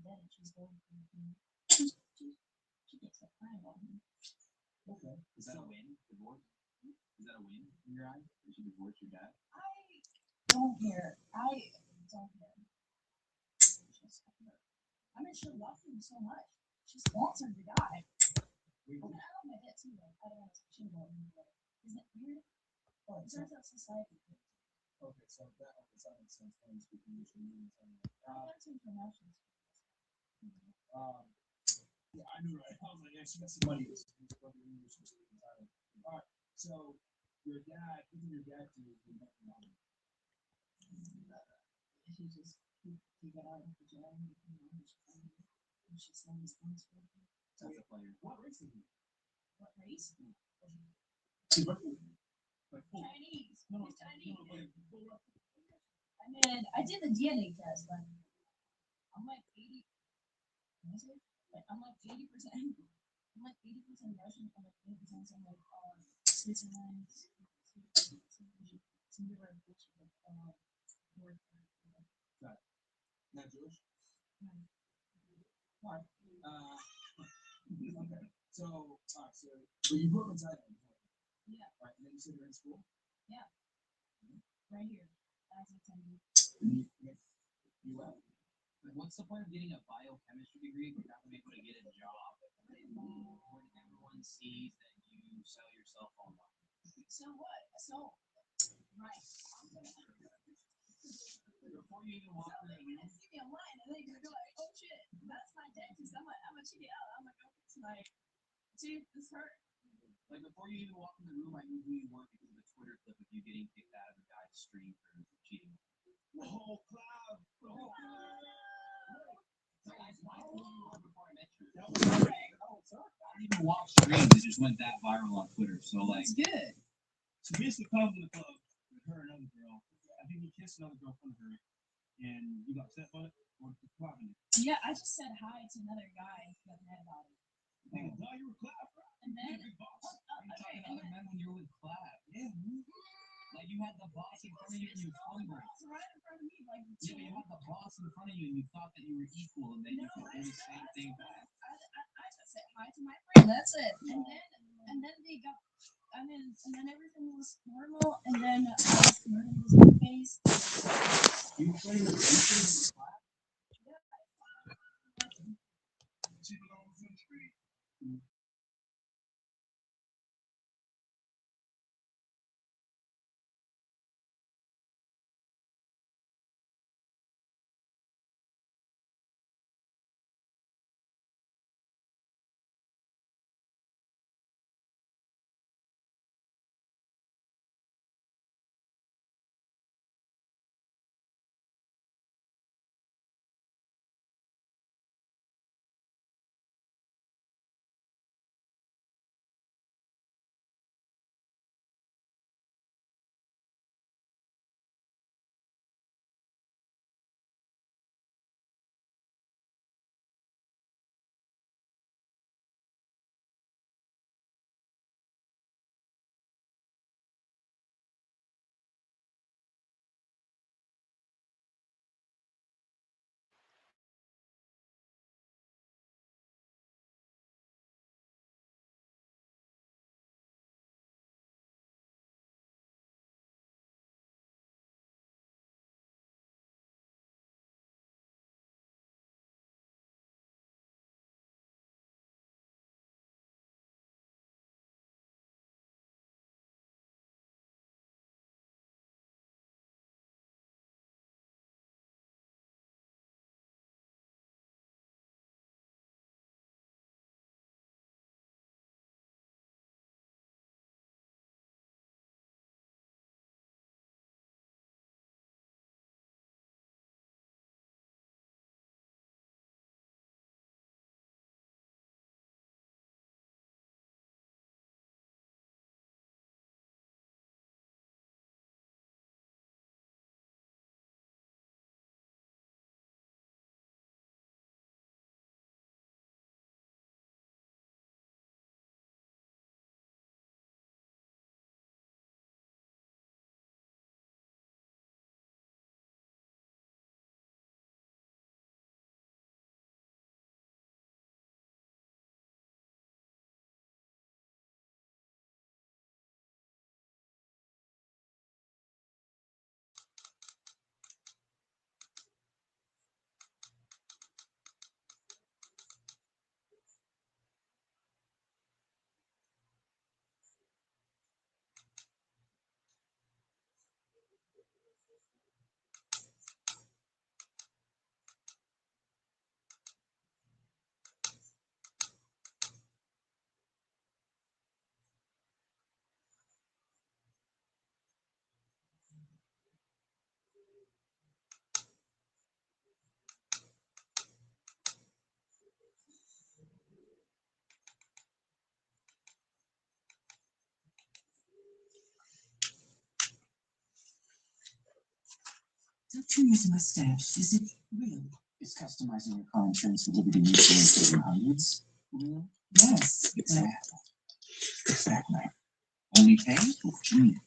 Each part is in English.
dead and she's going through. She gets a crying on him. Okay. Is that a win? Divorce? Is that a win in your eyes? Did you divorce your dad? I don't care. I don't care. I mean, she loves him so much. She just wants him to die. And I love my dad too. Like, I don't want to she don't want him to die. Isn't it weird? Well, it turns out society. Okay, so that makes sense. When you speak English, I learned some international um, yeah, I knew right. I was like, yeah, she got some money. All right, so your dad, what did your dad do when you met your mom? She just he got out of the jail and she sang his songs for him. That's a player. What race is he? What race? Chinese. Chinese. He's Chinese. I mean, I did the DNA test, but I'm like 80. What is it? Like, I'm like 80%. I'm like 80% Russian. I'm like 80% some like Switzerland. Some different North. Got it. Not Jewish? No. All right. Okay. So, but you grew up in Thailand. Yeah. Right. And then you said you're in school? Yeah. Right here. As a 10. You left. Like, what's the point of getting a biochemistry degree if you're not going to be able to get a job when everyone sees that you sell yourself online? So what? So, right. Before you even walk So in the they're room, gonna see me online and they're gonna be like, oh shit, that's my dentist. I'm gonna check it out. I'm gonna go get some like, dude, this hurt. like before you even walk in the room, I knew who you were because of the Twitter clip of you getting kicked out of the guy's stream for cheating. The whole cloud. The whole cloud. Guys, I told you were before I met you. That was great. Oh, sorry. I didn't even watch streams. It just went that viral on Twitter. So like, It's good. So basically, comes in the club with her and another girl. I think he kissed another girl from her, and you got upset about it, or what happened? Yeah, I just said hi to another guy who got mad about it. Nigga, thought you were clap, bro. And then, Big boss. you're talking to other men when you're with Clap. Yeah. Like you had the boss in front of you and you fumbled. girls right in front of me, like, Yeah, but you had the boss in front of you and you thought that you were equal and then you could do the same thing back. I just said hi to my friend. That's it. And then they got. And then everything was normal. And then I was learning his new face. You played with Clap? She belongs in the street. 2 years of my stash. Is it real? Is customizing your car insurance with Liberty Mutual in hundreds real? Yes. It's an app. Exactly. Only pay for free.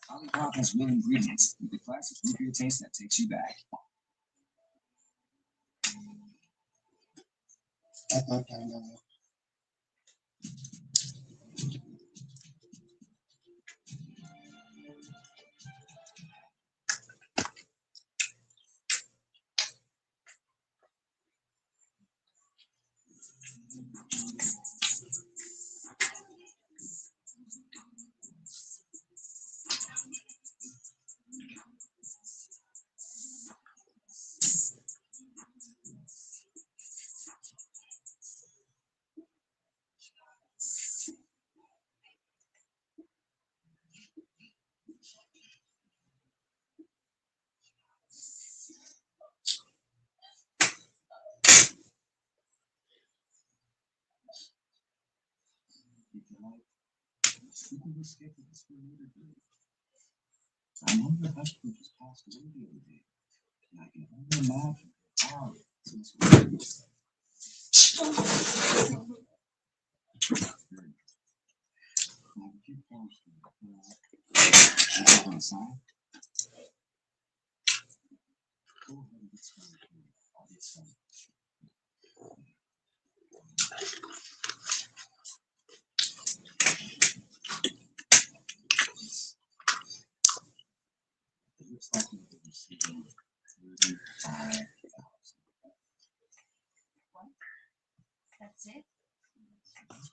Olipop has real ingredients with the classic root beer taste that takes you back. I know your husband just passed away the other day, and I can only imagine how since inside. Go ahead and get started. I'll get started. It looks like we'll be receiving 35,000. What? That's it?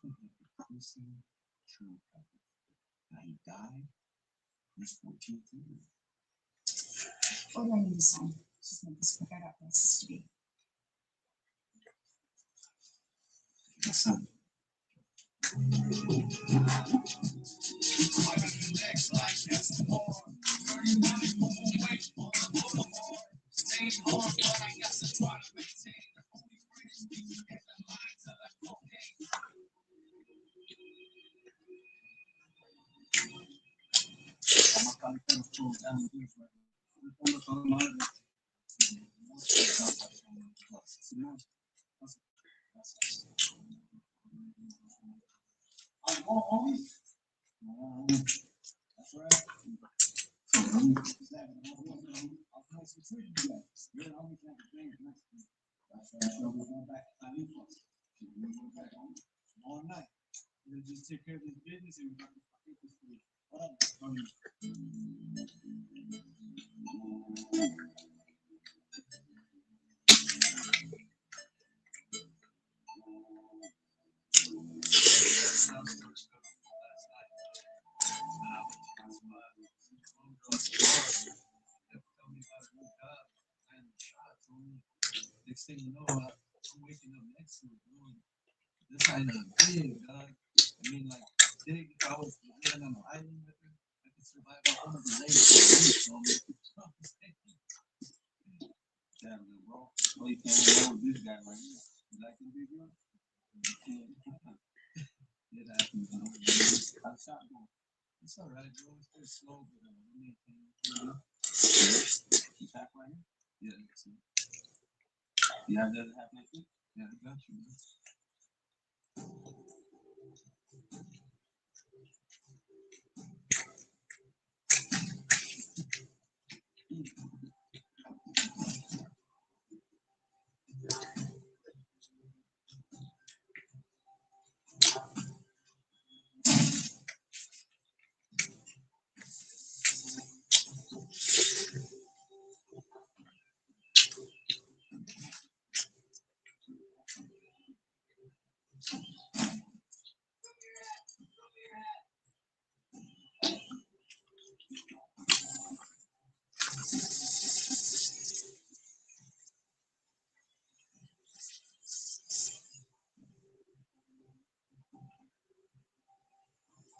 Increasing true coverage. Now he died in his 14th year. What do I need to sign? Just make this quick. I got places to be. My son. All night. We'll just take care of this business and we're going to take this for you. Next thing you know, I'm waking up next to it, doing this kind of big, dog. I mean, like, big. If I was living on an island with her, I could survive off one of the ladies for a week, so damn, bro. Oh, you can't roll with this guy right here. You like him, big one? It happens, you know. How's shot going? It's all right, bro. It's very slow, but we maintain it. You back right here? Yeah, that's it. You have the other half next week? Yeah, I got you, man.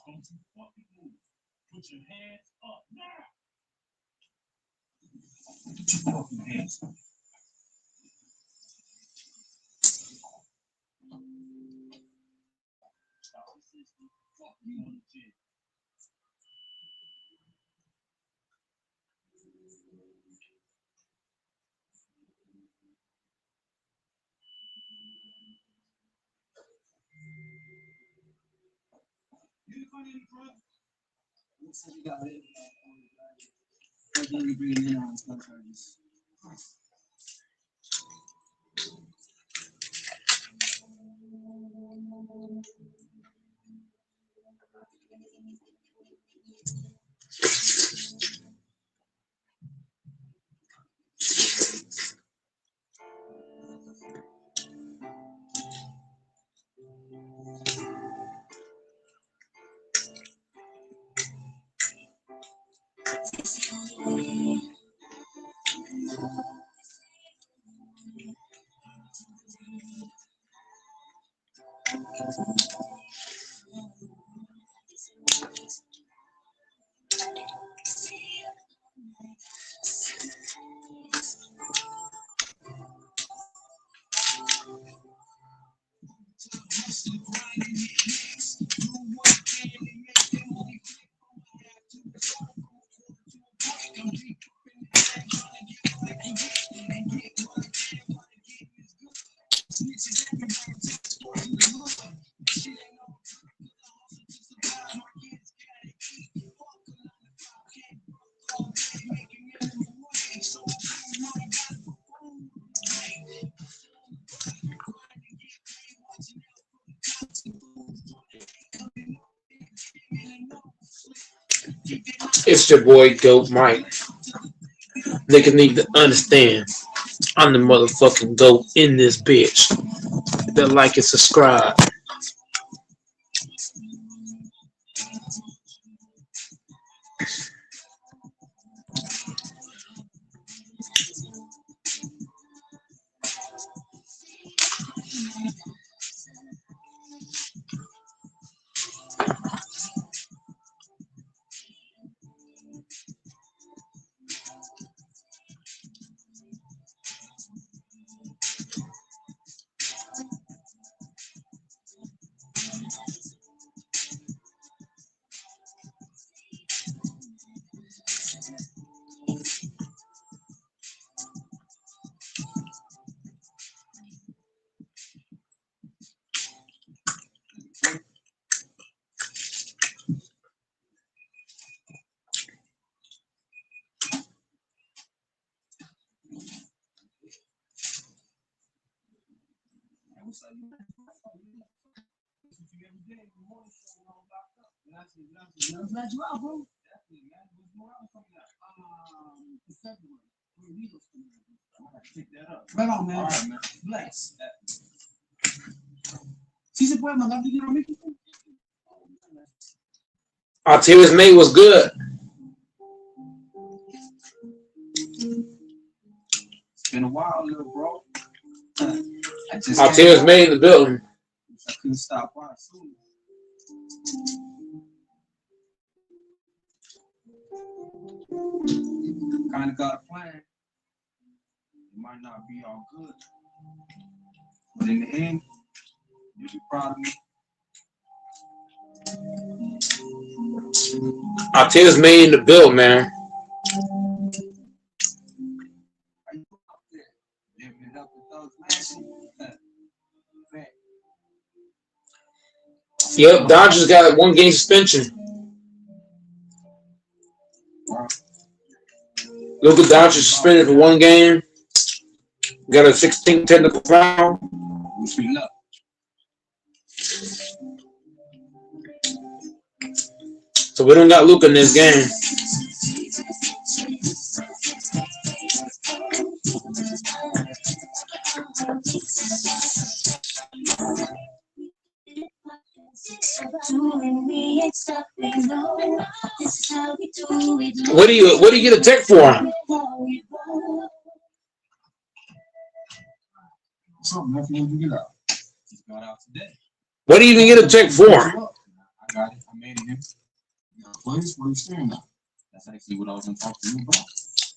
Don't you fucking move. Put your hands up now. Put your fucking hands up. Stop resisting. Fuck you on the chin. the financial club? Looks like you got it. I think we bring in on some charges. It's your boy Goat Mike. Niggas need to understand I'm the motherfucking GOAT in this bitch. That like and subscribe. Right on, man. All right, man. Bless. Si se puede mandar dinero a México. Arteria's mate was good. It's been a while, little bro. Arteria's mate in the building. I couldn't stop by soon. Kind of got a plan. It might not be all good, but in the end, you'll be proud of me. Arteria's mate in the building, man. Living it up with those mansions. Yep, Dodgers got a 1-game suspension. Luka Doncic suspended for 1 game. Got a 16 technical foul. So we don't got Luka in this game. What do you get a tech for? Something nothing you get out. Just got out today. What do you even get a tech for? I got it. I made it here. You got a place where you staying at. That's actually what I was going to talk to you about.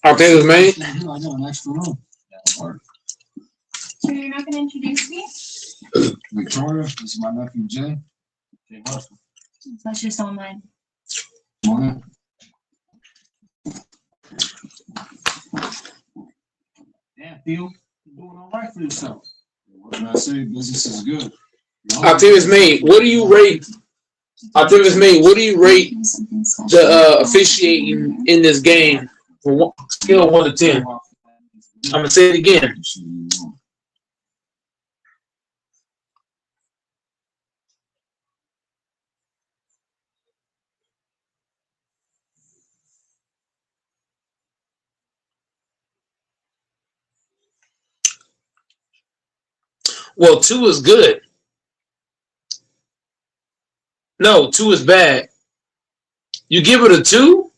Arteria's mate. I got an extra room. That'll work. So you're not gonna introduce me? Victoria, this is my nephew Jay. Jay Russell. That's just all mine. Come on in. Damn, Theo, you're doing all right for yourself. What can I say? Business is good. Arteria's mate. What do you rate Octavius May, what do you rate the officiating in this game from scale of 1 to 10? I'm gonna say it again. Well, 2 is good. No, 2 is bad. You give it a 2?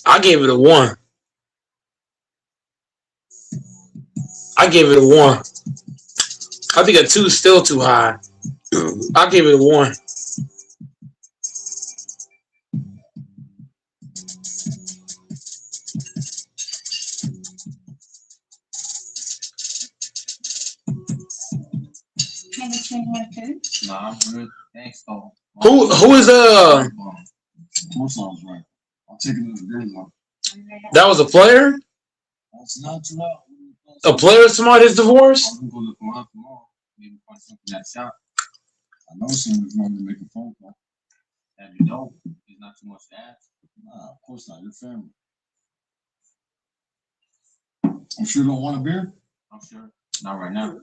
I gave it a 1. I gave it a 1. I think a 2 is still too high. I gave it a 1. Nah, I'm good. Thanks, though. Who is Most songs right. I'll take it as a good one. that was a player? That's not too loud. A player of somebody's divorce? I'm gonna go look around tomorrow. Maybe find something that's shop. I know someone's going to make a phone call. That'd be dope. It's not too much to ask. Nah, of course not. Your family. I'm sure you don't want a beer. I'm sure. Not right now.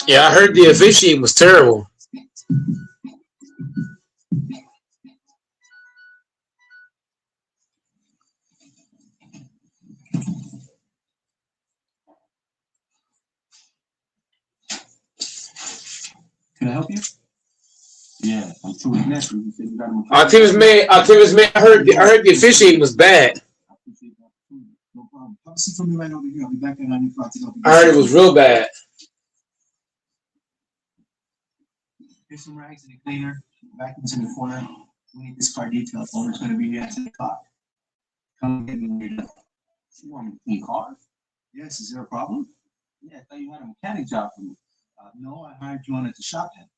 Yeah, I heard the officiating was terrible. Can I help you? Yeah, I'm sure it's next week. You said you got him. Octavius May, I heard the officiating was bad. I appreciate the opportunity. No problem. Have a seat for me right over here. I'll be back at 9:05 to help you. I heard it was real bad. Here's some rags and a cleaner. Vacuum's in the corner. We need this car detailed. Owner's gonna be here at 10 o'clock. Come get me when you're done. You want me to clean cars? Yes, is there a problem? Yeah, I thought you had a mechanic job for me. No, I hired you on at the shop hand.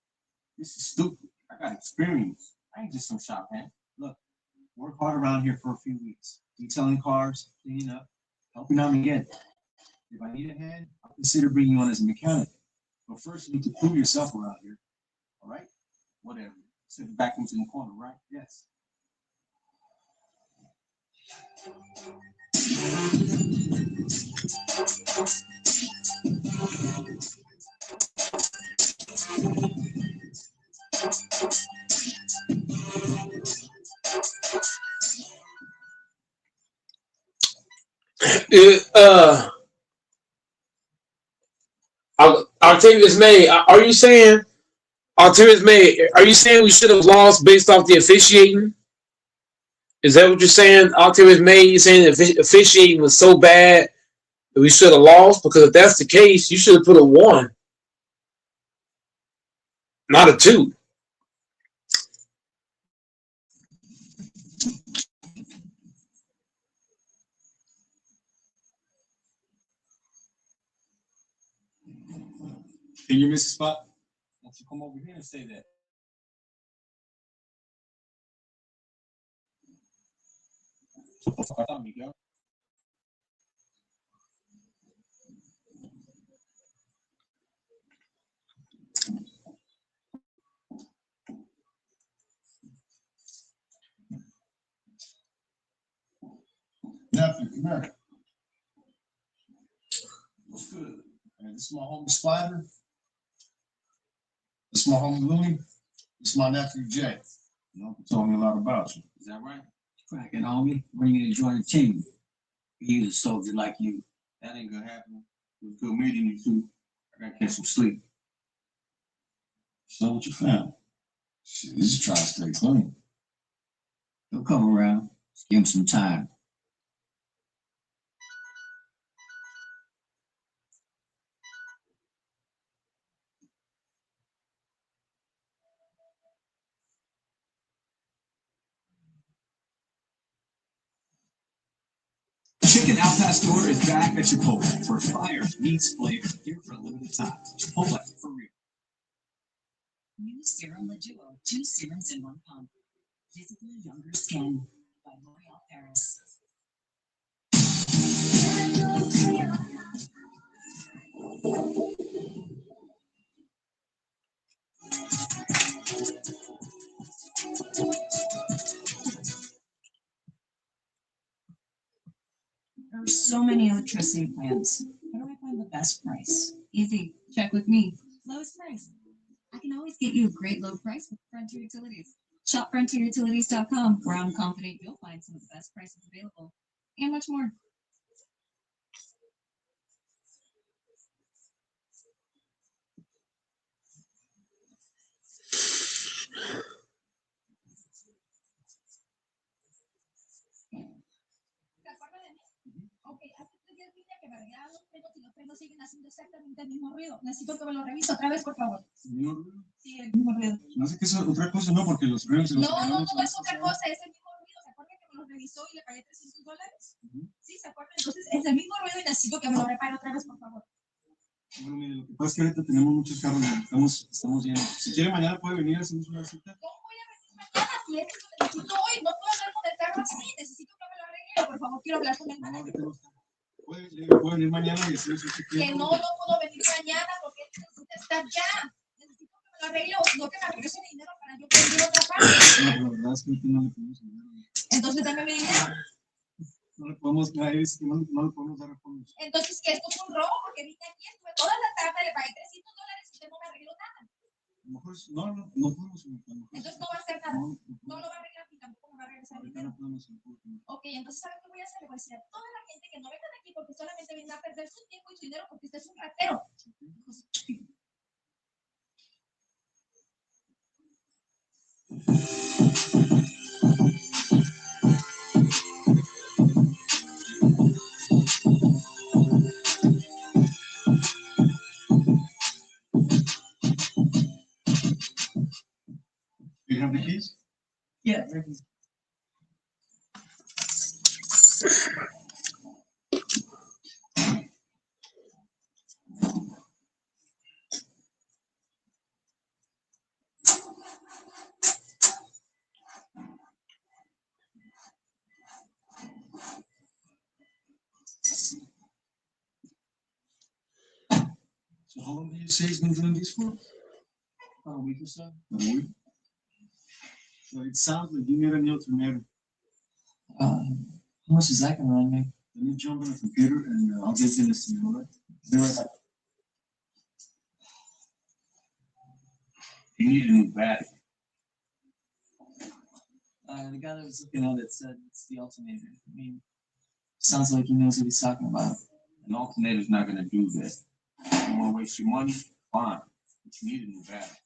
This is stupid. I got experience. I ain't just some shop hand. Look, work hard around here for a few weeks. Detailing cars, cleaning up, helping out again. If I need a hand, I'll consider bringing you on as a mechanic. But first, you need to prove yourself around here. All right? Whatever. Sit the vacuums in the corner, right? Yes. Octavius May, are you saying Octavius May? Are you saying we should have lost based off the officiating? Is that what you're saying, Octavius May? You saying the officiating was so bad that we should have lost? Because if that's the case, you should have put a 1, not a 2. Can you miss a spot? Why don't you come over here and say that? Miguel. Nephew, come here. What's good? Hey, this is my homie Spider. This is my homie Looney. This is my nephew Jay. You know, he told me a lot about you. Is that right? Cracking, homie. When you gonna join the team? He was a soldier like you. That ain't gonna happen. It was good meeting you too. I gotta get some sleep. So what you found? Shit, you just trying to stay clean. He'll come around. Just give him some time. Chicken Al Pastor is back at Chipotle for fire meets flavor here for a limited time. Chipotle for real. New Serum Le Duo, 2 serums in 1 pump. Visibly younger skin by L'Oreal Paris. There are so many electricity plans. How do I find the best price? Easy. Check with me. Lowest price. I can always get you a great low price with Frontier Utilities. Shop frontierutilities.com, where I'm confident you'll find some of the best prices available, and much more. ¿Te acuerdas de mí? Ok, hace 3 días vine a que me arreglaran los frenos y los frenos siguen haciendo exactamente el mismo ruido. Necesito que me lo revise otra vez, por favor. Señor Ruido, Sí, el mismo ruido. no sé qué es otra cosa, no, porque los frenos y los No, no, frenos no es otra cosa, es el mismo ruido. ¿Se acuerdan que me lo revisó y le pagué $300? Sí, ¿se acuerdan? Entonces es el mismo ruido y necesito que me lo repare otra vez, por favor. Bueno, mire, lo que pasa es que ahorita tenemos muchos carros, estamos llenos. Si quiere, mañana puede venir, hacemos una cita. ¿Cómo voy a venir mañana si esto lo necesito hoy? No puedo hablar con el carro así. Necesito que me lo arregle. Por favor, quiero hablar con el No, manager. ahorita no está. Puede venir mañana y hacemos un chequeo. Que no puedo venir mañana porque necesita estar ya. Necesito que me lo arregle o no que me regrese el dinero para yo poder ir a otra parte. No, la verdad es que ahorita no le podemos ayudar. Entonces dame mi dinero. No le podemos, no le podemos dar fondos. Entonces, que esto es un robo porque vine aquí, estuve toda la tarde, le pagué $300 y usted no me arregló nada. A lo mejor no podemos. Entonces no va a hacer nada. No lo va a arreglar ni tampoco me va a regresar el dinero. No podemos. Ok, entonces, ¿sabe qué voy a hacer? Le voy a decir a toda la gente que no vengan aquí porque solamente vienen a perder su tiempo y su dinero porque usted es un ratero. Do you have the keys? Yeah, right. So how long do you say he's been doing this for? About a week or so. A week. So it sounds like you need a new alternator. How much is that gonna run me? Let me jump on the computer and I'll get this to you, all right? Be right back. You need a new battery. The guy that was looking at it said it's the alternator. I mean, sounds like he knows what he's talking about. An alternator's not gonna do that. You don't wanna waste your money? Fine, but you need a new battery.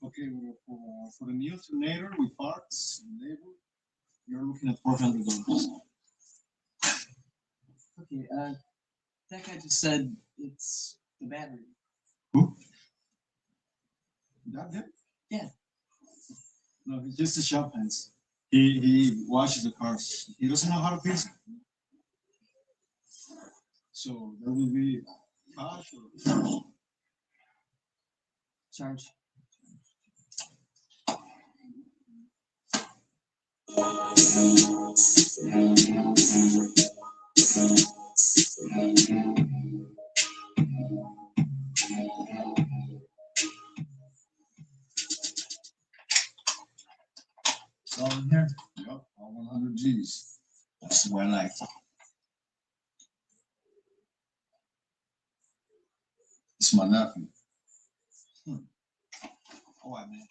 Okay, for the new alternator with parts and labor, you're looking at $400. Okay, that guy just said it's the battery. Who? That guy? Yeah. No, he's just a shop hands. He washes the cars. He doesn't know how to fix it. So there will be cash or Charge. it's all in here. Yep, all 100 G's. That's the way I like it. It's my nephew. All right, man.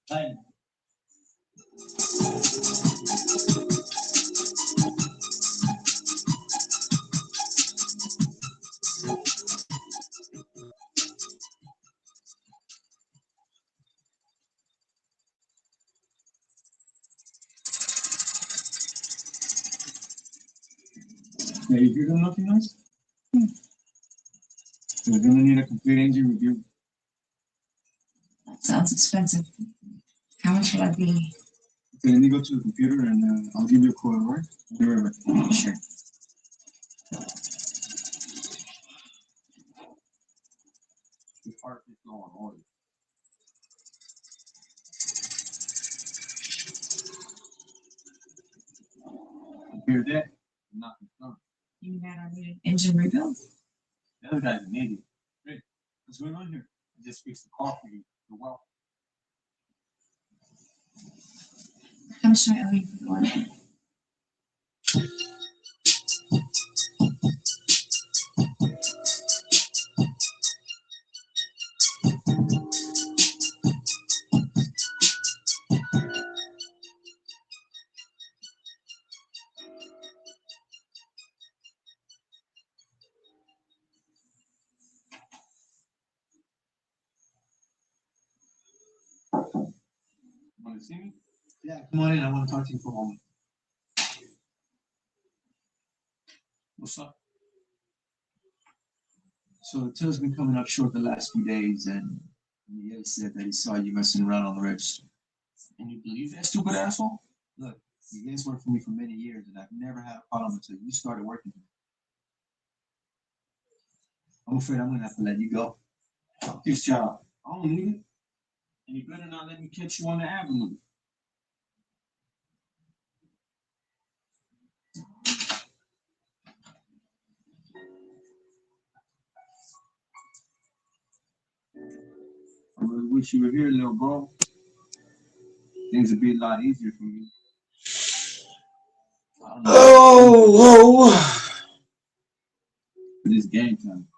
Fine. Yeah, you hear them nothing nice? You're gonna need a complete engine review. That sounds expensive. How much would that be? Okay, let me go to the computer and I'll give you a quote, all right? Be right back. Sure. The part is low on oil. Hear that? I'm not concerned. You had our new engine rebuild. The other guy's an idiot. Hey, what's going on here? I just fixed the car for you. You're welcome. How much do I owe you for the order? Want to see me? Yeah, come on in. I want to talk to you for a moment. What's up? So Till's been coming up short the last few days, and he said that he saw you messing around on the register. And you believe that stupid asshole? Look, you guys worked for me for many years, and I've never had a problem until you started working here. I'm afraid I'm gonna have to let you go. Fuck this job. I don't need it. And you better not let me catch you on the avenue. I really wish you were here, little bro. Things would be a lot easier for me. I don't know. Oh, But it's game time.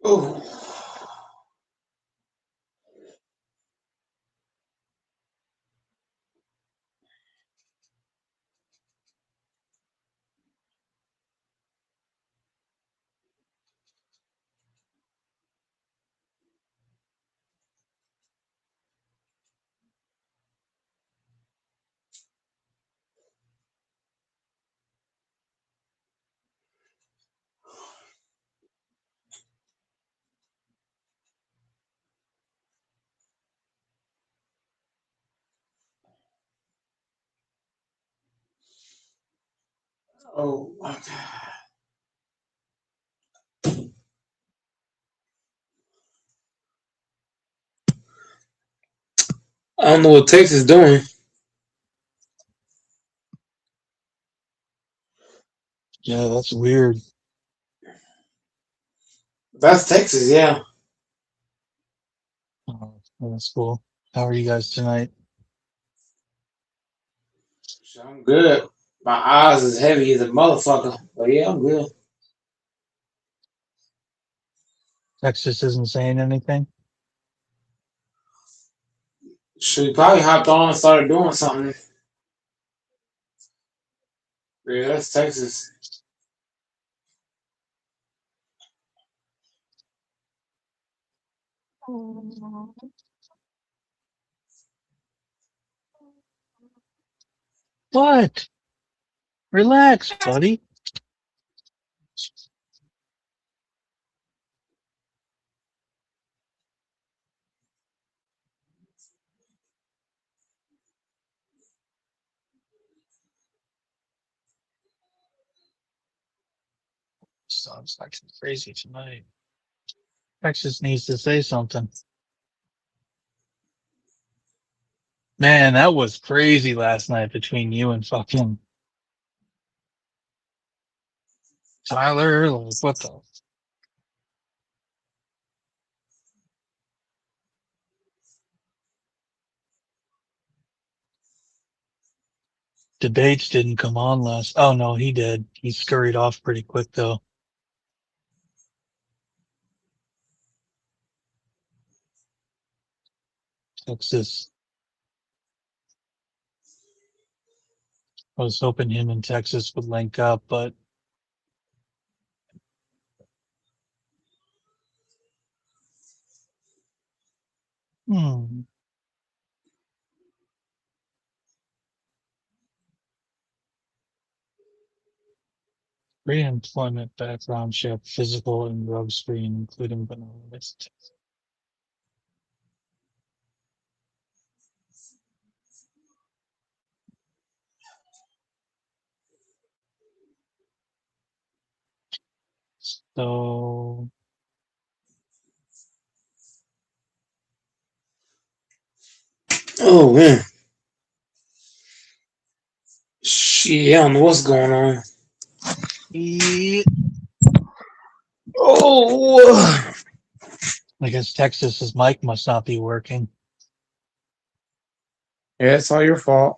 oh. Oh, I don't know what Texas is doing. Yeah, that's weird. That's Texas, yeah. Oh, that's cool. How are you guys tonight? I'm good. My eyes is heavy as a motherfucker, but yeah, I'm good. Texas isn't saying anything? She probably hopped on and started doing something. Yeah, that's Texas. What? Relax, buddy. Sounds acting crazy tonight. Texas needs to say something. Man, that was crazy last night between you and fucking Tyler. Like, what the? Debates didn't come on last. Oh no, he did. He scurried off pretty quick though. Texas. I was hoping him and Texas would link up, but hmm. Pre-employment background check, physical and drug screen, including but not limited to. So Oh man, shit, I don't know what's going on. yeah, Oh, I guess Texas's mic must not be working. yeah, it's all your fault.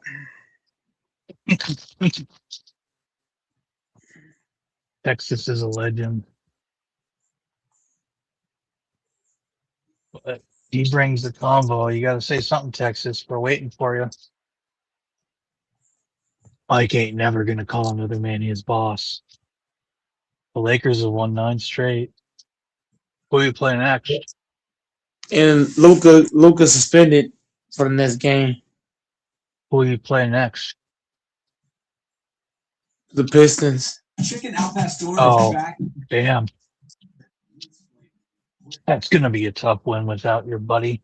Texas is a legend. But he brings the convo. You got to say something, Texas. We're waiting for you. Mike ain't never going to call another man his boss. The Lakers have won 9 straight. Who are you playing next? And Luka suspended for the next game. Who are you playing next? The Pistons. Chicken out that store. Oh, Back. damn. That's going to be a tough win without your buddy.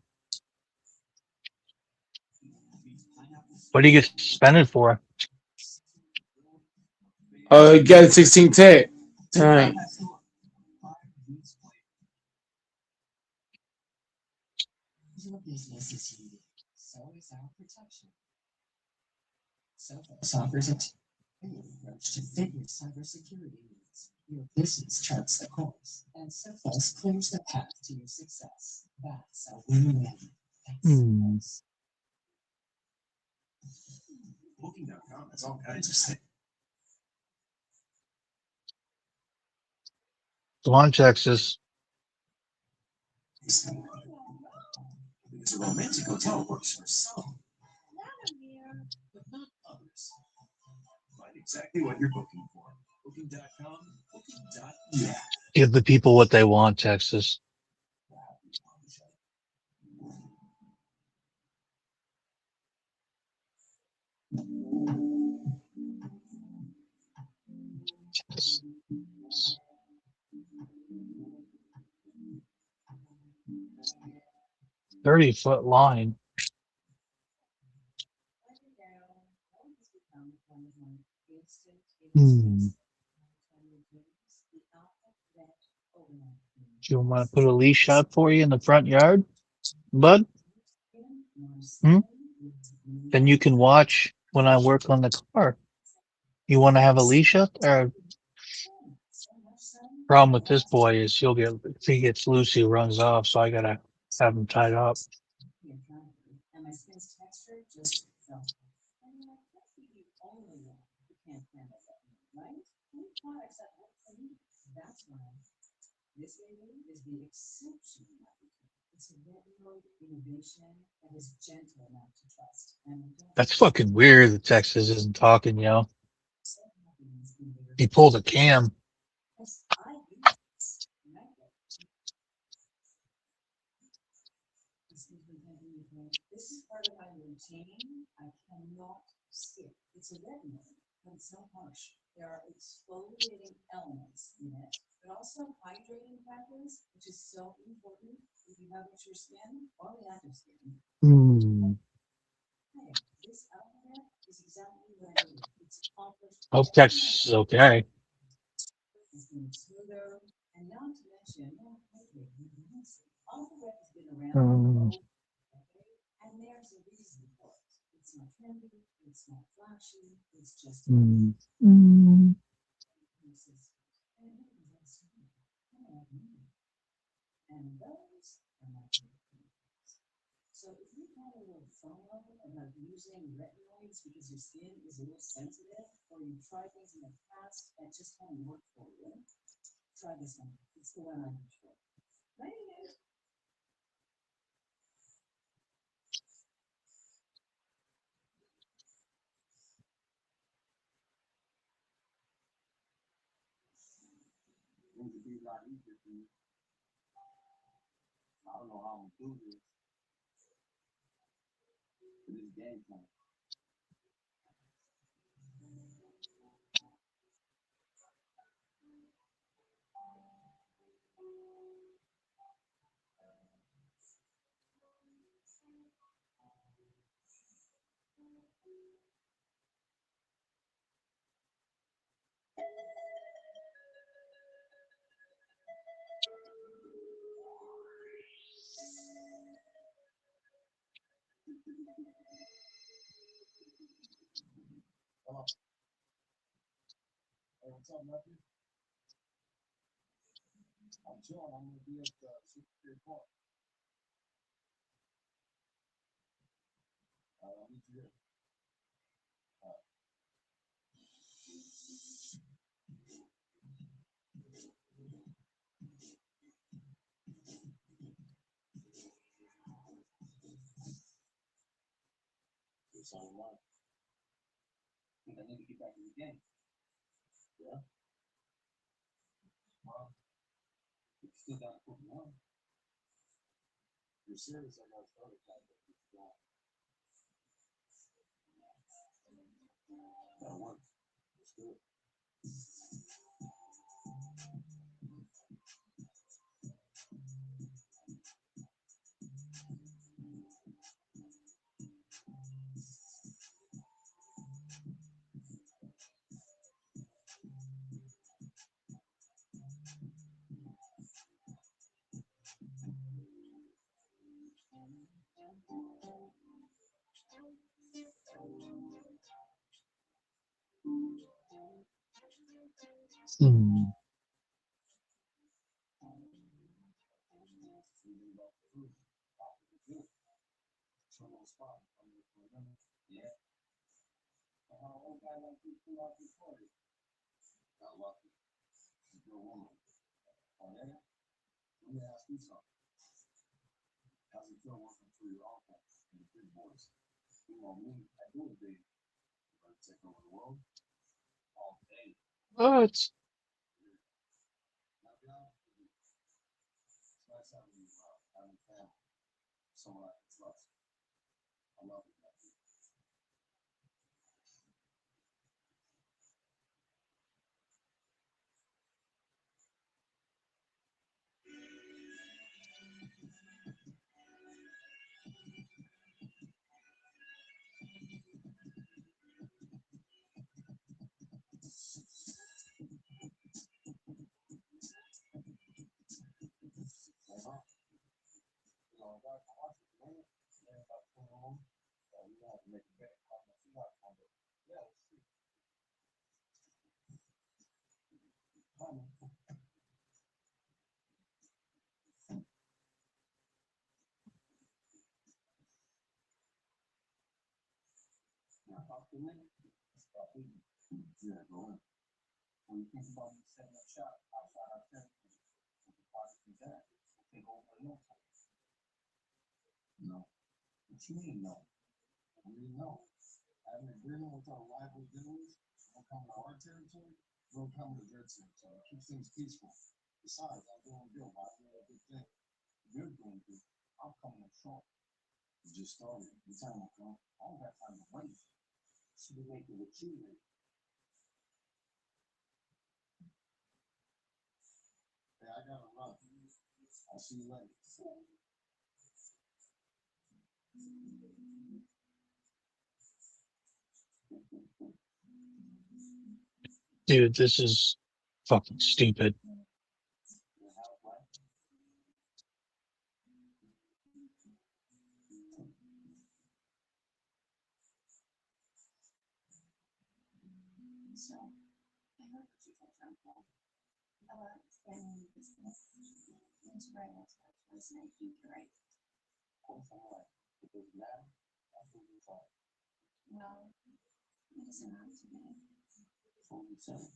What do you get suspended for? Got a 16 tech tonight. Your business is unique. So is our protection. Sophos offers a tailored approach to fit your cybersecurity needs. Your business charts the course, and Sophos clears the path to your success. That's a win-win. Thanks, Hmm. Sophos. Booking.com has all kinds of things. Come on, Texas. Because a romantic hotel works for some, but not others. Find exactly what you're booking for. Booking.com, booking.yeah. Give the people what they want, Texas. Texas. 30-foot line. Hmm. Do you want to put a leash out for you in the front yard, bud? Hmm? Then you can watch when I work on the car. You want to have a leash up there? Problem with this boy is if he gets loose, he runs off. So I gotta have him tied up. And my skin's texture just felt. I mean, I can't be the only one who can't handle that, right? Any products that work for me. That's why this baby is the exception. It's a retinoid innovation that is gentle enough to trust. And That's fucking weird that Texas isn't talking, yo. He pulled a cam. I use this. This is part of my routine. I cannot skip. It's a retinoid, but it's not harsh. There are exfoliating elements in it, but also hydrating factors, which is so important if you have mature skin or reactive skin. Hmm. Hey, this alphabet is exactly what I need. It's accomplished. Hope Texas is okay. It's been smoother, and not to mention, alphabet has been around. Hmm. And there's a reason for it. It's not trendy, it's not flashy, it's just Hmm. Hmm. and those are my favorite. So if you've had a little FOMO about using retinoids because your skin is a little sensitive, or you've tried things in the past that just haven't worked for you, try this one. It's the one I'm sure. Right? Things would be a lot easier for you. I don't know how I'm gonna do this, but it's game time. Hey, what's up, nephew? I'm chilling. I'm gonna be at 63 Park. I'll meet you there. It's on your mind. I think I need to get back in the game. Yeah. Well, you still got to put me on. You're serious? I got started. That'll work. Let's do it. Hmm. Yeah. How old guy like you pull out this party? Got lucky. She's your woman. Oh, yeah? Let me ask you something. How's it feel working for your uncle and the big boys? You know me, I do it big. You better take over the world all day. What? Now, be honest with you. It's nice having you having family. Someone I can trust. I love it. make a bet. Yeah, let's see. Yeah, go on. When you think about me setting up shop outside our territory, what the project is that? Take over the No. What you mean, no? I mean, no. I have an agreement with our rival dealers. Don't come to our territory, don't come to their territory. Keep things peaceful. Besides, I'm doing good. Why do a good thing? You're doing good. I'm coming up short. You just started. The time will come. I don't got time to wait. Should be making what you make. Hey, I gotta run. I'll see you later. Dude, this is fucking stupid. So, I heard what you told Uncle about expanding the business. That's right, that's what I was saying. I think you're right. Of course I'm right. It doesn't matter. That's what we thought. Well, it doesn't have to be. That's what we said.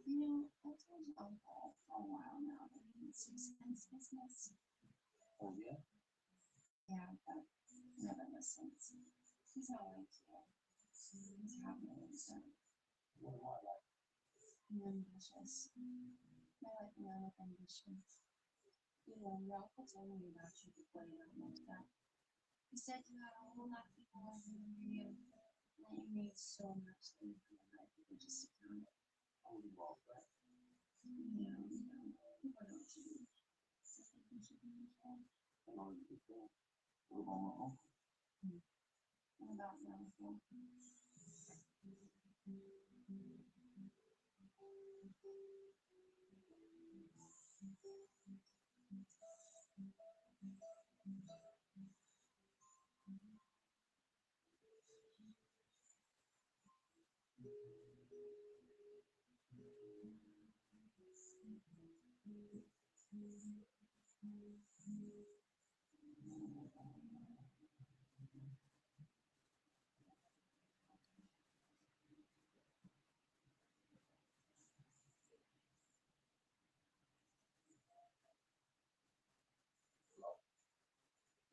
You know, I told Uncle for a while now that he needs to expand his business. Oh, yeah? Yeah, but he never listens. He's not like you. He's happy with himself. What am I like? I'm ambitious. I like men with ambitions. You know, your uncle told me about you before you got moved up. He said you had a whole lot of people working under you. And that you made so much that you couldn't let people just sit down. I'll leave all that. Yeah, people don't change. I think you should be okay. I know you could go. What about my uncle? What about your uncle?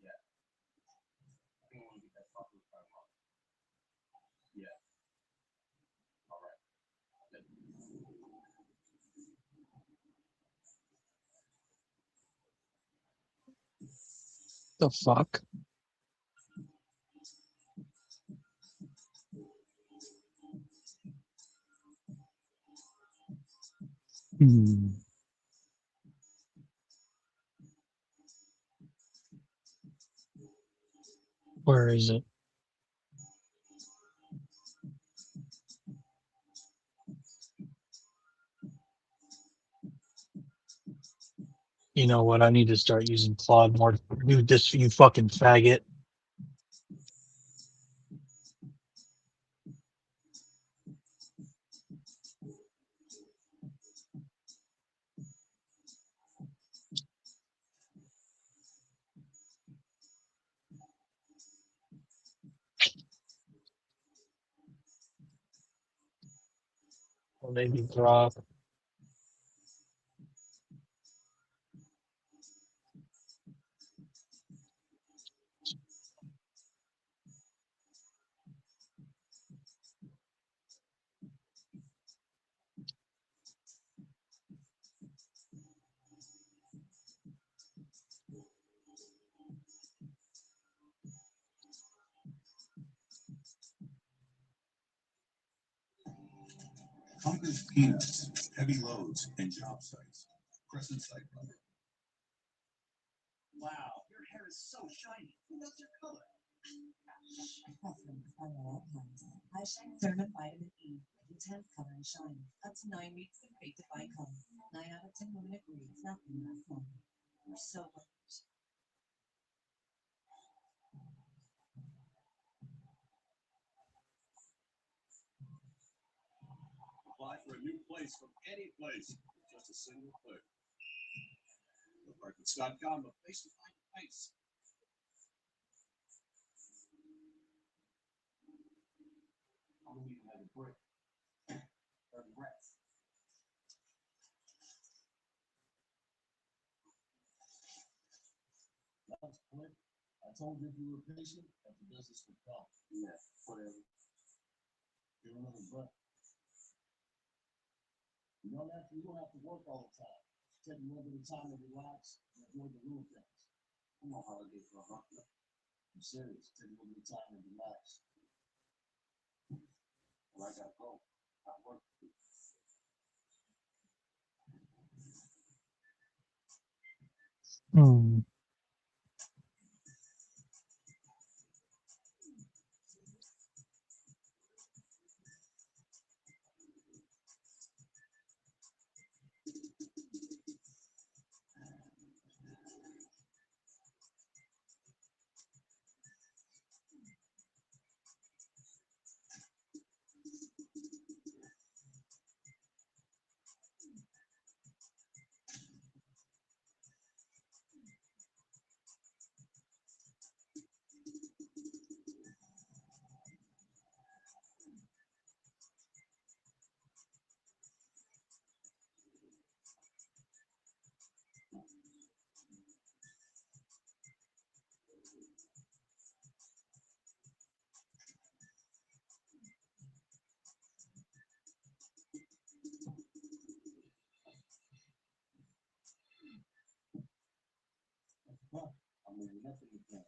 Yeah. I think I want to get that fucker with my mom. Yeah. All right. The fuck? Hmm. Where is it? You know what? I need to start using Claude more. Dude, this you fucking faggot. Or maybe drop. Conquers peanuts, heavy loads, and job sites. Crescent site brother. Wow, your hair is so shiny. What's your color? High Shine Thermid Vitamin E, intense color and shine. Up to 9 weeks of great define color. 9 out of 10 women agree it's nothing lasts long. We're so lucky. place from any place. Just a single click. Apartments.com, a place to find a place. I'm gonna need another break. Or breath. That was quick. I told you if you were patient, that the business would come. Yeah, whatever. Give another breath. You don't have to work all the time. Take a little bit of time to relax and enjoy the little things. I'm on holiday for a month. I'm serious. Take a little bit of time to relax. Well, I gotta go. I work. Hmm. I'm moving up in the game.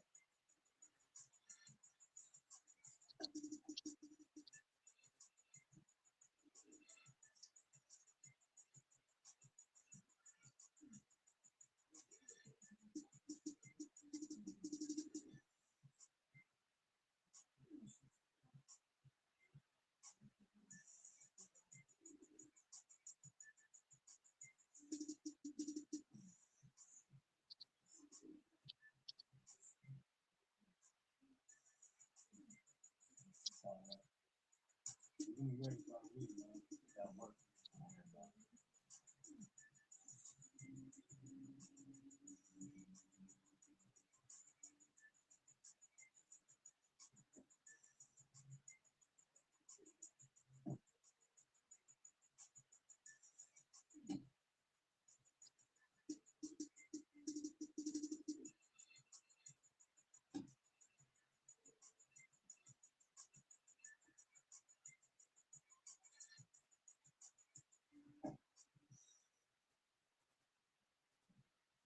Anyway, you gotta leave, man. You gotta work.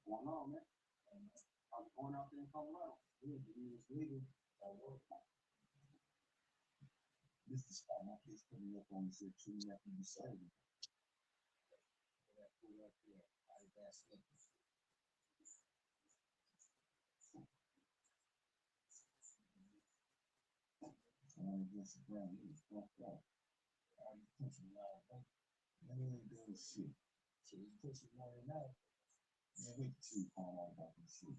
Going on, man. I was going out there in Colorado. Yeah, but he was leaving. I work. This is the spot my kids put me up on the shit too. You have to be saved. Against the ground, he was fucked up. I was pushing loud, man. And he ain't doing shit. So he's pushing more than that. Man, wait till you find out about this shit.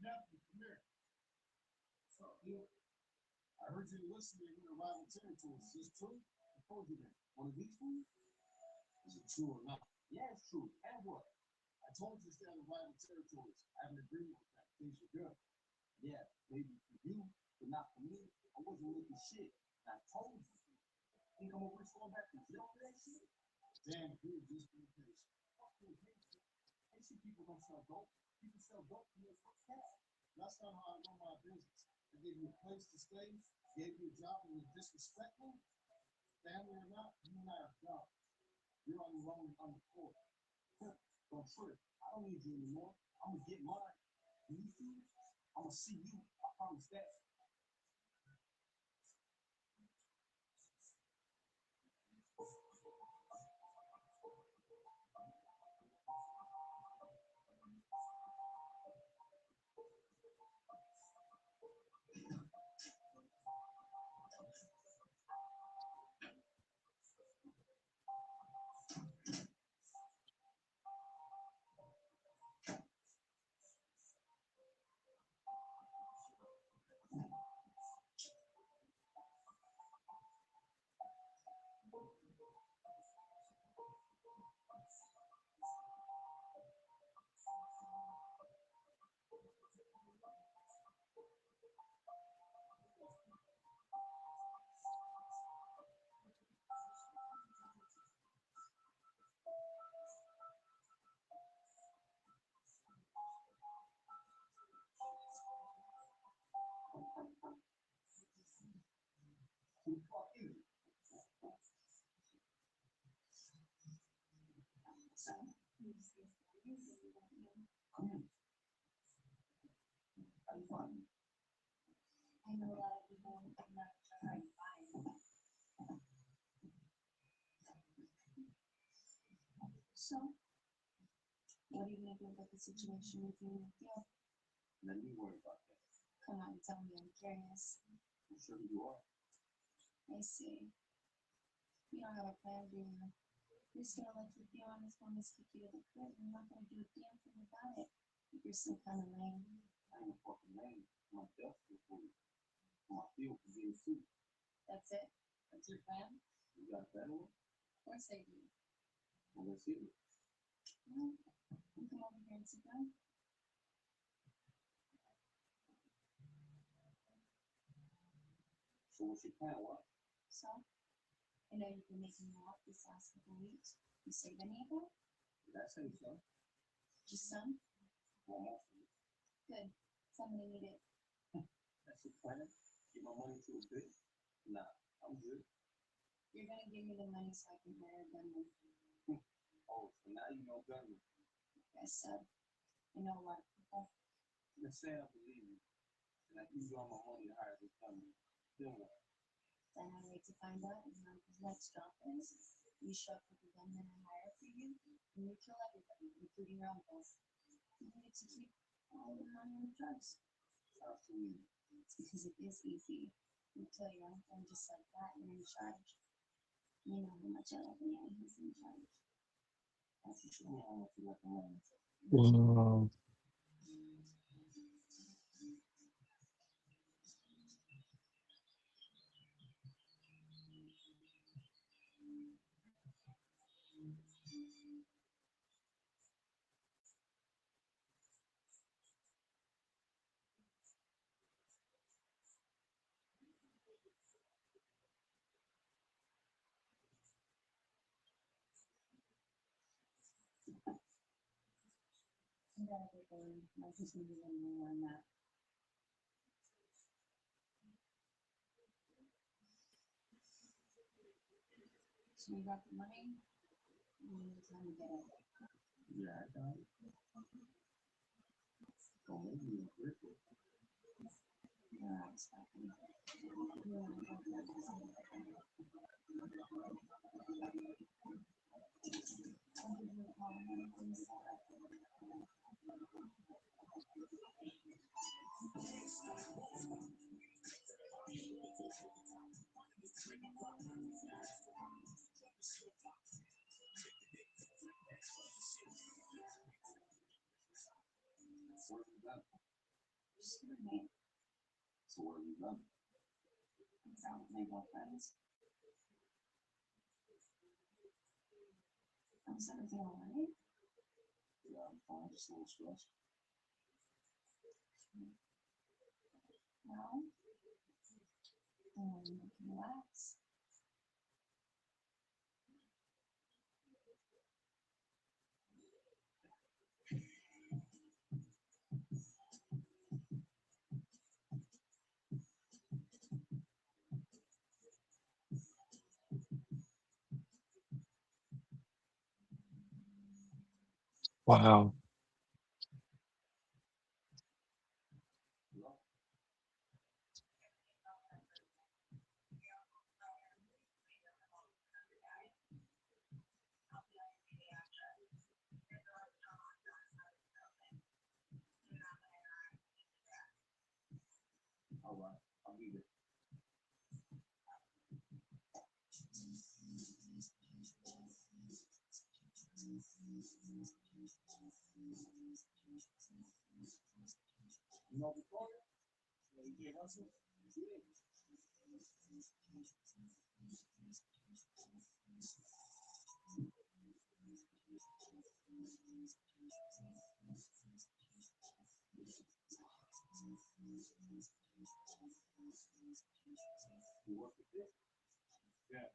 Now, come here. So, I heard you listening in the rival territories. Is this true? I told you that. One of these fools? Is it true or not? Yeah, it's true. And what? I told you to stay on the rival territories. I have an agreement with that. Things are good. Yeah, maybe for you, but not for me. I wasn't looking shit. And I told you. Think I'm gonna risk going back to jail for that shit? Damn, dude, just be patient. Fuck you, patient. Patient people don't sell dope. People sell dope from their first cash. That's not how I run my business. I gave you a place to stay, gave you a job, and you disrespect me. Family or not, you and I are done. You're on your own on the floor. Don't trip. I don't need you anymore. I'm gonna get mine. And you see, I'm gonna see you. I promise that. So, what are you gonna do about the situation with you and Theo? Let me worry about that. Come on, tell me, I'm curious. I'm sure you are. I see. You don't have a plan, do you? You're just gonna let your Theo and his homies kick you to the curb. You're not gonna do a damn thing about it. You're some kind of lame. I ain't fucking lame. I'm desperate for you. My feel for being too. That's it. That's your plan? You got a better one? Of course I do. Well, let's hear it. Well, you come over here and sit down. So what's your plan, what? So, I know you've been making me out this last couple weeks. You save any of that? Did I say so? Just some? Well, most of it. Good. Somebody need it. That's your plan? Get my money to a bit? Nah, I'm good. You're gonna give me the money so I can hire a gunman. Oh, so now you know gunman. Like I said, I know a lot of people. Let's say I believe you. And I give you all my money to hire this gunman. Then what? Then I wait to find out when Uncle's next drop is. You show up with the gunman I hire for you, and you kill everybody, including your uncles. You need to keep all the money and the drugs. Sounds too easy. It's because it is easy. You kill your uncle and just like that, you're in charge. You know how much I love the man who's in charge. Why don't you show me how much you got the money? Wow. I gotta get going. I just need to get more on that. So you got the money? You need time to get it. Yeah, I got it. Don't make me regret it. You're right, Stephanie. You and I both have the same thing. I'll give you a call when everything's set up. What have you done? Just your name. So what have you done? I'm out with my girlfriends. How's everything alright? Yeah, I'm fine. Just a little stressed. Well, you can relax. Wow. All right, I'll be there. You know Victoria? You get hustle? Yeah. You work with this? Yeah.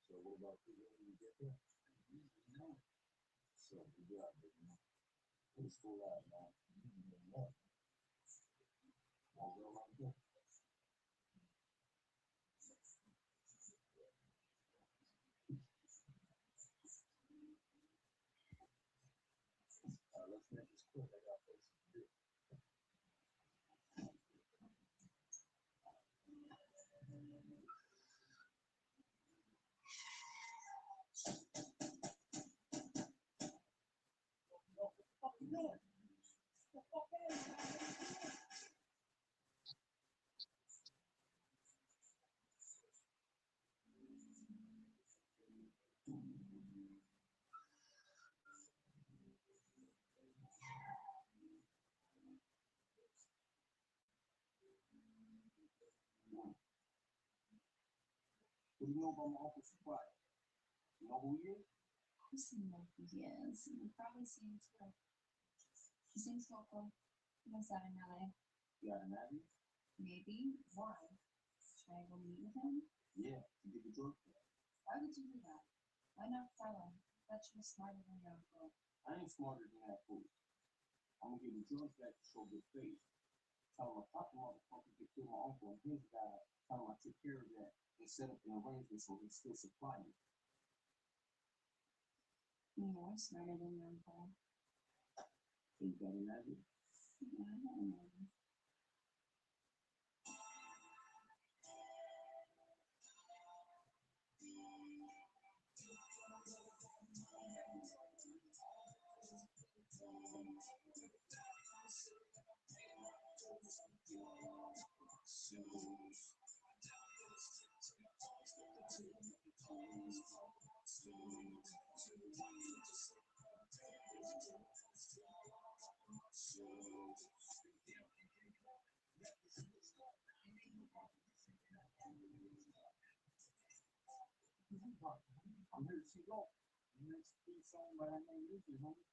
So what about you? When you get there? So good job, baby. Who's still out now? I'll go right there. Let's make this quick. I got places to do. What do you know about my Uncle Supply? You know who he is? Of course I know who he is. You've probably seen him too. His name's local. He lives out in LA. You got an idea? Maybe. Why? Should I go meet with him? Yeah, to get the drug for that. Why would you do that? Why not tell him? Bet you're smarter than your uncle. I ain't smarter than that fool. I'm gonna give the drugs back to show good faith. Tell him I thought the motherfucker could kill my uncle and his guy. Tell him I took care of that and set up an arrangement so he still supply me. You're smarter than your uncle. Think that an idea? Yeah, I don't know. I'm here to see you. You next see something by that name Lucy, homie.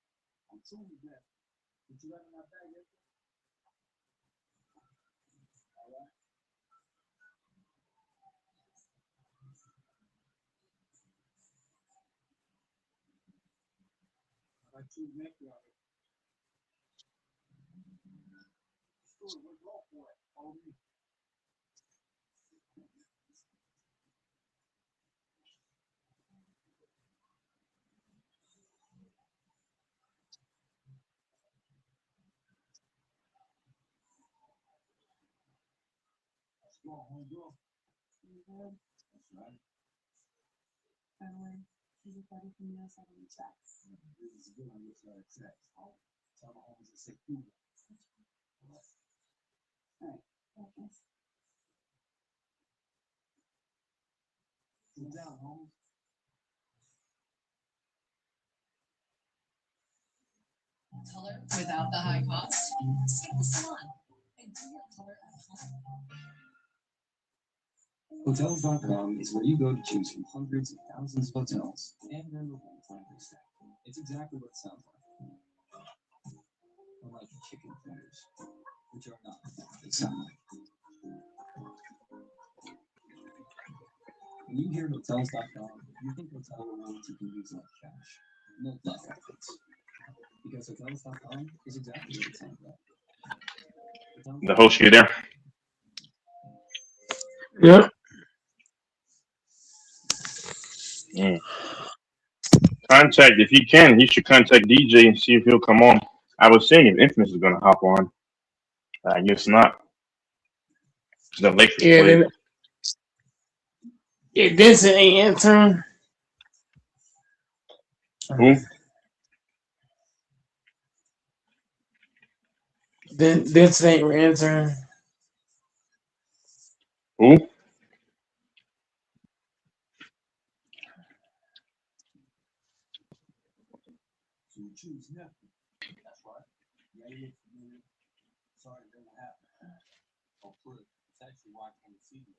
I'm truly blessed. Did you have in that bag yet? Alright. I choose next year. Story, what's wrong for it? Follow me. Let's go, home girl. You good? That's right. By the way, is it better for me to send him checks? This is good on your side of text. I'll tell my homies to say cool. Alright, focus. Sit down, homies. Color without the high cost. Skip the salon. I do your color at home. Hotels.com is where you go to choose from hundreds of thousands of hotels and their reviews on your stack. It's exactly what it sounds like. Unlike chicken fingers, which are not what they sound like. When you hear Hotels.com, you think hotel rewards you can use like cash. No thought efforts. Because Hotels.com is exactly what it sounds like. The host, you there? Yeah. Mm. Contact, if he can, he should contact DJ and see if he'll come on. I was saying if Infamous is going to hop on. I guess not. The Lakers Yeah, played. then Vincent ain't answering. Who? Vincent ain't answering. Who? So you choose nothing. That's right. Yeah, you look familiar. Sorry that didn't happen. Oh, put it. It's actually why I came to see you.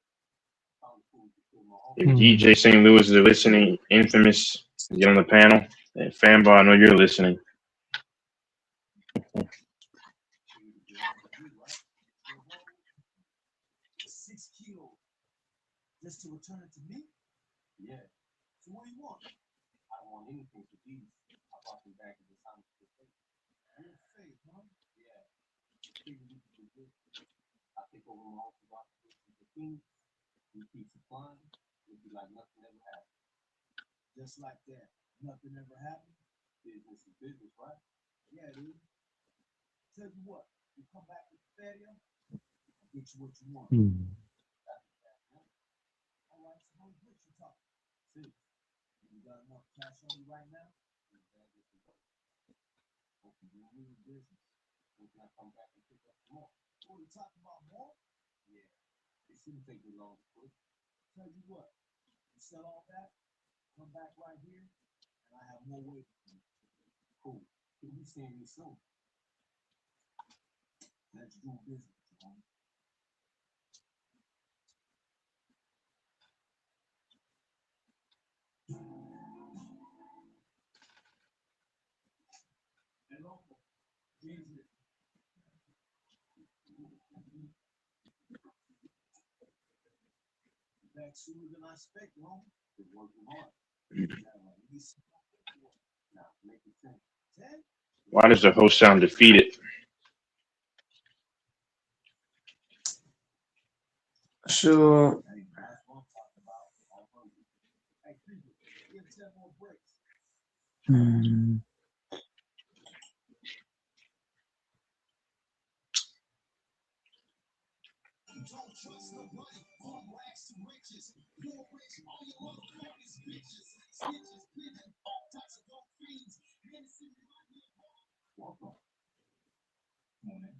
Found the food to kill my If uncle. DJ St. Louis is listening, Infamous, get on the panel. And Fanboy, I know you're listening. Six kills. Just to return it to me? Yeah. So what do you want? I don't want anything for these. I brought them back at the time of the faith. Real faith, huh? Yeah. Figure we can do good. I think over my own philosophy of the king, we keep supplying, it'd be like nothing ever happened. Just like that. Nothing ever happened. Business is business, right? Yeah, dude. Tell you what, you come back with the patio, I'll get you what you want. All right, so how's what you talking? See, you got enough cash on you right now? Okay, It shouldn't take me long to quit. Tell you what, you sell all that, come back right here, and I have more weight for you. Cool. You'll be seeing me soon. Let's do business, John. Hello, Jesus. Back sooner than I expected, huh? Good working hard. Now, make it 10. 10? Why does the host sound defeated? Sure. Hey, that's what I'm talking about. All hungry. Hey, people, give 10 more breaks. Hmm. Don't trust nobody. All rags to riches. More rich, all your motherfuckers bitches. Snitches, pigeon, all types of dope fiends. Innocent, remind me of all. Welcome. Come on in.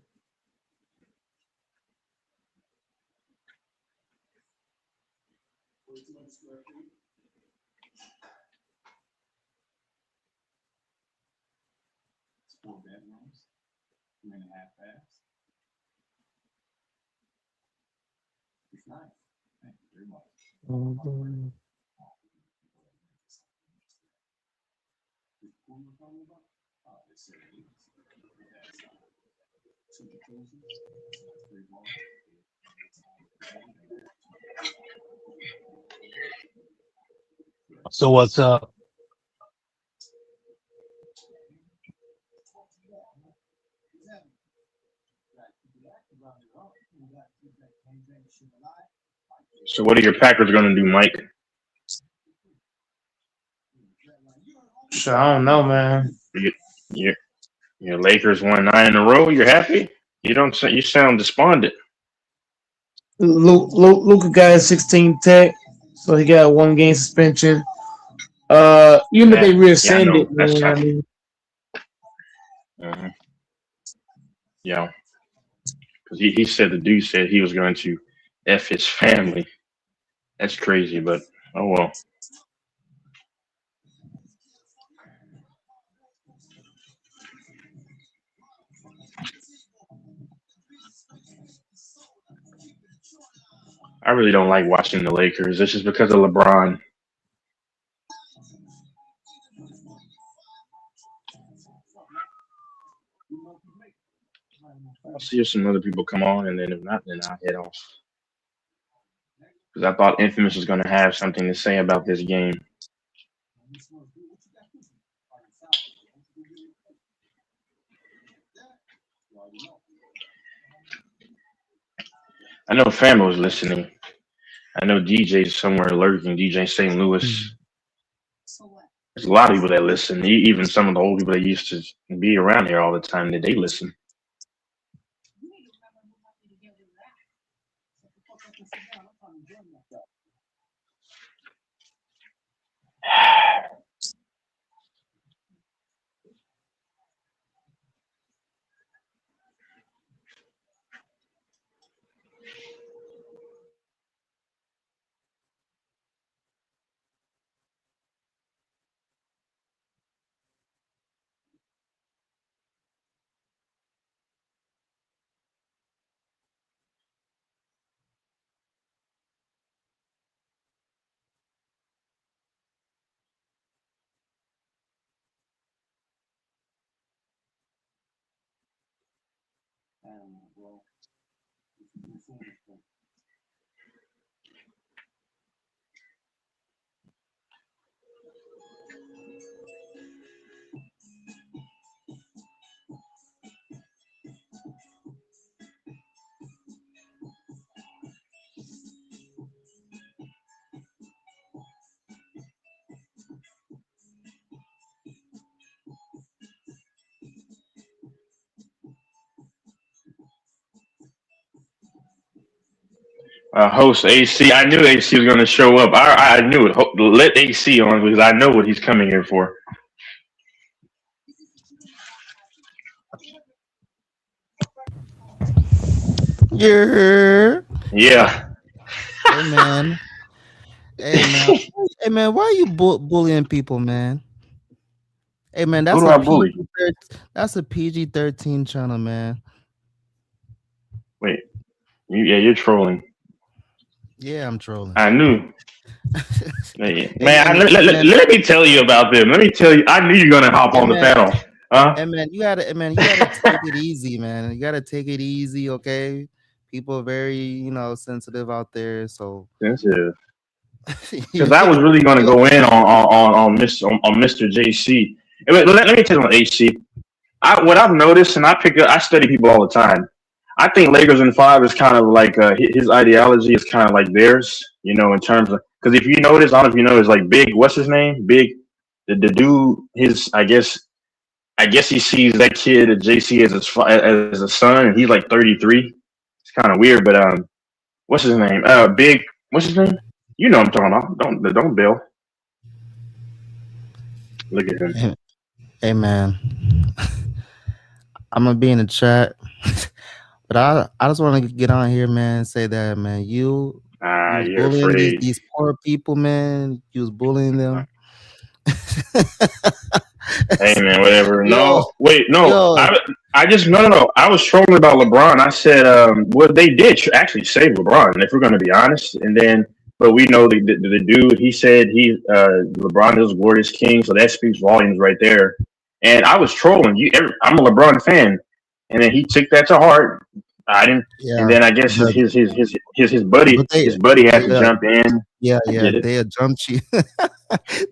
4,200 square feet. It's 4 bedrooms, 3.5 baths. It's nice. Thank you very much. Mhm. This pool you're talking about? They said it is. That's 2 jacuzzis, 3 bars. So what's up? So what are your Packers going to do, Mike? Sure, I don't know, man. Your, your Lakers won 9 in a row. You're happy? You don't. You sound despondent. Luka got a 16 tech, so he got a 1 game suspension. Even if they Yeah, I rescind know. it, That's man, I tough. mean, Yeah, because he said the dude said he was going to f his family. That's crazy, but oh well. I really don't like watching the Lakers. It's just because of LeBron. I'll see if some other people come on, and then if not, then I'll head off. Because I thought Infamous was going to have something to say about this game. I know Fam was listening. I know DJ's somewhere lurking. DJ St. Louis. There's a lot of people that listen. Even some of the old people that used to be around here all the time, that they listen. Well, Host AC. I knew AC was going to show up. I knew it. Let AC on because I know what he's coming here for. Yeah. Yeah. Hey man. Hey man. Hey man. Why are you bullying people, man? Hey man, Who that's do a I PG. bully? That's a PG-13 channel, man. Wait, you're trolling. Yeah, I'm trolling. I knew. Hey, Hey, man, hey, man. let me tell you about them. Let me tell you. I knew you were gonna hop Hey on the man. panel. Huh? Hey man, you gotta take it easy, man. You gotta take it easy, okay? People are very, sensitive out there. So Sensitive. you Because I was really gonna yo, go in on Mr. JC. Let me tell you on AC. What I've noticed, and I study people all the time. I think Lakers in five is kind of like his ideology is kind of like theirs, in terms of because if you notice, I don't know if you notice, like Big, what's his name? Big, the dude, I guess he sees that kid at JC as a son, and he's like 33. It's kind of weird, but what's his name? Big, what's his name? You know what I'm talking about. Don't Bill. Look at him. hey man, I'm gonna be in the chat, but I just want to get on here, man, and say that, man, you was You're bullying these afraid. these poor people, man. You was bullying them. Hey man, whatever. yo, No, wait, no. yo, I just no. I was trolling about LeBron. I said, well, they did actually save LeBron, if we're going to be honest. And then, but we know the dude. He said LeBron is a glorious king, so that speaks volumes right there. And I was trolling you. I'm a LeBron fan, and then he took that to heart. I didn't. And yeah, then I guess but his but buddy had to yeah, jump in. I yeah, get it. they had jumped you.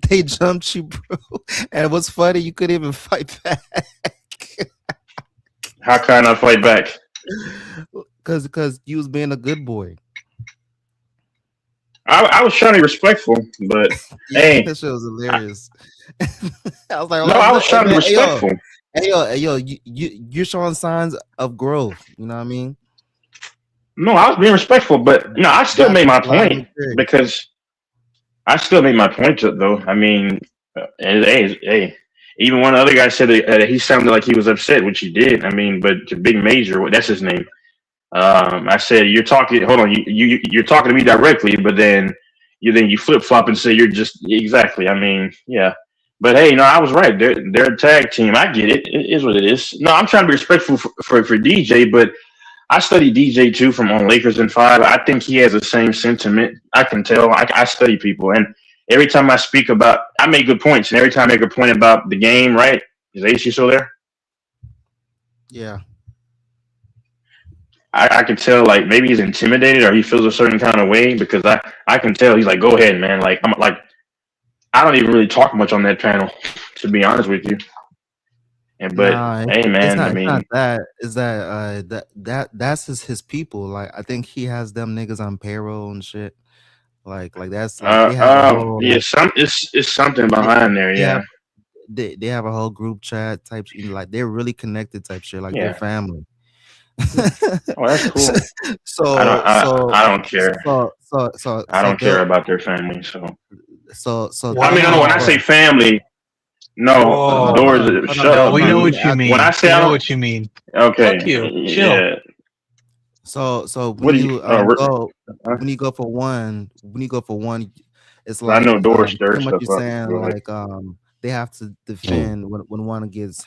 They jumped you, bro. And what's funny, you couldn't even fight back. How can I fight back? Cause you was being a good boy. I was trying to be respectful, but Yeah, hey, that shit was I, hilarious. I was like, no, oh, I was look, hey trying to be man, hey yo, respectful. you're showing signs of growth. You know what I mean? No, I was being respectful, but no, I still Loud, made my loud point and clear. because I still made my point though. I mean, hey, even one other guy said that he sounded like he was upset, which he did. I mean, but to Big Major, that's his name. I said, "You're talking. Hold on, you're talking to me directly, but then you flip flop and say you're just exactly. I mean, yeah." But hey, no, I was right. They're a tag team. I get it. It is what it is. No, I'm trying to be respectful for DJ, but I study DJ too from on Lakers in five. I think he has the same sentiment. I can tell. I study people, and every time I speak about, I make good points, and every time I make a point about the game, right? Is AC still there? Yeah. I can tell like maybe he's intimidated or he feels a certain kind of way because I can tell he's like, go ahead, man. Like I'm like I don't even really talk much on that panel, to be honest with you. And but Nah, hey, it's man, I not. It's not mean, that. Is that that's his people. Like I think he has them niggas on payroll and shit. Like that's like they have a yeah, whole it's something they, behind there, they yeah, have they have a whole group chat type. Like they're really connected type shit. Like they're yeah. family. Oh, that's so cool. so so I don't care. I so don't care they'll about their family. So so I they'll mean, have when I Wow. say family, no hold on, doors. Whoa. hold on, Shut hold No, up, on, we hold know on. man. Let me what you ask When you. I mean. say We I know don't, what you mean. okay, Fuck you. Chill. yeah. So What do you? when you go for one, it's I know like doors stir pretty much stuff you're up. saying Go ahead. like they have to defend when one gets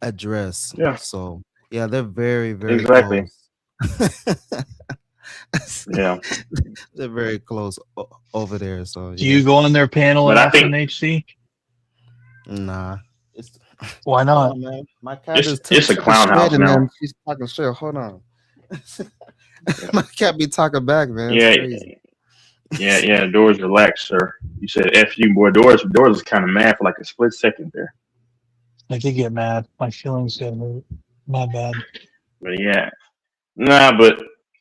addressed. Yeah, So yeah, they're very exactly. close. Yeah, They're very close over there. So Do yeah, you go on their panel but I often, think HC? nah. It's Why hold not? on, man. My cat just it's a took a clown shit house and now. then she's talking shit. Hold on. Yeah, My cat be talking back, man. It's yeah, crazy. yeah. Doors, relax, sir. You said "f you," boy. Doors is kind of mad for like a split second there. I did get mad. My feelings got hurt. My bad. But yeah, nah. But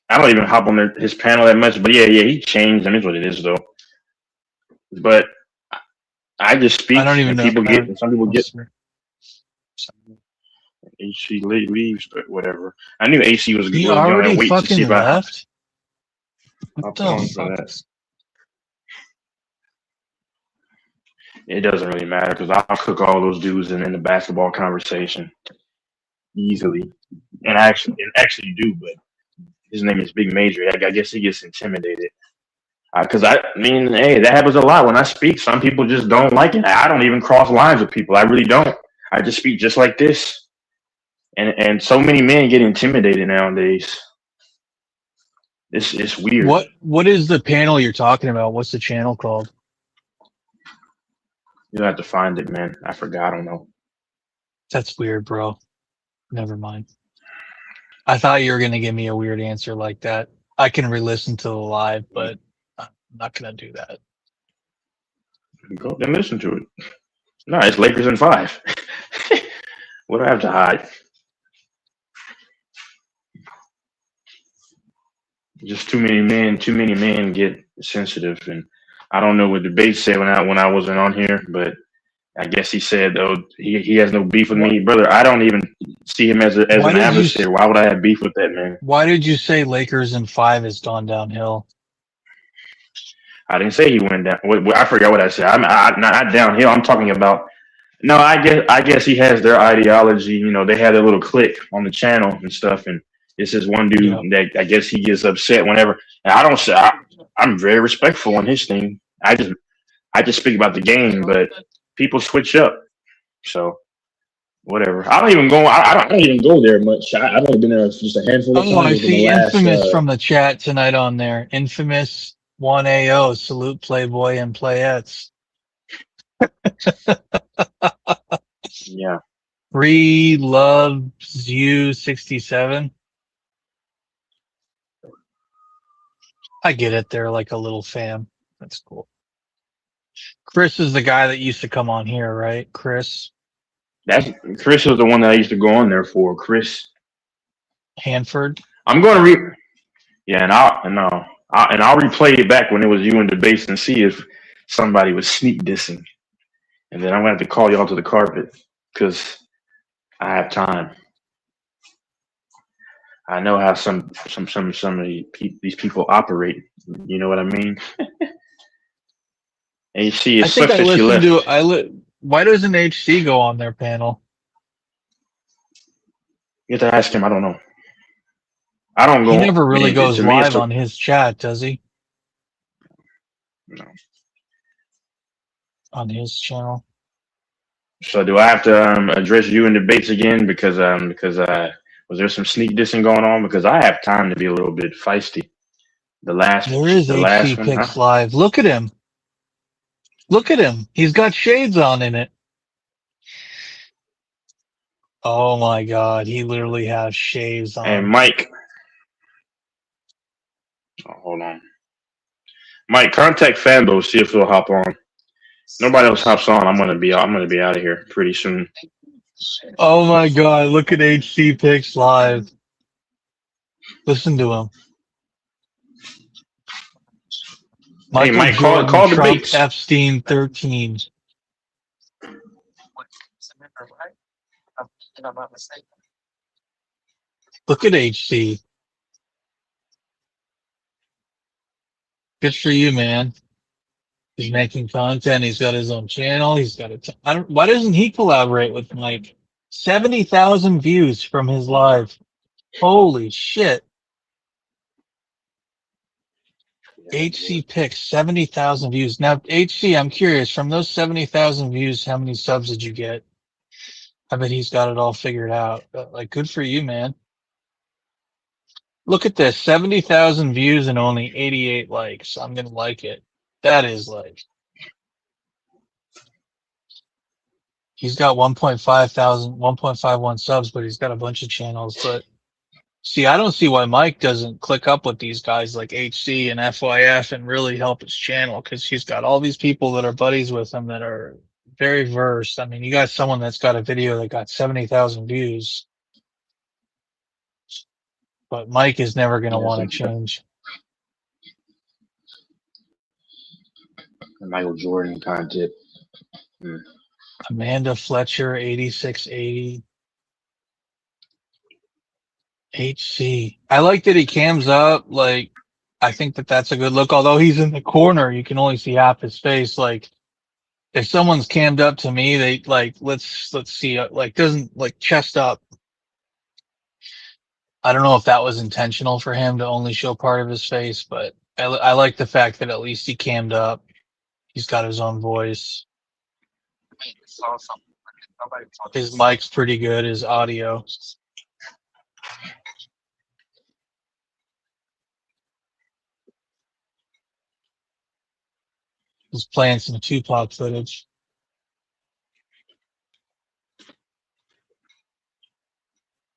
I don't even hop on his panel that much. But yeah, he changed. And it's what it is, though. But I just I don't speak, even and know. some people I'm get sorry. AC leaves, but whatever. I knew AC He was gonna already wait to see fucking if I left? What hop the on for fuck? that. It doesn't really matter because I'll cook all those dudes in the basketball conversation easily. and I actually do, but his name is Big Major. I guess he gets intimidated. Because I mean, hey, that happens a lot when I speak. Some people just don't like it. I don't even cross lines with people. I really don't. I just speak just like this. And so many men get intimidated nowadays. It's weird. What is the panel you're talking about? What's the channel called? You'll have to find it, man. I forgot. I don't know. That's weird, bro. Never mind. I thought you were gonna give me a weird answer like that. I can re-listen to the live, but I'm not gonna do that. Go then listen to it. No, it's Lakers in 5. What do I have to hide? Just too many men. Too many men get sensitive, and I don't know what debate said when I wasn't on here, but I guess he said though he has no beef with me, brother. I don't even see him as Why an did you adversary. Why would I have beef with that man? Why did you say Lakers in 5 has gone downhill? I didn't say he went down. I forgot what I said. Not downhill. I'm talking about. No, I guess he has their ideology. You know, they had their little clique on the channel and stuff, and this is one dude Yeah. that I guess he gets upset whenever. And I don't say I'm very respectful on his thing. I just speak about the game, but people switch up. So whatever. I don't even go. I don't even go there much. I've only been there just a handful of Oh, I times in the see last. Infamous from the chat tonight on there. Infamous 1AO. Salute Playboy and Playettes. Yeah. Free loves you 67. I get it. They're like a little fam. That's cool. Chris is the guy that used to come on here, right? Chris That's Chris was the one that I used to go on there for. Chris. Hanford. I'm going to read. Yeah, and I'll replay it back when it was you in debates and see if somebody was sneak dissing, and then I'm gonna have to call y'all to the carpet because I have time. I know how some of these people operate. You know what I mean? HC, I it think sucks I that you listened left. to why doesn't HC go on their panel? You have to ask him. I don't know. I don't He go. never I really mean, goes to me, it's live a on his chat, does he? no. On his channel. So do I have to address you in debates again because was there some sneak dissing going on? Because I have time to be a little bit feisty. The last There is the HC last one, huh? Picks live. Look at him. Look at him. He's got shades on in it. Oh my god, he literally has shades And on. Mike, hold on. Mike, contact Fanbo, see if he'll hop on. Nobody else hops on. I'm gonna be out of here pretty soon. Oh my god, look at HC Picks live. Listen to him. Hey Michael Mike, call Jordan, Trump, debates. Epstein, 13. Look at HC. Good for you, man. He's making content. He's got his own channel. He's got why doesn't he collaborate with Mike? 70,000 views from his live. Holy shit. HC Picks, 70,000 views. Now, HC, I'm curious, from those 70,000 views, how many subs did you get? I bet he's got it all figured out. But, like, good for you, man. Look at this, 70,000 views and only 88 likes. I'm going to like it. That is like, he's got 1.51 subs, but he's got a bunch of channels. But see, I don't see why Mike doesn't click up with these guys like HC and FYF and really help his channel, because he's got all these people that are buddies with him that are very versed. I mean, you got someone that's got a video that got 70,000 views, but Mike is never going to Yeah, want some to change. Michael Jordan content. Amanda Fletcher, 8680. HC. I like that he cams up. Like, I think that that's a good look. Although he's in the corner, you can only see half his face. Like, if someone's cammed up to me, they like, let's see, like, doesn't like chest up. I don't know if that was intentional for him to only show part of his face, but I like the fact that at least he cammed up. He's got his own voice. His mic's pretty good. His audio. He's playing some Tupac footage.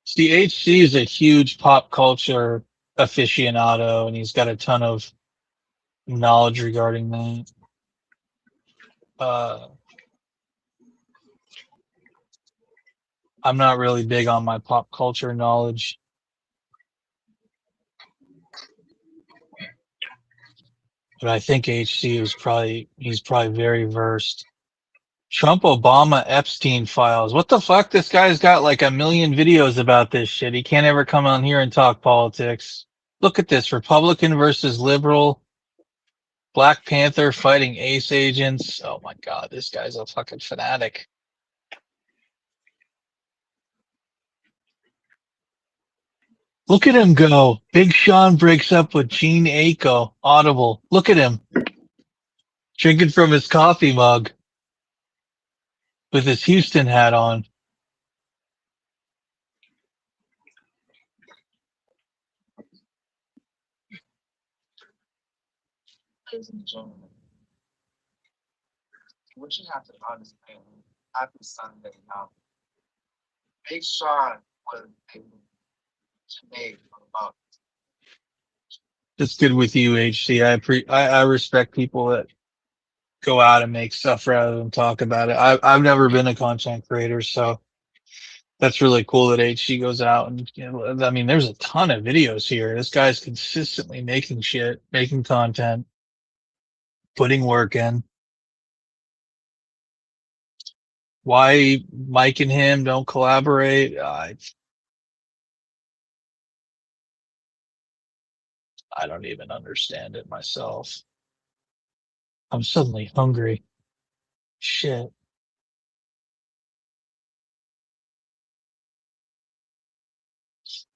See, HC is a huge pop culture aficionado, and he's got a ton of knowledge regarding that. I'm not really big on my pop culture knowledge. But I think HC is he's probably very versed. Trump, Obama, Epstein files. What the fuck? This guy's got like a million videos about this shit. He can't ever come on here and talk politics. Look at this. Republican versus liberal. Black Panther fighting ace agents. Oh my god, this guy's a fucking fanatic. Look at him go. Big Sean breaks up with Gene Aiko. Audible. Look at him. Drinking from his coffee mug. With his Houston hat on. Ladies and gentlemen, what you have to understand, happy Sunday now. Big Sean was able to make about. It's good with you, HC. I respect people that go out and make stuff rather than talk about it. I've never been a content creator, so that's really cool that HC goes out and, you know, I mean, there's a ton of videos here. This guy's consistently making shit, making content, putting work in. Why Mike and him don't collaborate? I don't even understand it myself. I'm suddenly hungry. Shit.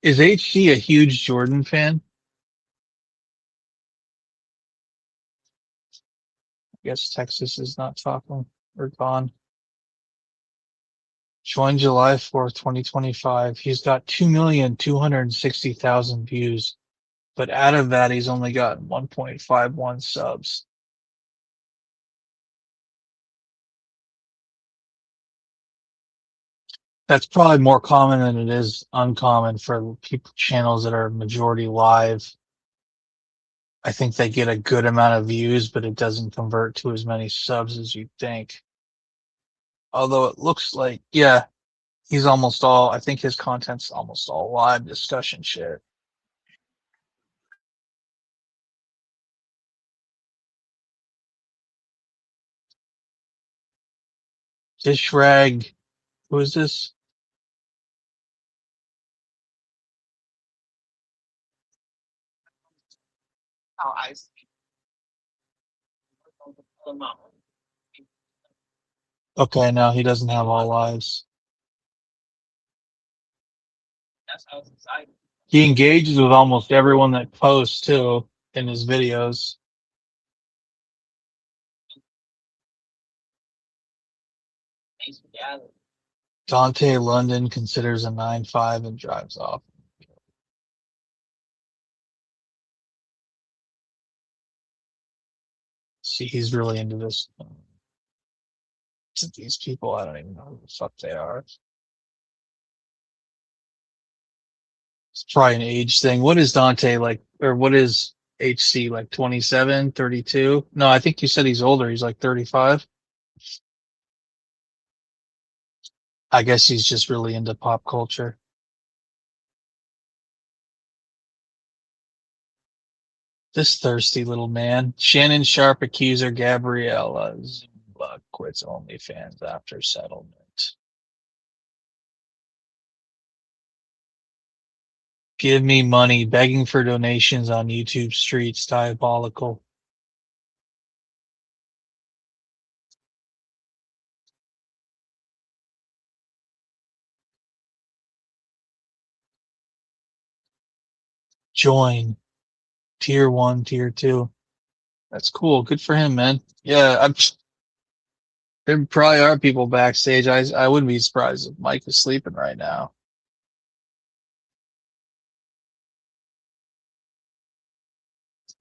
Is HC a huge Jordan fan? I guess Texas is not talking or gone. Joined July 4th, 2025. He's got 2,260,000 views, but out of that, he's only got 1.51 subs. That's probably more common than it is uncommon for people channels that are majority live. I think they get a good amount of views, but it doesn't convert to as many subs as you'd think. Although it looks like, yeah, he's almost all, I think his content's almost all live discussion shit. Dish Rag, who is this? How I see them out. Okay, no, he doesn't have all lives. That's how it's exciting. He engages with almost everyone that posts too in his videos. Thanks for gathering. Dante London considers a 9.5 and drives off. See, he's really into this. These people, I don't even know who the fuck they are. It's probably an age thing. What is Dante like, or what is HC like, 27, 32? No, I think you said he's older. He's like 35. I guess he's just really into pop culture. This thirsty little man. Shannon Sharp accuser Gabriella Zumba quits OnlyFans after settlement. Give me money. Begging for donations on YouTube streets. Diabolical. join tier 1, tier 2. That's cool. Good for him, man. Yeah, there probably are people backstage. I wouldn't be surprised if Mike was sleeping right now.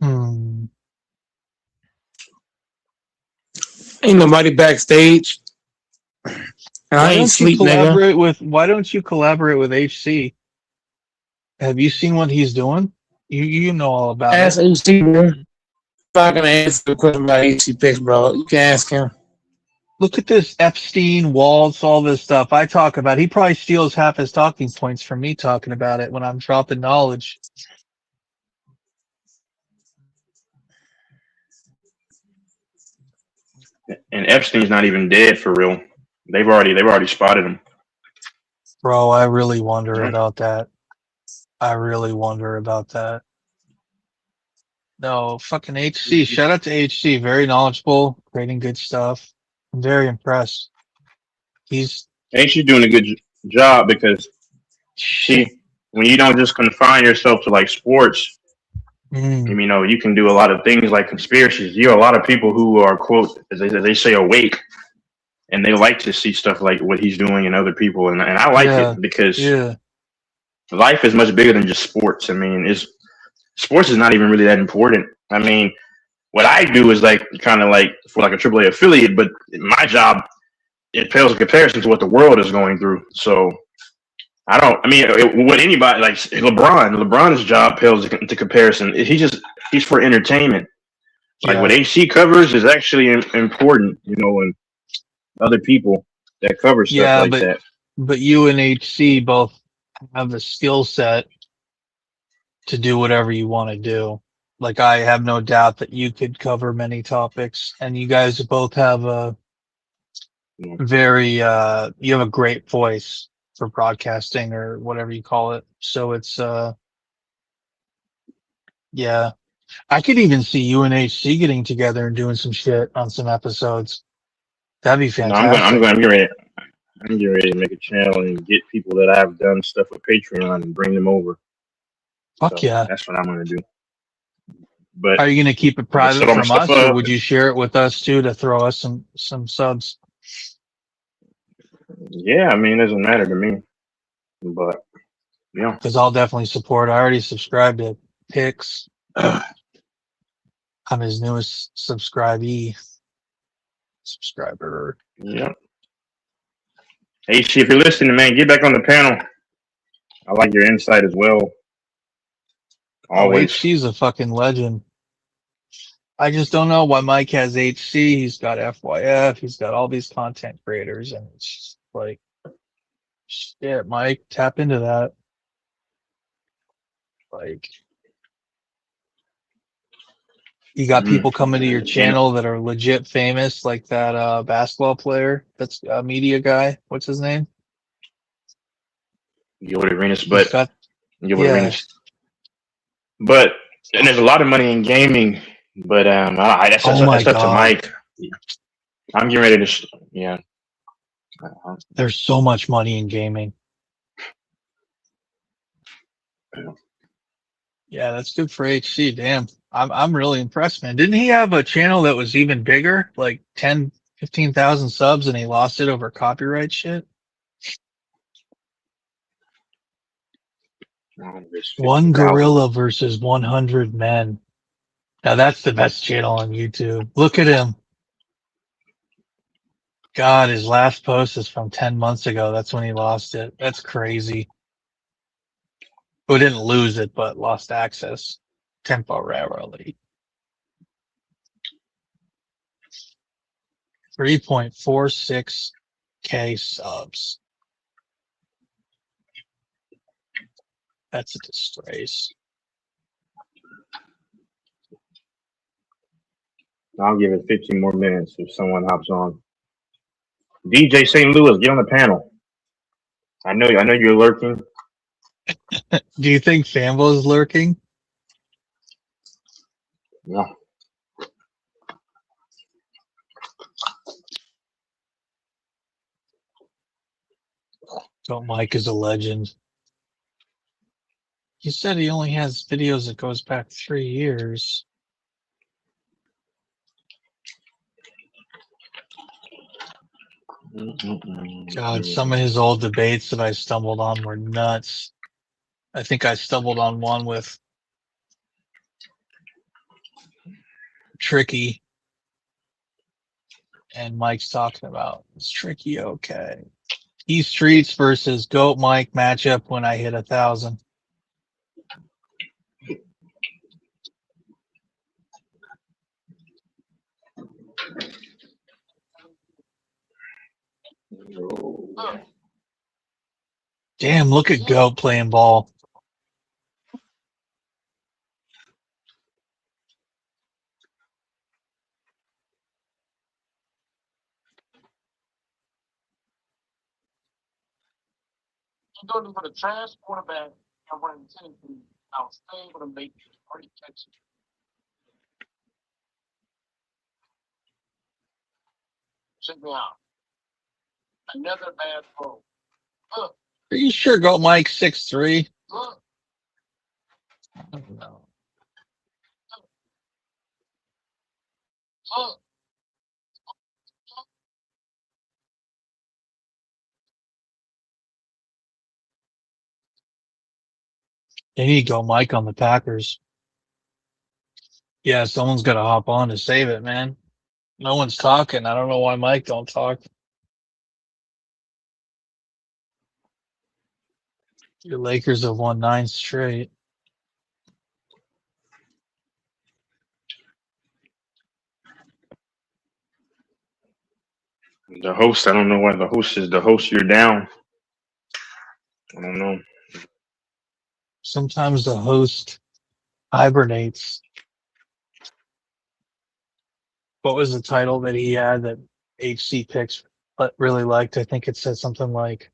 Hmm. Ain't nobody backstage. And I Why ain't don't you sleep, nigga. collaborate with HC? Have you seen what he's doing? You know all about it. Ask HC, bro. I'm not gonna answer the question about HC picks, bro. You can ask him. Look at this Epstein, Waltz, all this stuff I talk about. He probably steals half his talking points from me talking about it when I'm dropping knowledge. And Epstein's not even dead for real. They've already spotted him. Bro, I really wonder Yeah. about that. I really wonder about that. No, fucking HC. Shout out to HC. Very knowledgeable, creating good stuff. I'm very impressed. He's Ain't you doing a good job because shit. see when you don't just confine yourself to like sports, Mm, you know you can do a lot of things like conspiracies. You have a lot of people who are quote as they say awake, and they like to see stuff like what he's doing and other people, and I like yeah. it because Yeah. life is much bigger than just sports. I mean, is sports is not even really that important. I mean, what I do is like kind of like for like a AAA affiliate, but my job it pales in comparison to what the world is going through. So I don't. I mean, what anybody like LeBron's job pales into comparison. He's for entertainment. Like what Yeah. AC covers is actually important, you know, and other people that cover stuff Yeah, like but that. you and HC both have the skill set to do whatever you want to do. Like I have no doubt that you could cover many topics, and you guys both have a You know. very you have a great voice for broadcasting or whatever you call it. So it's yeah. I could even see you and HC getting together and doing some shit on some episodes. That'd be No, I'm going. I'm fantastic. going. I'm getting ready. I'm getting ready to make a channel and get people that I've done stuff with Patreon and bring them over. Fuck So yeah. that's what I'm going to do. But Are you going to keep it I'm gonna set private all my from stuff us, or up. would you share it with us too to throw us some subs? Yeah, I mean, it doesn't matter to me. But yeah, Because I'll definitely support. I already subscribed to Pix. I'm his newest subscriber. yeah. Hey, if you're listening, man, get back on the panel. I like your insight as well. Oh, Always. HC's a fucking legend. I just don't know why Mike has HC. He's got FYF. He's got all these content creators, and it's just like, shit, Mike, tap into that. Like, you got people coming to your And channel that are legit famous, like that basketball player that's a media guy. What's his name? Gilbert Arenas, He's but got, Gilbert yeah. Arenas. But and there's a lot of money in gaming. But Oh my that's up to God. Mike. Yeah. I'm getting ready to. Yeah. There's so much money in gaming. Yeah, that's good for HC. Damn. I'm really impressed, man. Didn't he have a channel that was even bigger, like 10, 15,000 subs, and he lost it over copyright shit? There's One 50,000. gorilla versus 100 men. Now that's the best channel on YouTube. Look at him. God, his last post is from 10 months ago. That's when he lost it. That's crazy. Well, didn't lose it, but lost access temporarily. 3.46K subs. That's a disgrace. I'll give it 15 more minutes if someone hops on. DJ St. Louis, get on the panel. I know you're lurking. Do you think Fambo is lurking? Yeah. So Mike is a legend. He said he only has videos that goes back 3 years. God, some of his old debates that I stumbled on were nuts. I think I stumbled on one with Tricky, and Mike's talking about is Tricky okay? E Streets versus Goat Mike matchup when I hit 1,000. Damn, look at Goat playing ball. Going for the trash quarterback and running 10 feet. I was able to make 30 catches. Check me out. Another bad throw. Look, Are you sure Goat Mike 6'3"? look, I don't know. look. They need Goat Mike on the Packers. Yeah, someone's got to hop on to save it, man. No one's talking. I don't know why Mike don't talk. Your Lakers have won 9 straight. The host, I don't know why the host is the host. You're down. I don't know. Sometimes the host hibernates. What was the title that he had that HC Picks really liked? I think it said something like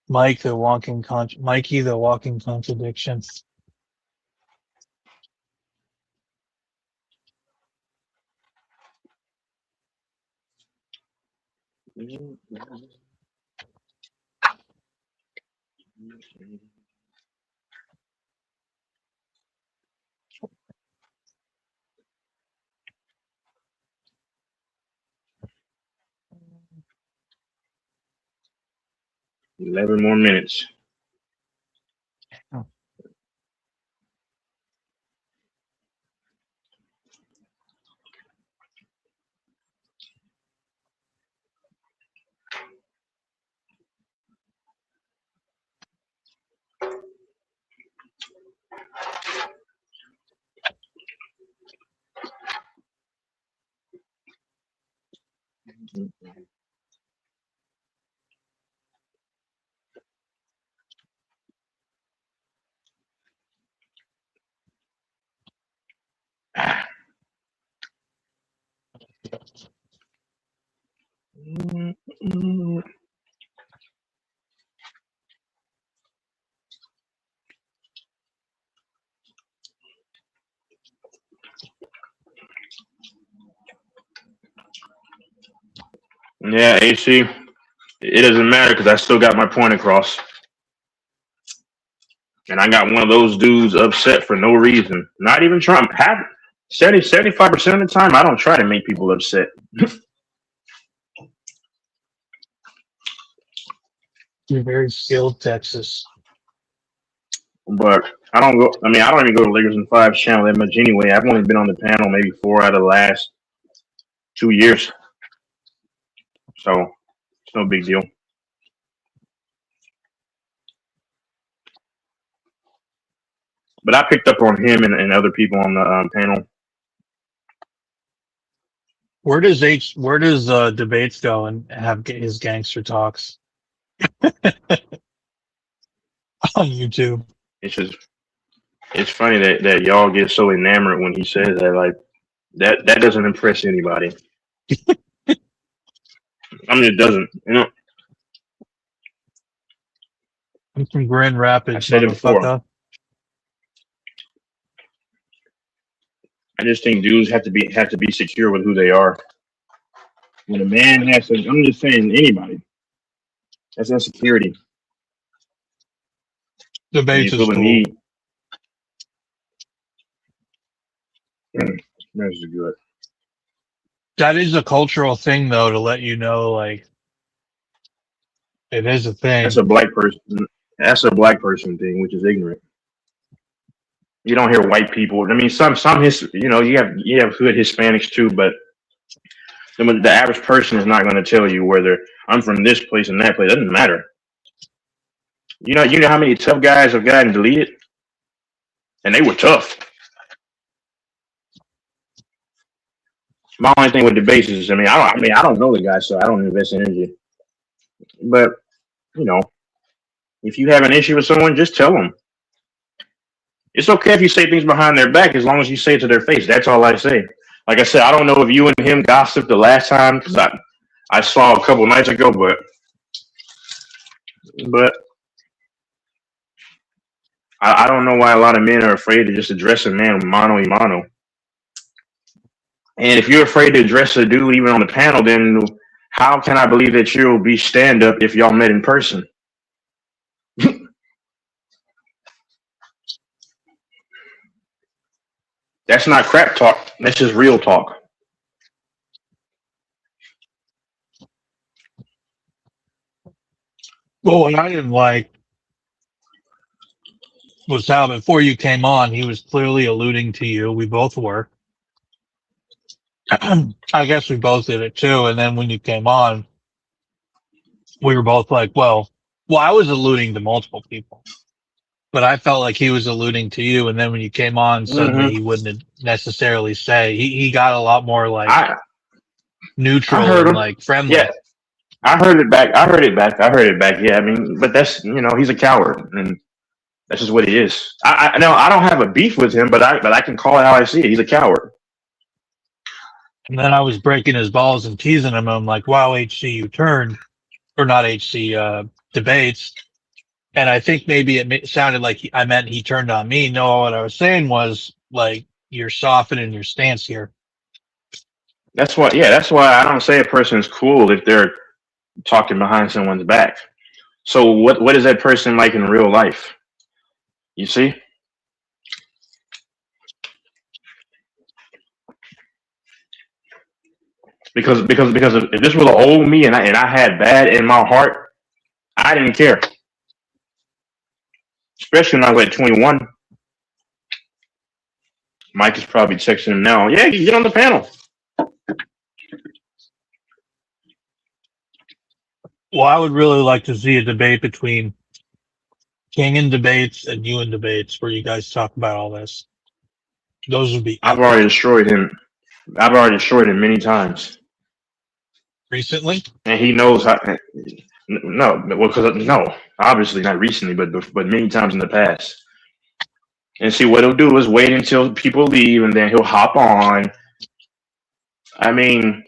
Mikey the Walking Contradiction. Mm-hmm. 11 more minutes. Oh. Yeah, AC. It doesn't matter because I still got my point across. And I got one of those dudes upset for no reason. Not even trying. 75% of the time, I don't try to make people upset. You're very skilled, Texas. But I don't go. I mean, I don't even go to Lakers and Fives channel that much anyway. I've only been on the panel maybe 4 out of the last 2 years. So it's no big deal. But I picked up on him and other people on the panel. Where does debates go and have his gangster talks on YouTube? It's funny that y'all get so enamored when he says that. Like that doesn't impress anybody. I mean, it doesn't. You know. I'm from Grand Rapids, I said it before. motherfucker. I just think dudes have to be secure with who they are. When a man has to, I'm just saying anybody. That's insecurity. and Debates you is feel the cool. need. That's good. That is a cultural thing, though, to let you know, like, it is a That's thing. a black person. That's a black person thing, which is ignorant. You don't hear white people. I mean, some you have good Hispanics too, but the average person is not going to tell you whether I'm from this place and that place. It doesn't matter. You know how many tough guys have gotten deleted, and they were tough. My only thing with debates is, I don't know the guy, so I don't invest energy. But you know, if you have an issue with someone, just tell them. It's okay if you say things behind their back, as long as you say it to their face. That's all I say. Like I said, I don't know if you and him gossiped the last time because I saw a couple nights ago, but I don't know why a lot of men are afraid to just address a man mano a mano. And if you're afraid to address a dude even on the panel, then how can I believe that you'll be stand up if y'all met in person? That's not crap talk. That's just real talk. Well, what I didn't like was how before you came on, he was clearly alluding to you. We both were. I guess we both did it too. And then when you came on, we were both like, well, I was alluding to multiple people, but I felt like he was alluding to you. And then when you came on, suddenly Hmm. he wouldn't necessarily say. He got a lot more like I neutral heard and him. like friendly. Yeah, I heard it back. I heard it back. I heard it back. Yeah, I mean, but that's he's a coward, and that's just what he is. I no, I don't have a beef with him, but I can call it how I see it. He's a coward. And then I was breaking his balls and teasing him. I'm like, wow, HC, you turned, or not HC, debates. And I think maybe it sounded like I meant he turned on me. No, what I was saying was like, you're softening your stance here. That's why. Yeah, that's why I don't say a person is cool if they're talking behind someone's back. So what is that person like in real life? You see? Because if this was an old me and I had bad in my heart, I didn't care. Especially when I was like 21. Mike is probably texting him now. Yeah, you get on the panel. Well, I would really like to see a debate between King in debates and you in debates where you guys talk about all this. Those would be I've already epic. destroyed him. I've already destroyed him many times, Recently? and he knows how. No, well, because no, obviously not recently, but many times in the past. And see, what he'll do is wait until people leave, and then he'll hop on. I mean,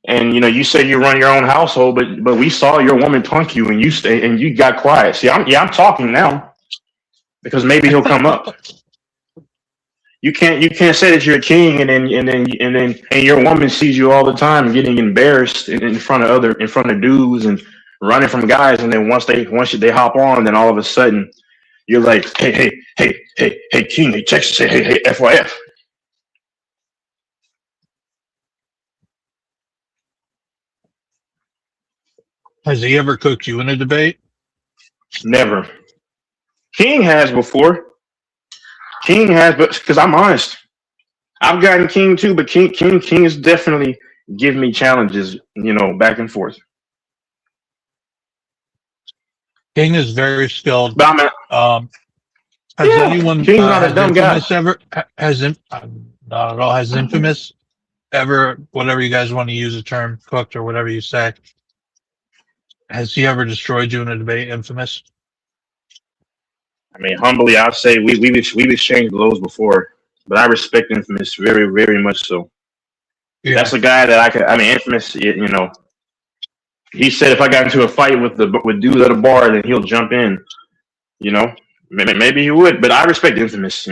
and you say you run your own household, but we saw your woman punk you, and you stay and you got quiet. See, I'm talking now because maybe he'll come up. You can't say that you're a king, and your woman sees you all the time getting embarrassed in front of dudes and running from guys, and then once they hop on, then all of a sudden you're like, hey, king, hey, Texas, hey, FYF. Has he ever cooked you in a debate? Never. King has before. King has, but because I'm honest, I've gotten King too, but King has definitely given me challenges, back and forth. King is very skilled. But Has anyone King's not a has dumb guy. Infamous ever not at all, has Infamous ever, whatever you guys want to use the term, cooked or whatever you say, has he ever destroyed you in a debate, Infamous? I mean, humbly, I'll say we've exchanged blows before, but I respect Infamous very, very much so. Yeah. That's a guy that I could. I mean, Infamous, he said if I got into a fight with dudes at a bar, then he'll jump in. Maybe he would, but I respect Infamous.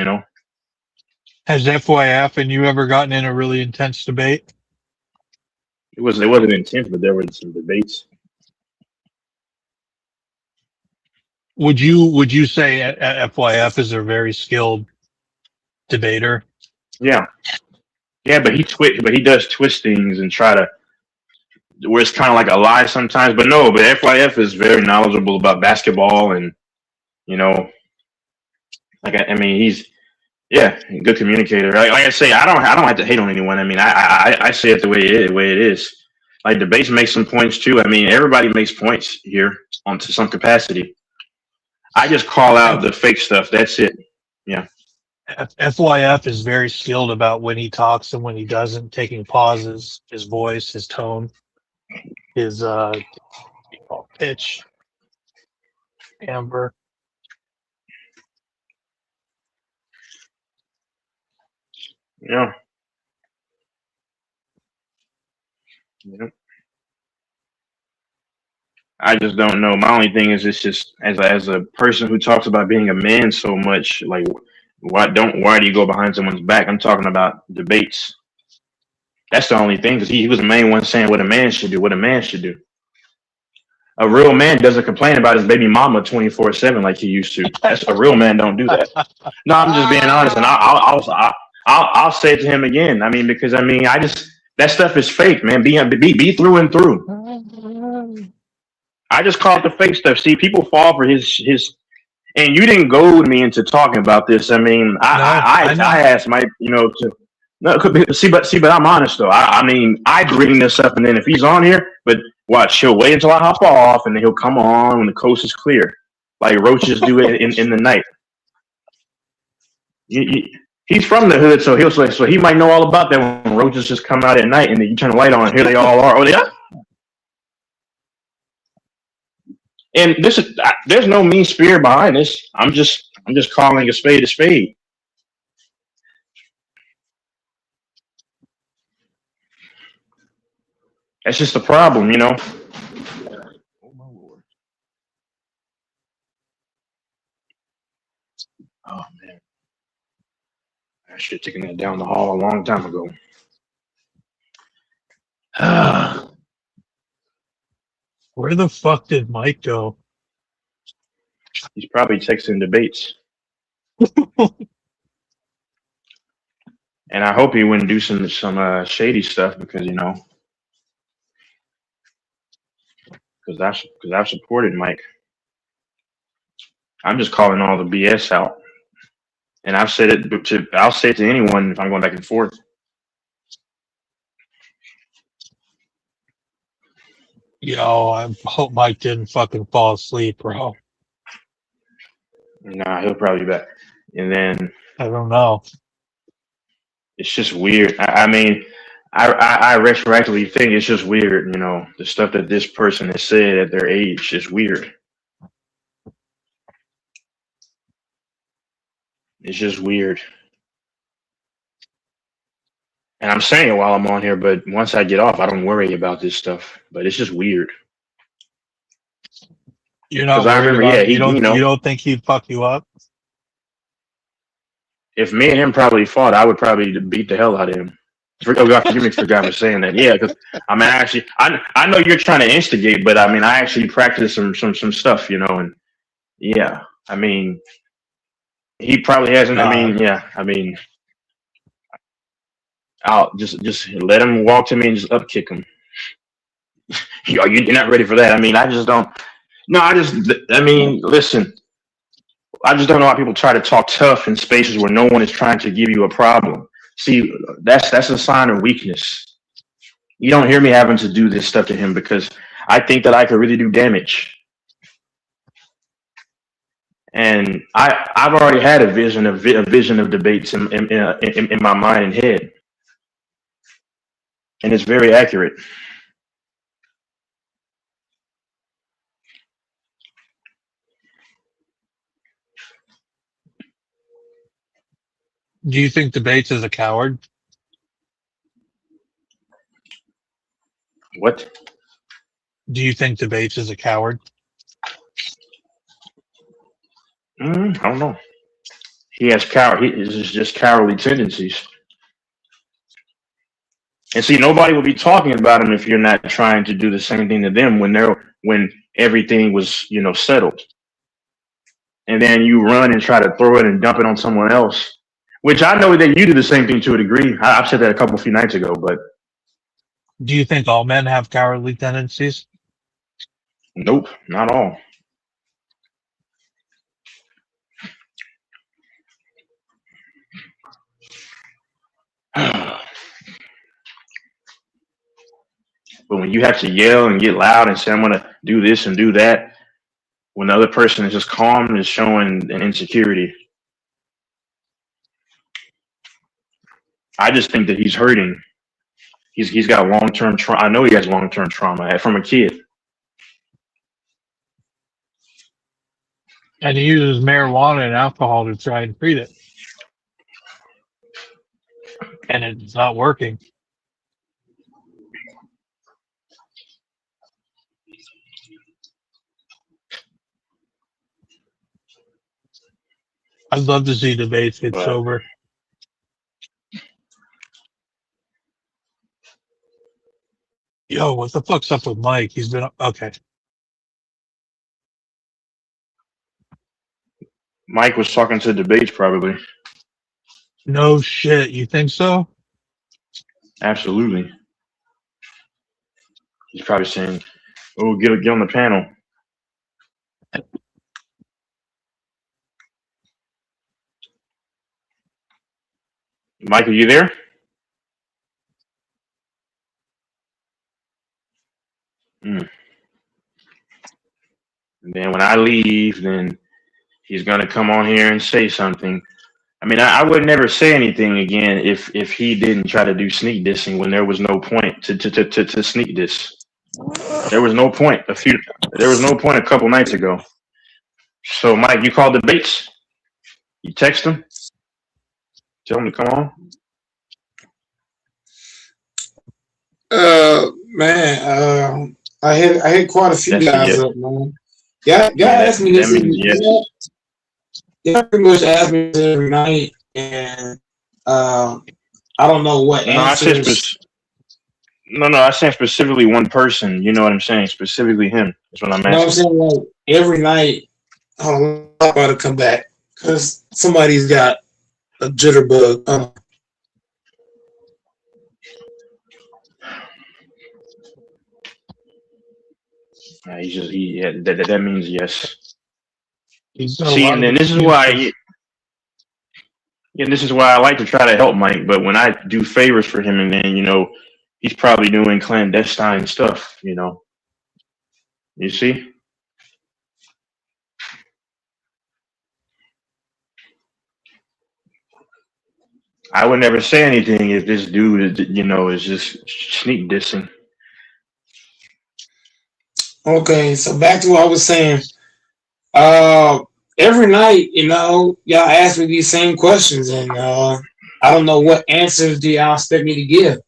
Has FYF and you ever gotten in a really intense debate? It wasn't intense, but there were some debates. Would you say FYF is a very skilled debater? Yeah, yeah, but he does twist things and try to where it's kind of like a lie sometimes. But no, but FYF is very knowledgeable about basketball, and you know, like I mean, he's yeah, a good communicator. Like I say, I don't have to hate on anyone. I mean, I say it the way it is. Like debates make some points too. I mean, everybody makes points here on to some capacity. I just call out the fake stuff. That's it. Yeah. FYF is very skilled about when he talks and when he doesn't, taking pauses, his voice, his tone, his pitch, amber. Yeah. Yeah. I just don't know. My only thing is, it's just as a person who talks about being a man so much, like why do you go behind someone's back? I'm talking about debates. That's the only thing because he was the main one saying what a man should do, what a man should do. A real man doesn't complain about his baby mama 24/7 like he used to. That's a real man don't do that. No, I'm just being honest, and I'll say it to him again. I mean, because I mean, I just that stuff is fake, man. Be through and through. I just call it the fake stuff. See, people fall for his. And you didn't goad me into talking about this. I mean, I asked Mike, you know, to no, but I'm honest though. I mean, I bring this up, and then if he's on here, but watch, he'll wait until I hop off, and then he'll come on when the coast is clear, like roaches do it in the night. He's from the hood, so he might know all about that when roaches just come out at night, and then you turn the light on, and here they all are. Oh, they are. And this is there's no mean spirit behind this. I'm just calling a spade a spade. That's just the problem, you know. Oh my lord. Oh man. I should have taken that down the hall a long time ago. Where the fuck did Mike go? He's probably texting debates. And I hope he wouldn't do some shady stuff because you know, because I've supported Mike. I'm just calling all the BS out, and I'll say it to anyone if I'm going back and forth. Yo, I hope Mike didn't fucking fall asleep, bro. Nah, he'll probably be back. And then I don't know. It's just weird. I mean, I retroactively think it's just weird. You know, the stuff that this person has said at their age is weird. It's just weird. And I'm saying it while I'm on here, but once I get off, I don't worry about this stuff. But it's just weird. You're not I worried remember, about yeah, it? you know, You don't think he'd fuck you up? if me and him probably fought, I would probably beat the hell out of him. Oh God, forgive me for God for saying that. Yeah, because I mean, actually, I know you're trying to instigate, but I mean, I actually practiced some stuff, you know, and yeah, I mean, he probably hasn't. I mean, yeah, I mean, I'll just let him walk to me and just up kick him. You're not ready for that. I mean, I just don't. No, I mean, listen. I just don't know how people try to talk tough in spaces where no one is trying to give you a problem. See, that's a sign of weakness. You don't hear me having to do this stuff to him because I think that I could really do damage. And I've already had a vision of debates in my mind and head, and it's very accurate. Do you think Debates is a coward? What? Do you think Debates is a coward? I don't know. He has just cowardly tendencies. And see, nobody would be talking about him if you're not trying to do the same thing to them when everything was, you know, settled. and then you run and try to throw it and dump it on someone else. Which I know that you do the same thing to a degree. I've said that a few nights ago, but Do you think all men have cowardly tendencies? nope, not all. But when you have to yell and get loud and say, I'm going to do this and do that, when the other person is just calm and is showing an insecurity, I just think that he's hurting. He's got long-term trauma. I know he has long-term trauma from a kid. And he uses marijuana and alcohol to try and treat it. And it's not working. I'd love to see debates get But sober. Yo, what the fuck's up with Mike? He's been okay. Mike was talking to debates probably. No shit. You think so? Absolutely. He's probably saying, "Oh, get on the panel." Mike, are you there? Mm. And then when I leave, then he's gonna come on here and say something. I mean, I would never say anything again if he didn't try to do sneak dissing when there was no point to sneak diss. There was no point there was no point a couple nights ago. So Mike, you called debates? You text him? Tell him to come on? Man, I had quite a few That's a guys yes. up, man. Yeah, Yeah, asked me this. that means yes. Yeah, pretty much ask me this every night, and I don't know what No, I said answers. I said specifically one person. You know what I'm saying? Specifically him. That's what I'm You know what I'm asking. saying? Like every night, I'm about to come back because somebody's got a jitterbug. That means yes. He's got a See, lot and of then this is why excuses. this is why I like to try to help Mike, but when I do favors for him and then, he's probably doing clandestine stuff, You see? I would never say anything if this dude, is just sneak dissing. Okay, so back to what I was saying. Every night, y'all ask me these same questions, and I don't know what answers do y'all expect me to give.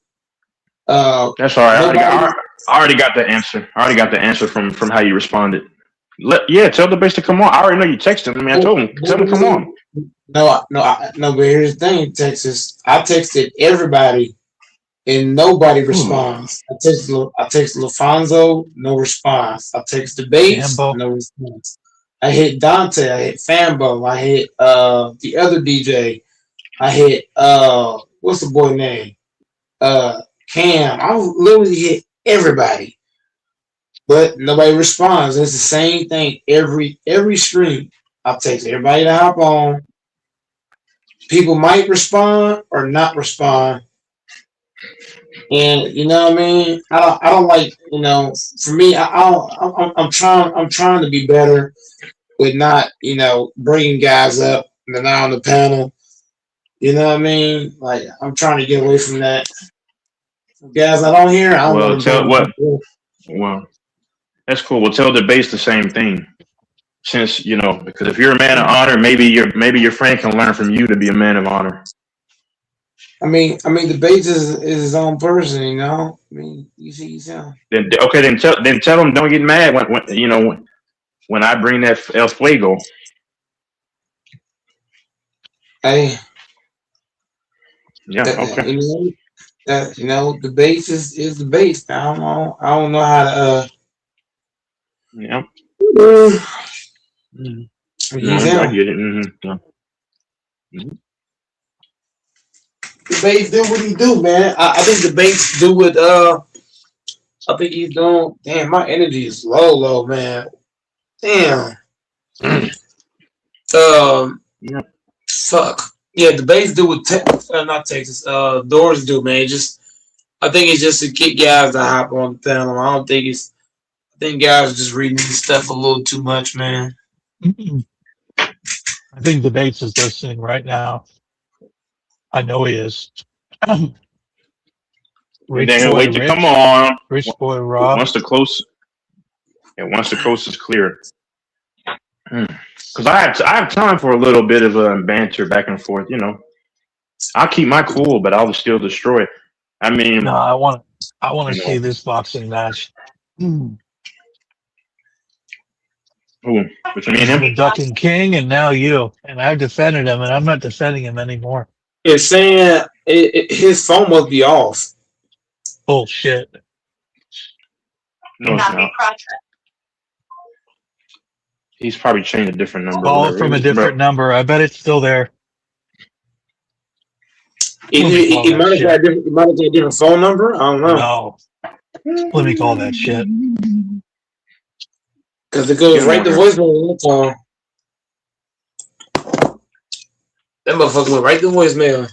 That's all right. Nobody. I already got the answer. I already got the answer from how you responded. Tell the base to come on. I already know you texted him. I told him, tell him to come on. No. But here's the thing, Texas. I texted everybody, and nobody responds. I text LaFonso, no response. I text Debates, Sambo. no response. I hit Dante. I hit Fambo. I hit the other DJ. I hit what's the boy name? Cam. I literally hit everybody, but nobody responds. It's the same thing every stream. I text everybody to hop on. People might respond or not respond, and you know what I mean. I don't like For me, I'm trying to be better with not bringing guys up and they're not on the panel. You know what I mean? Like I'm trying to get away from that. Guys, I don't hear. I don't Well, want to bring people up. Well, that's cool. Well, tell the base the same thing. Since because if you're a man of honor, maybe your friend can learn from you to be a man of honor. I mean, Debates is his own person, I mean, you see, Then tell him don't get mad when I bring that El Fuego. Hey, Yeah. Okay. The base is the base. I don't know how to. Yeah. No, He's I in. get it. Yeah. The Bates do what he do, man. I think the Bates do what I think he's doing. Damn, my energy is low, man. Damn. Yeah. Fuck. Yeah, the Bates do what not Texas. Doors do, man. Just I think it's just to get guys to hop on the panel. I don't think it's. I think guys are just reading this stuff a little too much, man. I think the Bates is listening right now. I know he is. And Rich then he'll boy wait to come Rich, on Rich boy Rob. once the coast is clear. Because I have time for a little bit of banter back and forth. You know, I'll keep my cool, but I'll still destroy it. I mean, No, I want to you see know, this boxing match. Hmm. who between me and He's him? been ducking King and now you, and I've defended him, and I'm not defending him anymore. It's saying his phone must be off. Bullshit. No, it's not. He's probably changed a different number or Call it whatever. from a different number. I bet it's still there. Let me call He that might have got shit. a different phone number. I don't know. No. Let me call that shit. Because it goes Get him right on to here. voicemail. That motherfucker went right to voicemail.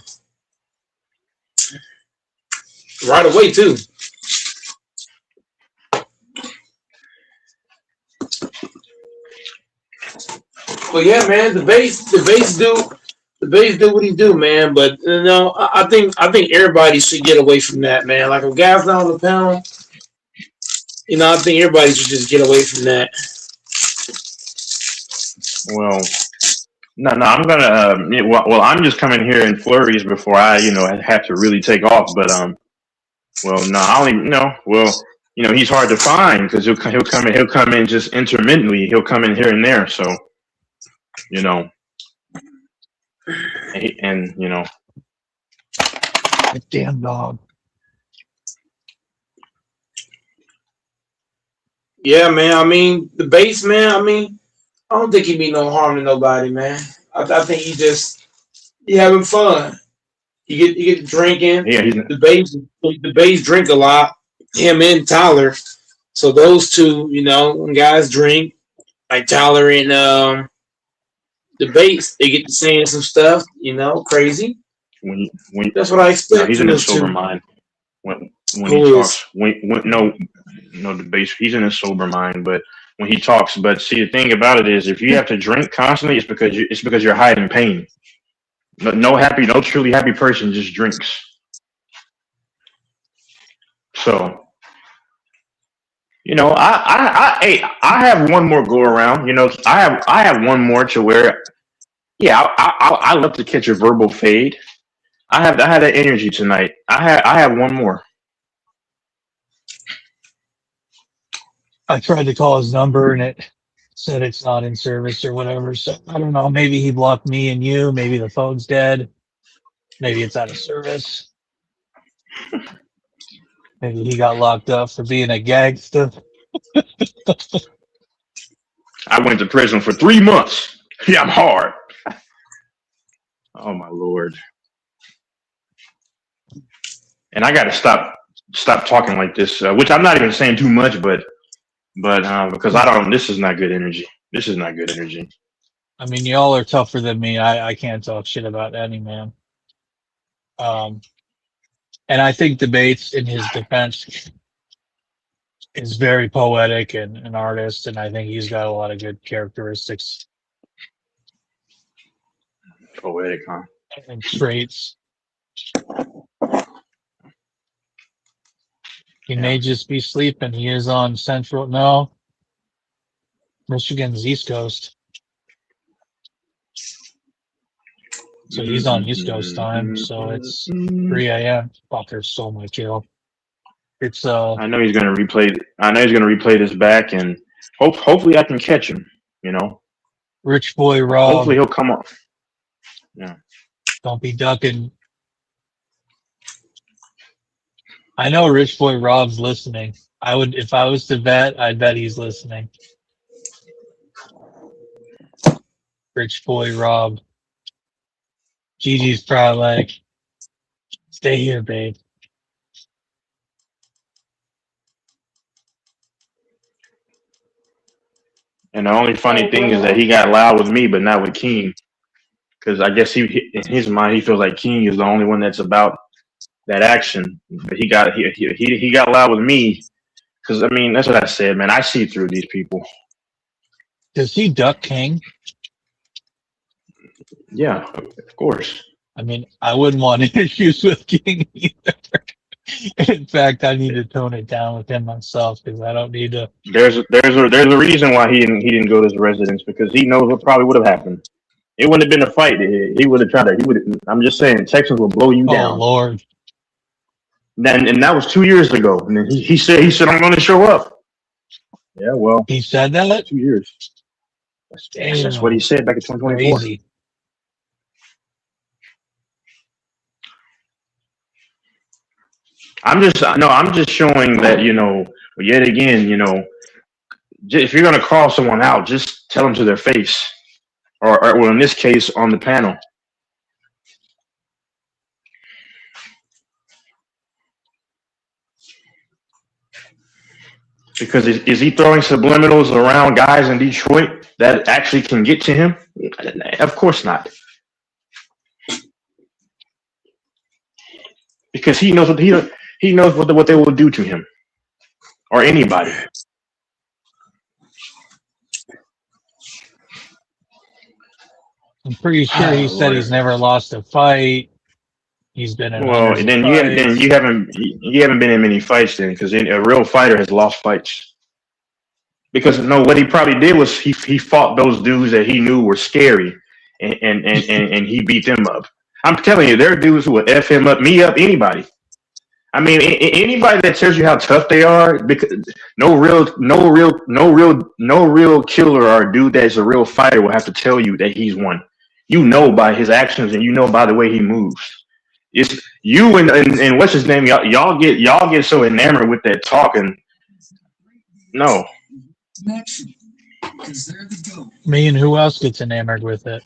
Right away, too. But yeah, man, the bass do what he do, man. But you know, I think everybody should get away from that, man. Like if guys not on the panel, you know, I think everybody should just get away from that. Well, no, I'm gonna. Well, I'm just coming here in flurries before I, have to really take off. But well, no, I don't even know. Well, he's hard to find because he'll come in just intermittently. He'll come in here and there. So, and Damn dog. Yeah, man. I mean, the bass, man. I mean, I don't think he mean no harm to nobody, man. I think he having fun. You get to drinking. yeah, he's The bass drink a lot. Him and Tyler. So those two, when guys drink, like Tyler and the bass, they get to saying some stuff, crazy. when That's what I expect he's from in his those sober two. mind when he Who is? talks. No debate. He's in his sober mind, but when he talks. But see, the thing about it is, if you have to drink constantly, it's because you're hiding pain. No truly happy person just drinks. So, I have one more go around. I have one more to where, yeah, I love to catch a verbal fade. I had that energy tonight. I have one more. I tried to call his number and it said it's not in service or whatever. So I don't know. Maybe he blocked me and you. Maybe the phone's dead. Maybe it's out of service. Maybe he got locked up for being a gangster. I went to prison for 3 months. Yeah, I'm hard. Oh my lord! And I got to stop talking like this, which I'm not even saying too much, but because I don't. This is not good energy. This is not good energy. I mean, y'all are tougher than me. I can't talk shit about any man. And I think Debates in his defense is very poetic and an artist, and I think he's got a lot of good characteristics Poetic, huh? and traits. He Yeah. may just be sleeping. He is on Central. No, Michigan's East Coast. So he's on East Coast time. So it's 3 a.m. Fuck, there's so much kill. It's I know he's gonna replay. I know he's gonna replay this back, and hopefully I can catch him. Rich Boy Hopefully Rob. he'll come up. Yeah. Don't be ducking. I know Rich Boy Rob's listening. I would, if I was to bet, I'd bet he's listening. Rich boy Rob. Gigi's probably like, stay here, babe. And the only funny thing is that he got loud with me, but not with King, because I guess in his mind, he feels like King is the only one that's about that action. But he got loud with me, because I mean that's what I said, man. I see through these people. Does he duck King? Yeah, of course. I mean, I wouldn't want issues with King either. In fact, I need to tone it down with him myself because I don't need to. There's a reason why he didn't go to his residence, because he knows what probably would have happened. It wouldn't have been a fight. He would have tried to. He would. I'm just saying, Texans will blow you Oh down. Lord! And that was 2 years ago. And then he said I'm going to show up. Yeah, well, He said that. 2 years. That's what he said back in 2024. Crazy. I'm just showing that, yet again, if you're gonna call someone out, just tell them to their face, or well, in this case, on the panel. Because is he throwing subliminals around guys in Detroit that actually can get to him? Of course not. Because he knows what they will do to him or anybody. I'm pretty sure he said he's never lost a fight. He's been in Well, hundreds then of fights. you haven't been in many fights then, because a real fighter has lost fights. Because no, what he probably did was he fought those dudes that he knew were scary, and he beat them up. I'm telling you, there are dudes who will f him up, me up, anybody. I mean, anybody that tells you how tough they are, because no real killer or dude that's a real fighter will have to tell you that he's one. You know by his actions, and you know by the way he moves. It's you and what's his name? Y'all get so enamored with that talking. No. Me and who else gets enamored with it?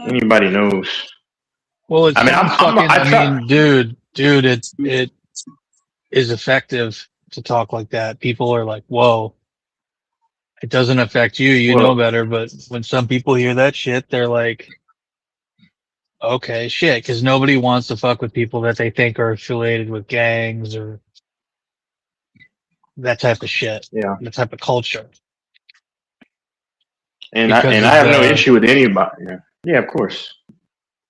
Anybody knows. Well, it sounds fucking. Dude, it is effective to talk like that. People are like, "Whoa." It doesn't affect you. You know better. But when some people hear that shit, they're like, "Okay, shit," because nobody wants to fuck with people that they think are affiliated with gangs or that type of shit. Yeah, that type of culture. And I have no issue with anybody. Yeah, of course.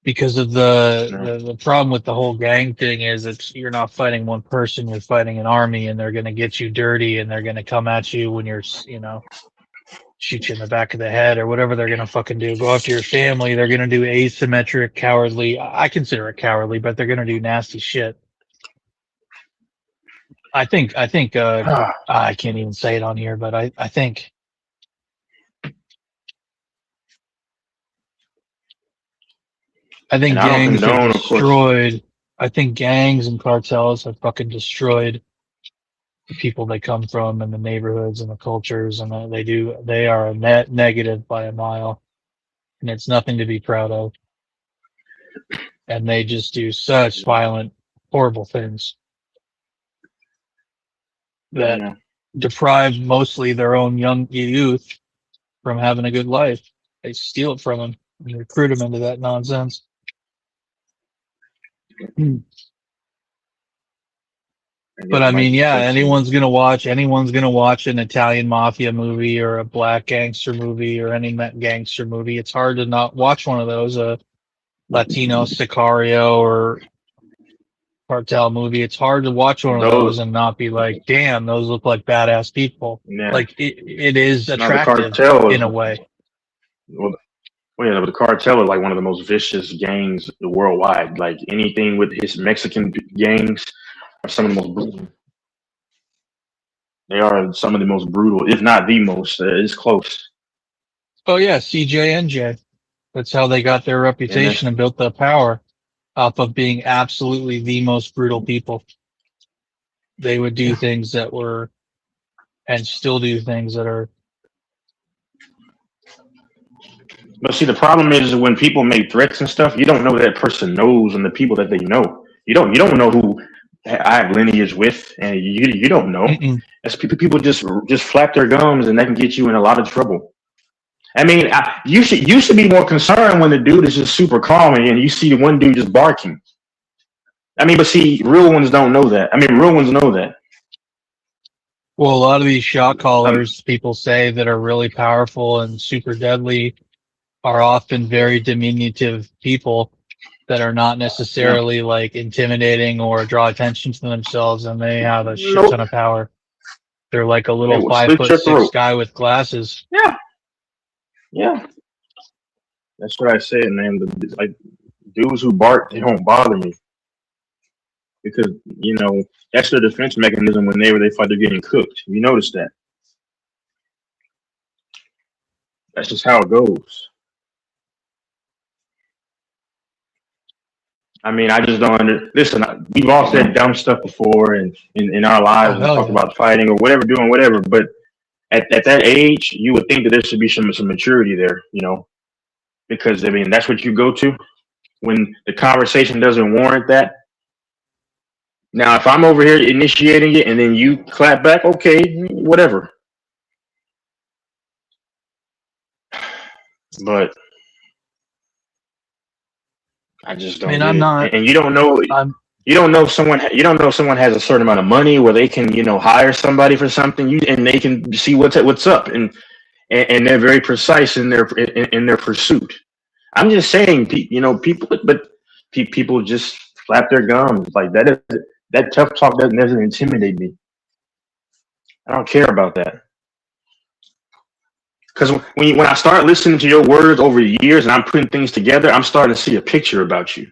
Because of the problem with the whole gang thing is that you're not fighting one person, you're fighting an army, and they're going to get you dirty, and they're going to come at you when you're, shoot you in the back of the head or whatever they're going to fucking do. Go after your family. They're going to do asymmetric, cowardly. I consider it cowardly, but they're going to do nasty shit. I think I can't even say it on here, but I think gangs have destroyed. I think gangs and cartels have fucking destroyed the people they come from and the neighborhoods and the cultures, and they are a net negative by a mile, and it's nothing to be proud of. And they just do such violent, horrible things that deprive mostly their own young youth from having a good life. They steal it from them and recruit them into that nonsense. But I mean, yeah, anyone's gonna watch an Italian mafia movie or a black gangster movie or any gangster movie. It's hard to not watch one of those, a Latino Sicario or cartel movie. It's hard to watch one of those and not be like, damn, those look like badass people. Yeah. Like it is attractive in a way. Well, the cartel is like one of the most vicious gangs worldwide. Like anything with his Mexican gangs are some of the most brutal. They are some of the most brutal, if not the most. It's close. Oh yeah, CJNJ. That's how they got their reputation and built their power, off of being absolutely the most brutal people. They would do things that were, and still do things that are But see, the problem is when people make threats and stuff, you don't know that person knows and the people that they know. You don't know who I have lineage with, and you don't know. Mm-mm. As people just flap their gums, and that can get you in a lot of trouble. I mean, you should be more concerned when the dude is just super calm and you see the one dude just barking. I mean, but see, real ones don't know that. I mean, real ones know that. Well, a lot of these shot Um, callers, people say that are really powerful and super deadly, are often very diminutive people that are not yeah. necessarily like intimidating or draw attention to themselves, and they have a shit ton Nope. of power. They're like a They little will five slit foot your six throat. guy with glasses. Yeah. Yeah. That's what I said, man. Like dudes who bark, they don't bother me because that's their defense mechanism when they fight they're getting cooked. You notice that? That's just how it goes. I mean, I just don't listen. We've all said dumb stuff before, and in our Oh lives, and hell talked yeah! about fighting or whatever, doing whatever. But at that age, you would think that there should be some maturity there, because I mean that's what you go to when the conversation doesn't warrant that. Now, if I'm over here initiating it and then you clap back, okay, whatever. But I just I don't mean, get I'm it. not. And you don't know. I'm. You don't know if someone. You don't know if someone has a certain amount of money where they can, hire somebody for something. And they can see what's up, and they're very precise in their pursuit. I'm just saying, people, but people just flap their gums like that. That tough talk doesn't intimidate me. I don't care about that. Because when I start listening to your words over the years and I'm putting things together, I'm starting to see a picture about you.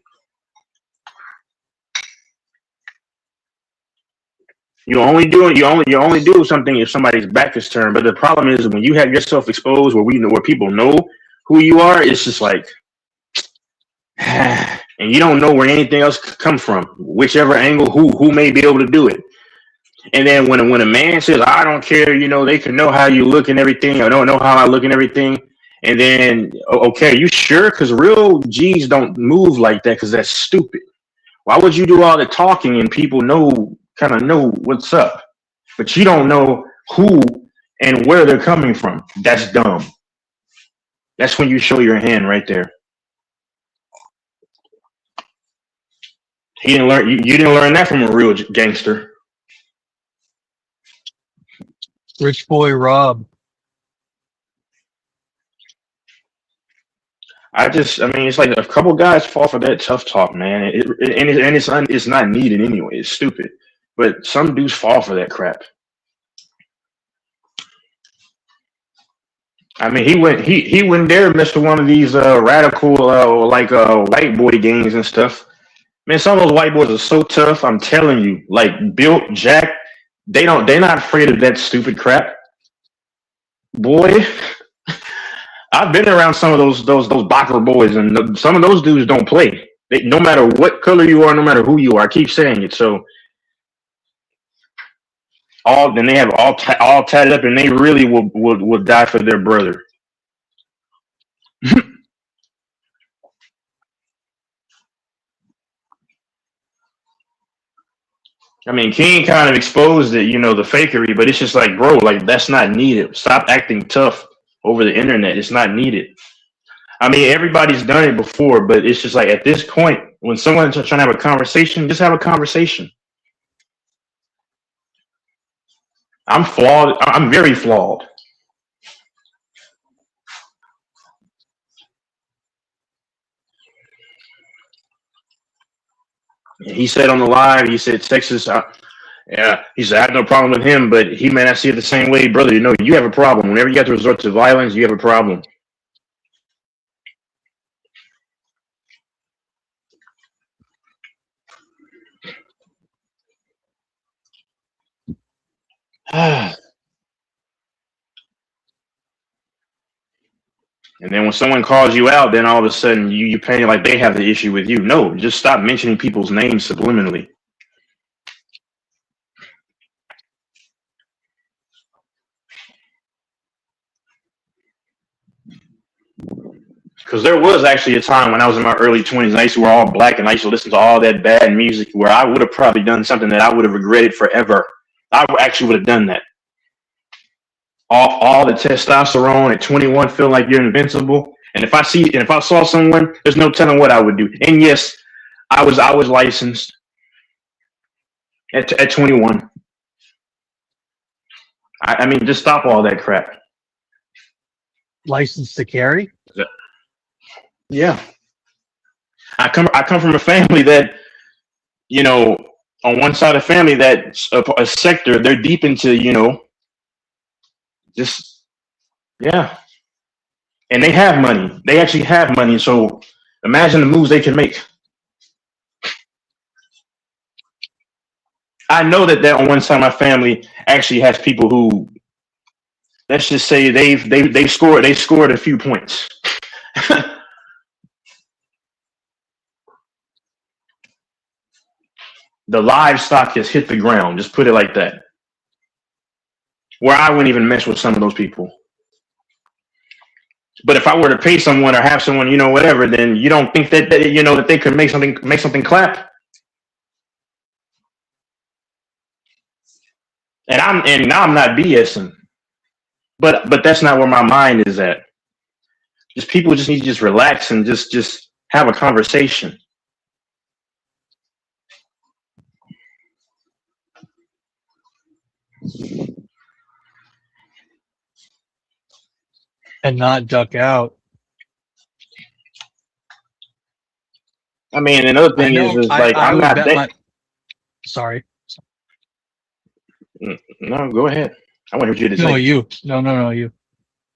You only do something if somebody's back is turned. But the problem is when you have yourself exposed where people know who you are, it's just like and you don't know where anything else could come from, whichever angle who may be able to do it. And then when a man says, I don't care, they can know how you look and everything, or don't know how I look and everything. And then, okay, you sure? Because real G's don't move like that because that's stupid. Why would you do all the talking and people kind of know what's up, but you don't know who and where they're coming from? That's dumb. That's when you show your hand right there. He didn't learn. You didn't learn that from a real gangster. Rich boy Rob. I mean, it's like a couple guys fall for that tough talk, man. It's not needed anyway. It's stupid, but some dudes fall for that crap. I mean, he went there and messed with one of these radical white boy gangs and stuff. Man, some of those white boys are so tough. I'm telling you, like built, jack. They're not afraid of that stupid crap, boy. I've been around some of those Bakr boys, and some of those dudes don't play. No matter what color you are, no matter who you are. I keep saying it. So then they have all tatted up, and they really will die for their brother. I mean, King kind of exposed it, the fakery, but it's just like, bro, like that's not needed. Stop acting tough over the internet. It's not needed. I mean, everybody's done it before, but it's just like at this point, when someone's trying to have a conversation, just have a conversation. I'm flawed. I'm very flawed. He said on the live, he said Texas. Yeah, he said I have no problem with him, but he may not see it the same way, brother. You have a problem. Whenever you have to resort to violence, you have a problem. And then when someone calls you out, then all of a sudden you paint it like they have the issue with you. No, just stop mentioning people's names subliminally. Because there was actually a time when I was in my early 20s and I used to wear all black and I used to listen to all that bad music where I would have probably done something that I would have regretted forever. Actually would have done that. All the testosterone at 21, feel like you're invincible. And if I saw someone, there's no telling what I would do. And yes, I was licensed at 21. I mean, just stop all that crap. License to carry? Yeah. I come from a family that, you know, on one side of the family that's a sector, they're deep into, you know, just, yeah. And they have money. They actually have money. So imagine the moves they can make. I know that on one side of my family actually has people who, let's just say they scored a few points. The livestock has hit the ground. Just put it like that. Where I wouldn't even mess with some of those people. But if I were to pay someone or have someone, you know, whatever, then you don't think that you know that they could make something clap. And now I'm not BSing, but that's not where my mind is at. Just people just need to just relax and just have a conversation. And not duck out. I mean, another thing is like I'm not that. Sorry. No, go ahead. I want you to say. No, you. No, you.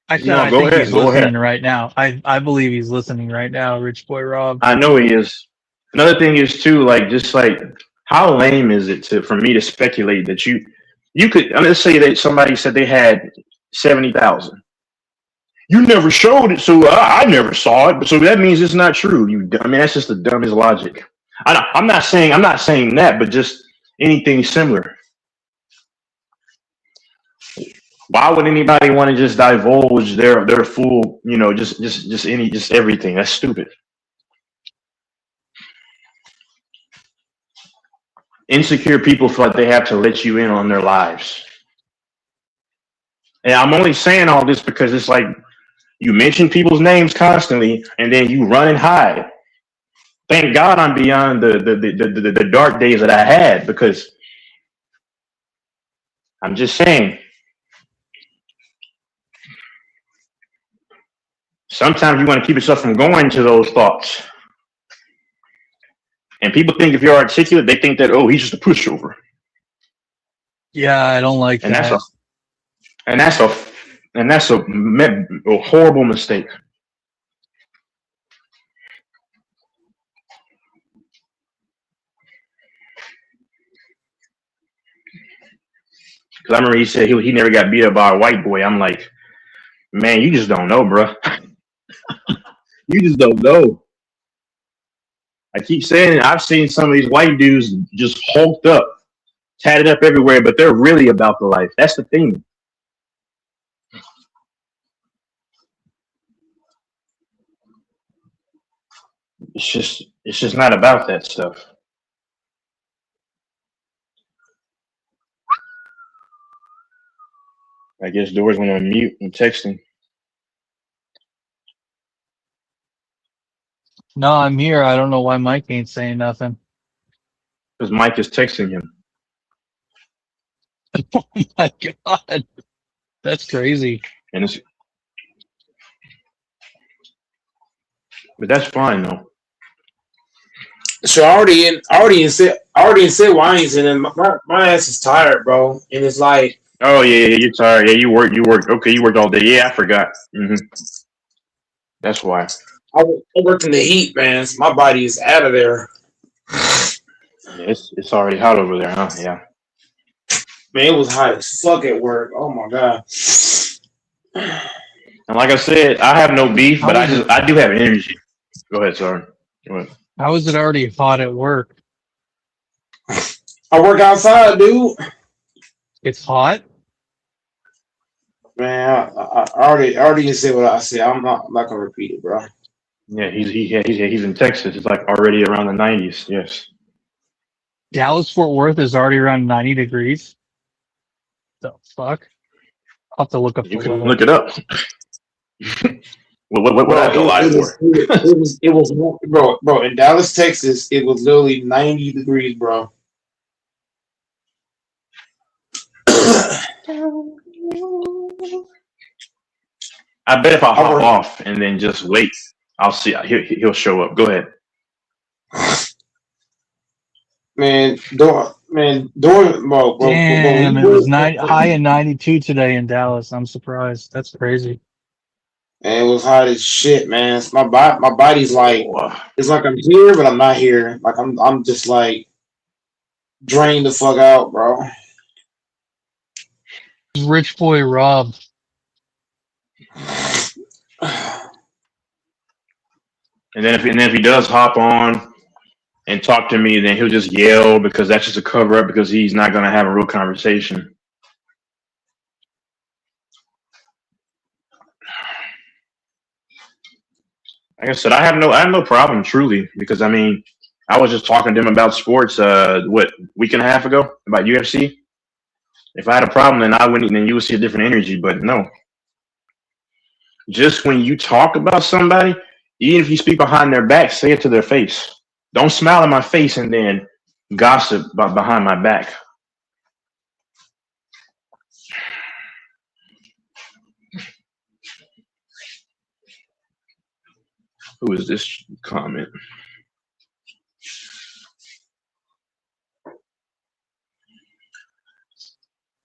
I said I go think ahead. he's Go listening ahead. right now. I believe he's listening right now, Rich Boy Rob. I know he is. Another thing is too, like just like how lame is it for me to speculate that you could. Let's say that somebody said they had 70,000. You never showed it, so I never saw it. So that means it's not true. I mean, that's just the dumbest logic. I'm not saying that, but just anything similar. Why would anybody want to just divulge their full, you know, just everything? That's stupid. Insecure people feel like they have to let you in on their lives. And I'm only saying all this because it's like you mention people's names constantly and then you run and hide. Thank God I'm beyond the dark days that I had, because I'm just saying sometimes you want to keep yourself from going to those thoughts. And people think if you're articulate, they think that, oh, he's just a pushover. Yeah, I don't like that. That's a horrible mistake. Because I remember he said he never got beat up by a white boy. I'm like, man, you just don't know, bro. You just don't know. I keep saying it. I've seen some of these white dudes just hulked up, tatted up everywhere, but they're really about the life. That's the thing. It's just not about that stuff. I guess Doors went on mute and texting. No, I'm here. I don't know why Mike ain't saying nothing. Because Mike is texting him. Oh my God. That's crazy. But that's fine though. So I already said why I ain't saying that. My ass is tired, bro. And it's like, oh yeah, you're tired. Yeah, you worked. Okay, you worked all day. Yeah, I forgot. That's why. I worked in the heat, man. So my body is out of there. Yeah, it's already hot over there, huh? Yeah. Man, it was hot as fuck at work. Oh my God. And like I said, I have no beef, but I do have energy. Go ahead, sorry. Go ahead. How is it already hot at work? I work outside, dude. It's hot? Man, I already said what I said. I'm not gonna repeat it, bro. Yeah, he's in Texas. It's like already around the 90s. Yes. Dallas Fort Worth is already around 90 degrees. The fuck? I'll have to look up You the can weather. look it up. What I Bro, have to lie for? it was, bro, in Dallas, Texas, it was literally 90 degrees, bro. I bet if I I hop work, off and then just wait, I'll see. He'll show up. Go ahead. bro, when Damn, you it was work, high in 92 today in Dallas. I'm surprised. That's crazy. man, it was hot as shit, man. My body's like, Oh, it's like I'm here, but I'm not here. Like I'm just like drained the fuck out, bro. Rich boy Rob. and then if he does hop on and talk to me, then he'll just yell because that's just a cover up because he's not gonna have a real conversation. Like I said, I have no problem truly because I mean I was just talking to him about sports what week and a half ago about UFC. If I had a problem, then I wouldn't. Then you would see a different energy. But no, just when you talk about somebody, even if you speak behind their back, say it to their face. Don't smile in my face and then gossip behind my back. Who is this comment?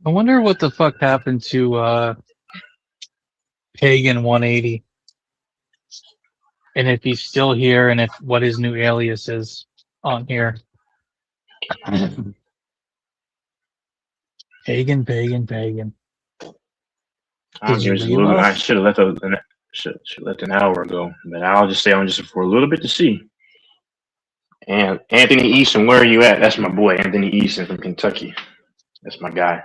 I wonder what the fuck happened to Pagan 180 and if he's still here and if what his new alias is on here. Pagan. I Did don't you give a leave little. I us? should have should left an hour ago, but I'll just stay on just for a little bit to see. And Anthony Easton, where are you at? That's my boy, Anthony Easton from Kentucky. That's my guy.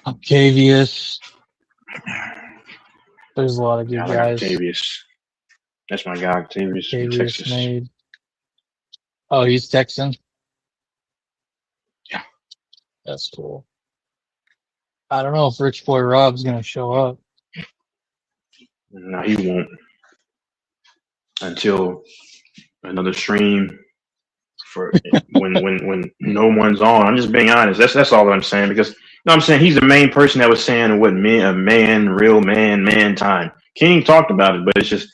Octavius. There's a lot of Yeah, good I like guys. Octavius. That's my guy, Octavius from Octavius Texas. made. Oh, he's Texan. Yeah. That's cool. I don't know if Rich Boy Rob's gonna show up. No, he won't until another stream for when no one's on. I'm just being honest. That's all I'm saying because no, I'm saying he's the main person that was saying what real man time. King talked about it, but it's just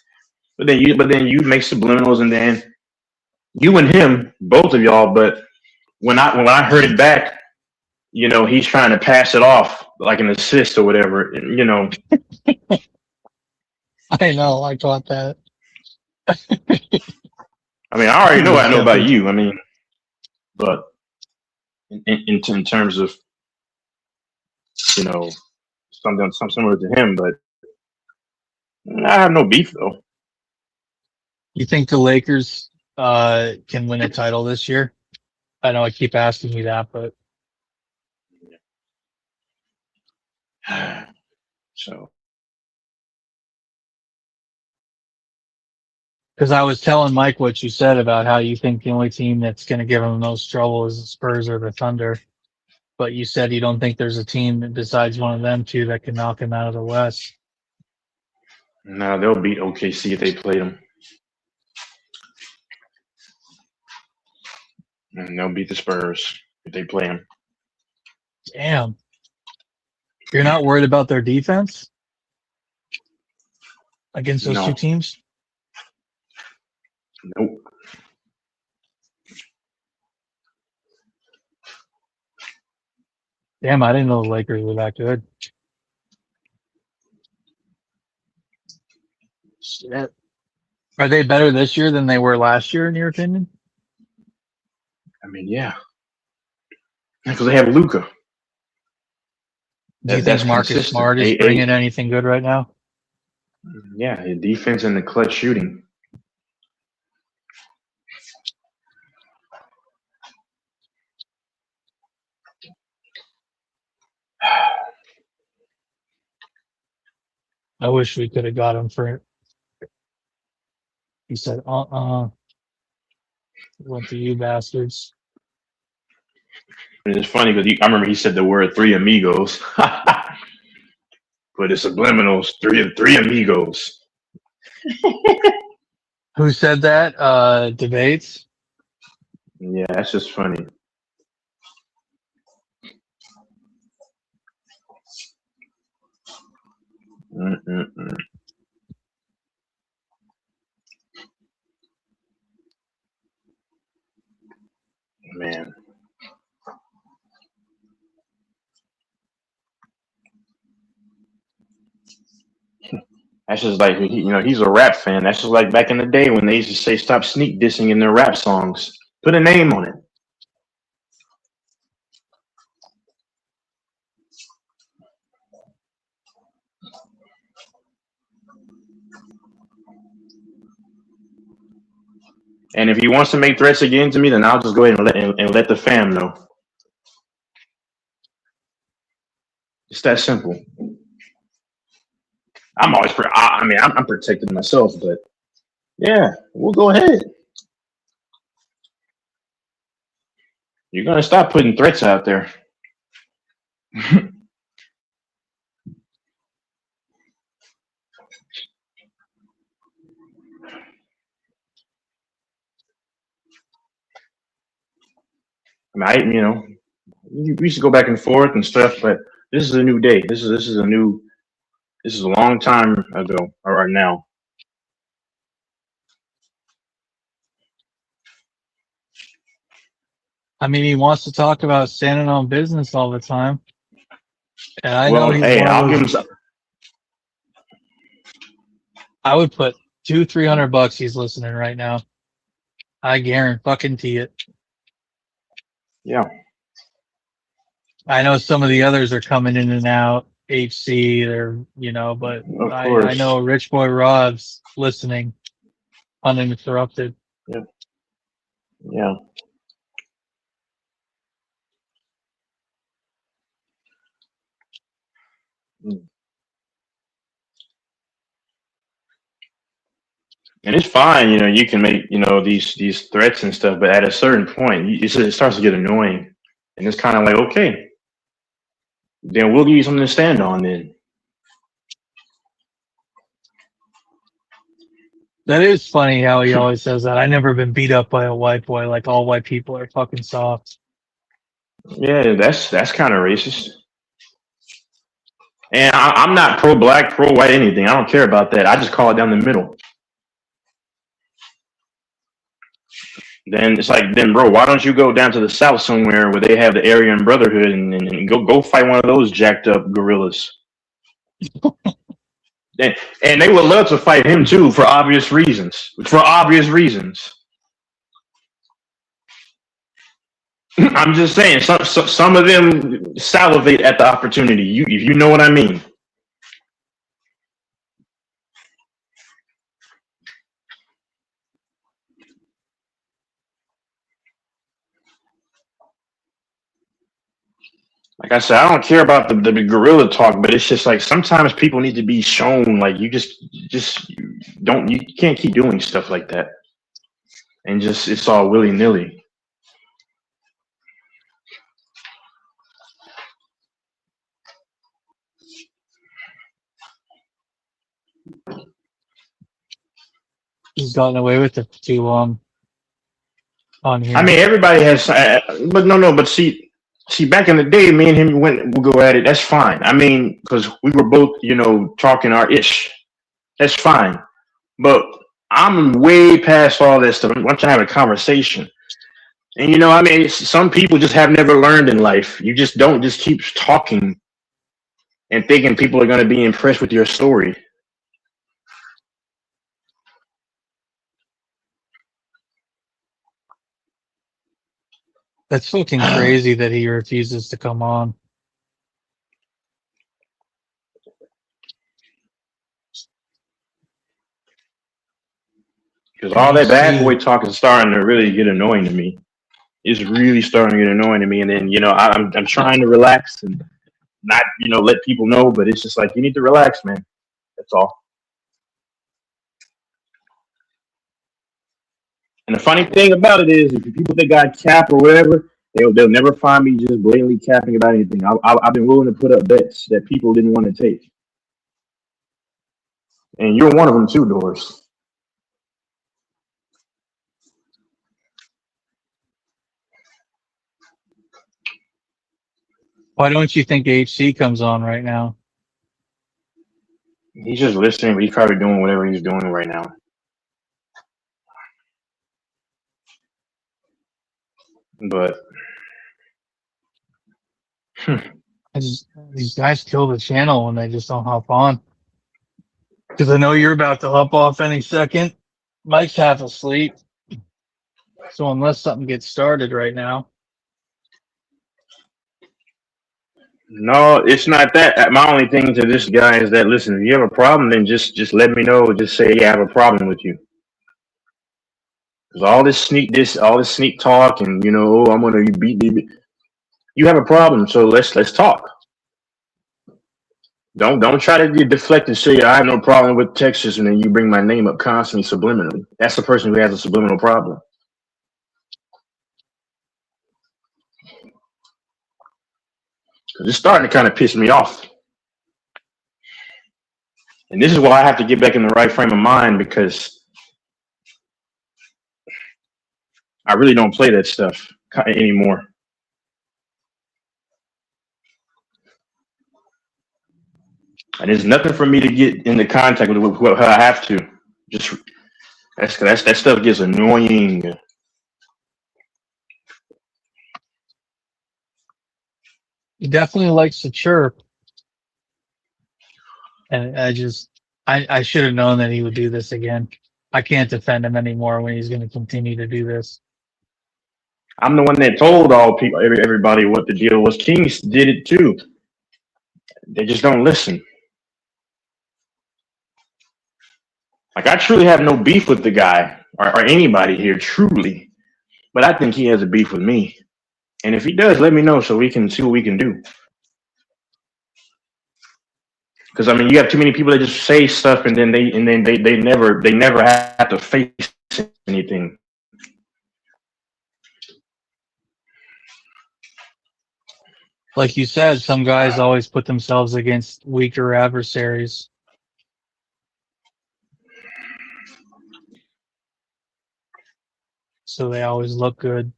but then you make subliminals and then you and him, both of y'all, but when I heard it back, you know, he's trying to pass it off like an assist or whatever, and, you know. I know, I caught that. I mean, I already He know was I know about definitely. you. I mean, but in terms of you know some similar to him, but I have no beef though. You think the Lakers can win a title this year? I know I keep asking you that, but So because I was telling Mike what you said about how you think the only team that's going to give them the most trouble is the Spurs or the Thunder, but you said you don't think there's a team besides one of them two that can knock him out of the West. now they'll beat OKC if they play them, and they'll beat the Spurs if they play them. Damn, you're not worried about their defense against those two No, teams? nope. Damn, I didn't know the Lakers were that good. Shit. Are they better this year than they were last year, in your opinion? I mean, yeah, because they have Luka. Do you think That's Marcus consistent. Smart is bringing anything good right now? Yeah, the defense and the clutch shooting. I wish we could have got him for. He said, went to you bastards. And it's funny because I remember he said the word three amigos, but it's subliminals. Three amigos. Who said that? Debates. Yeah, that's just funny. Mm-mm-mm. Man. That's just like he's a rap fan. That's just like back in the day when they used to say stop sneak dissing in their rap songs. Put a name on it. And if he wants to make threats again to me, then I'll just go ahead and let the fam know. It's that simple. I'm always, I'm protecting myself, but yeah, we'll go ahead. You're gonna stop putting threats out there. We used to go back and forth and stuff, but this is a new day. This is a long time ago or now. I mean, he wants to talk about standing on business all the time. And I know Well, he's hey, one I'll of give him those. some. I would put $200-300 he's listening right now. I guarantee it. Yeah. I know some of the others are coming in and out. HC, but Of I course. know Rich Boy Rob's listening uninterrupted. Yeah. Yeah. And it's fine, you can make, these threats and stuff, but at a certain point, it starts to get annoying. And it's kind of like, okay, then we'll give you something to stand on then. That is funny how he always says that. I never been beat up by a white boy. Like all white people are fucking soft. Yeah, that's kind of racist. And I'm not pro-black, pro-white, anything. I don't care about that. I just call it down the middle. Then it's like, bro, why don't you go down to the South somewhere where they have the Aryan Brotherhood and go fight one of those jacked up gorillas? And they would love to fight him too for obvious reasons. I'm just saying, some of them salivate at the opportunity. If you know what I mean. Like I said, I don't care about the gorilla talk, but it's just like sometimes people need to be shown. Like you can't keep doing stuff like that, and just it's all willy nilly. He's gotten away with it for too long. On here. I mean, everybody has, but no. But see, back in the day, me and him we'll go at it. That's fine. I mean, because we were both, talking our ish. That's fine. But I'm way past all that stuff. I'm trying to have a conversation. And some people just have never learned in life. You just don't just keep talking and thinking people are going to be impressed with your story. That's fucking crazy that he refuses to come on. Because all that bad boy talk is starting to really get annoying to me. It's really starting to get annoying to me. And then, I'm trying to relax and not, let people know, but it's just like, you need to relax, man. That's all. And the funny thing about it is, if people think I cap or whatever, they'll never find me just blatantly capping about anything. I've been willing to put up bets that people didn't want to take, and you're one of them too, Doris. Why don't you think HC comes on right now? He's just listening, but he's probably doing whatever he's doing right now. But These guys kill the channel when they just don't hop on. Because I know you're about to hop off any second. Mike's half asleep. So unless something gets started right now. no, it's not that. My only thing to this guy is that listen, if you have a problem, then just let me know. Just say yeah, I have a problem with you. Because all this sneak talk, and oh, I'm gonna beat you. You have a problem, so let's talk. Don't try to deflect and say I have no problem with Texas, and then you bring my name up constantly subliminally. That's the person who has a subliminal problem. Because it's starting to kind of piss me off. And this is why I have to get back in the right frame of mind, because I really don't play that stuff anymore. And there's nothing for me to get into contact with what I have to. Just that stuff gets annoying. He definitely likes to chirp. And I should have known that he would do this again. I can't defend him anymore when he's going to continue to do this. I'm the one that told all people, everybody, what the deal was. Kings did it too. They just don't listen. Like, I truly have no beef with the guy or anybody here, truly. But I think he has a beef with me. And if he does, let me know so we can see what we can do. Because I mean, you have too many people that just say stuff and then they never have to face anything. Like you said, some guys always put themselves against weaker adversaries. So they always look good.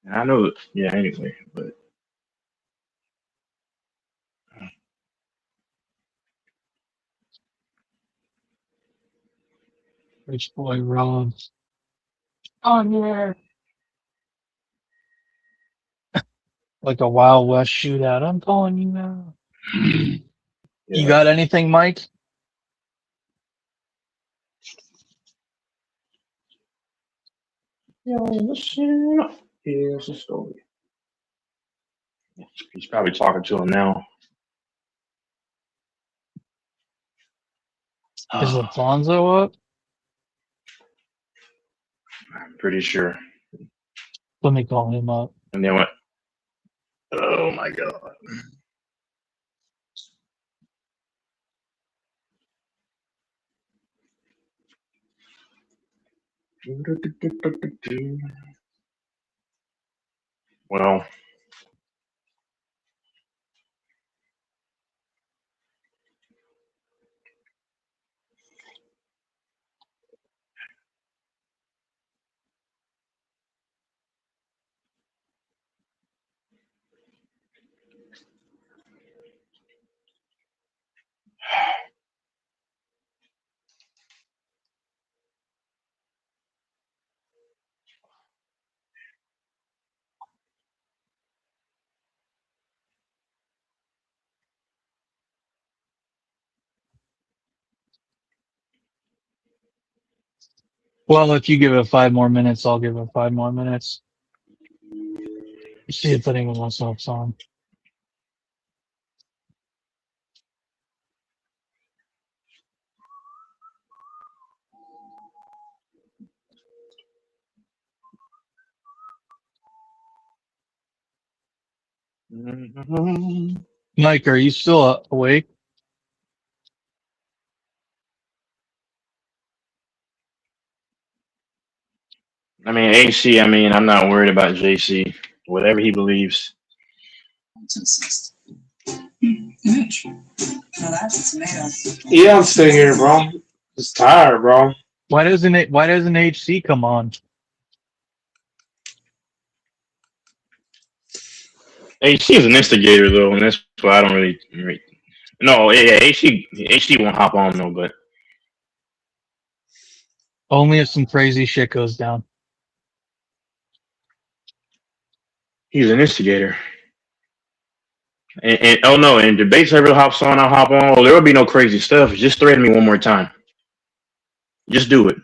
I know, yeah. Anyway, but Rich boy Rob. On here. Like a Wild West shootout. I'm calling you now. yeah. You got anything, Mike? Yo, listen. Here's the story. He's probably talking to him now. Is Alfonso up? I'm pretty sure. Let me call him up. And then what? Oh my god. Well, Well, if you give it 5 more minutes, I'll give it 5 more minutes. See if anyone else hops on. Mike, are you still awake? I mean, AC. I mean, I'm not worried about JC. Whatever he believes. Image. Now that's a tomato. Yeah, I'm still here, bro. Just tired, bro. Why doesn't HC come on? AC is an instigator though, and that's why I don't really. No, yeah, AC won't hop on though, but Only if some crazy shit goes down. he's an instigator. And oh no, and debates ever hops on, I'll hop on. Well, there will be no crazy stuff. Just threaten me one more time. Just do it.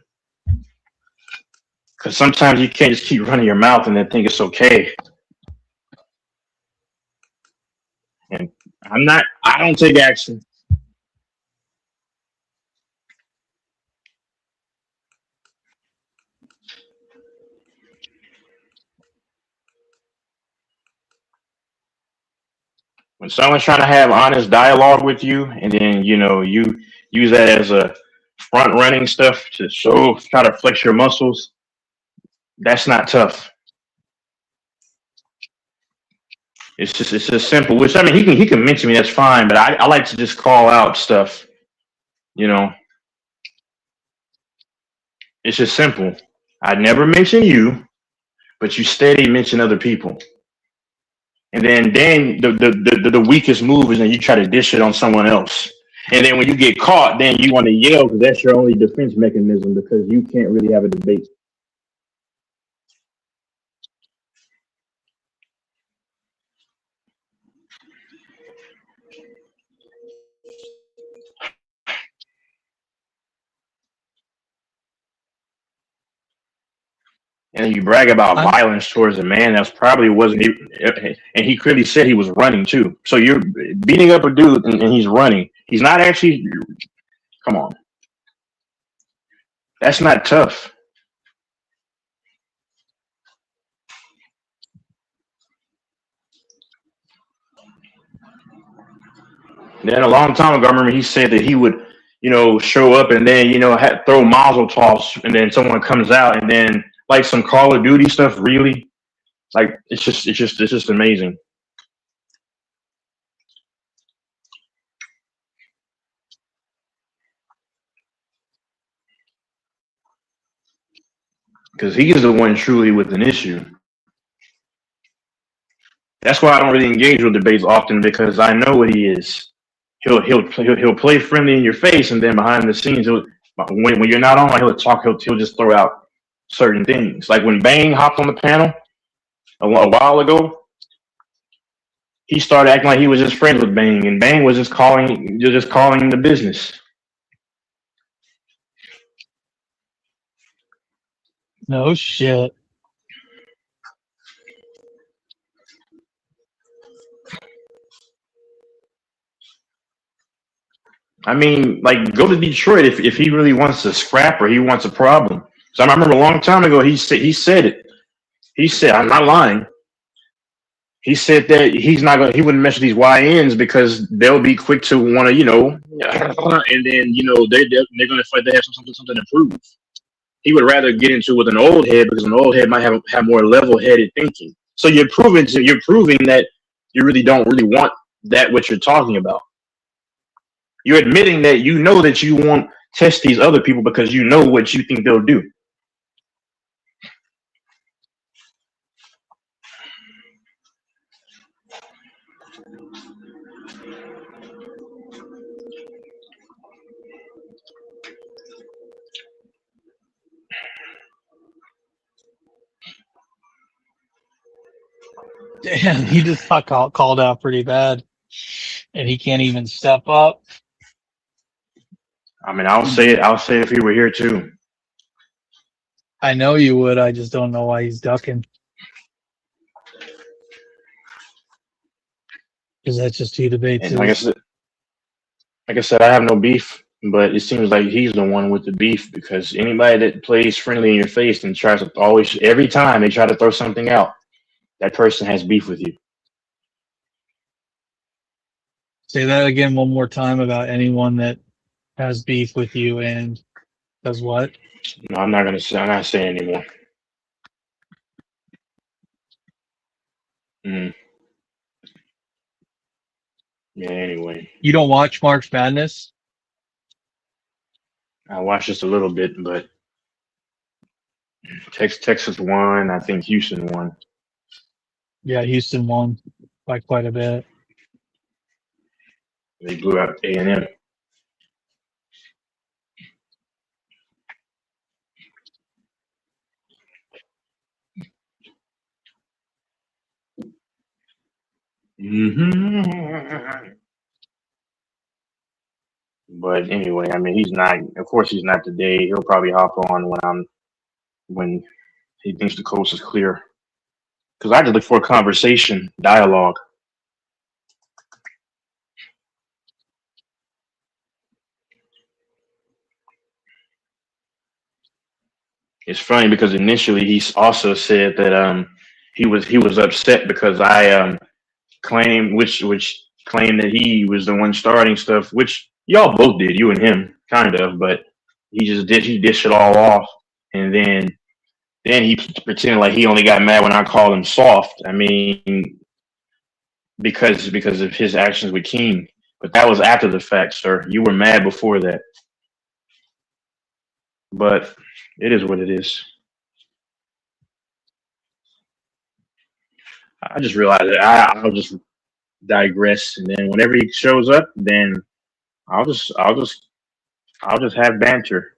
Because sometimes you can't just keep running your mouth and then think it's okay. And I don't take action. When someone's trying to have honest dialogue with you, and then you use that as a front running stuff to try to flex your muscles, that's not tough. It's just simple. Which I mean, he can mention me, that's fine, but I like to just call out stuff. You know, it's just simple. I never mention you, but you steady mention other people. And then the weakest move is then you try to dish it on someone else. And then when you get caught, then you want to yell because that's your only defense mechanism because you can't really have a debate. And you brag about violence towards a man that's probably wasn't even, and he clearly said he was running too. So you're beating up a dude and he's running. He's not actually. Come on, that's not tough. Then a long time ago, I remember he said that he would, show up and then throw Mazel toss, and then someone comes out and then like some Call of Duty stuff. Really, like it's just amazing. Because he is the one truly with an issue. That's why I don't really engage with debates often because I know what he is. He'll play friendly in your face, and then behind the scenes, when you're not on, he'll just throw out certain things. Like when Bang hopped on the panel a while ago, he started acting like he was just friends with Bang, and Bang was just calling the business. No shit. I mean, like, go to Detroit if he really wants to scrap or he wants a problem. So I remember a long time ago he said it. He said, I'm not lying. He said that he wouldn't mess with these YNs because they'll be quick to want to, and then they're gonna feel like they have something to prove. He would rather get into it with an old head because an old head might have more level headed thinking. So you're proving that you really don't really want that what you're talking about. You're admitting that you know that you won't test these other people because you know what you think they'll do. Damn, he just got called out pretty bad, and he can't even step up. I mean, I'll say it if he were here too. I know you would. I just don't know why he's ducking. Because that's just two debates. And like I said, I have no beef, but it seems like he's the one with the beef because anybody that plays friendly in your face and tries to every time they try to throw something out, that person has beef with you. Say that again one more time about anyone that has beef with you and does what? No, I'm not gonna say. I'm not saying anymore. Mm, yeah. Anyway, You don't watch March Madness? I watched just a little bit, but Texas won. I think Houston won. Yeah, Houston won by quite a bit. They blew out A&M. Hmm. But anyway, I mean, he's not. Of course, he's not today. He'll probably hop on when he thinks the coast is clear. Because I just look for a conversation, dialogue. It's funny because initially he also said that he was upset because I claimed which claimed that he was the one starting stuff, which y'all both did, you and him, kind of, but he dished it all off, and then he pretended like he only got mad when I called him soft. I mean, because of his actions with King, but that was after the fact, sir. You were mad before that, but it is what it is. I just realized that I'll just digress, and then whenever he shows up, then I'll just I'll just I'll just have banter.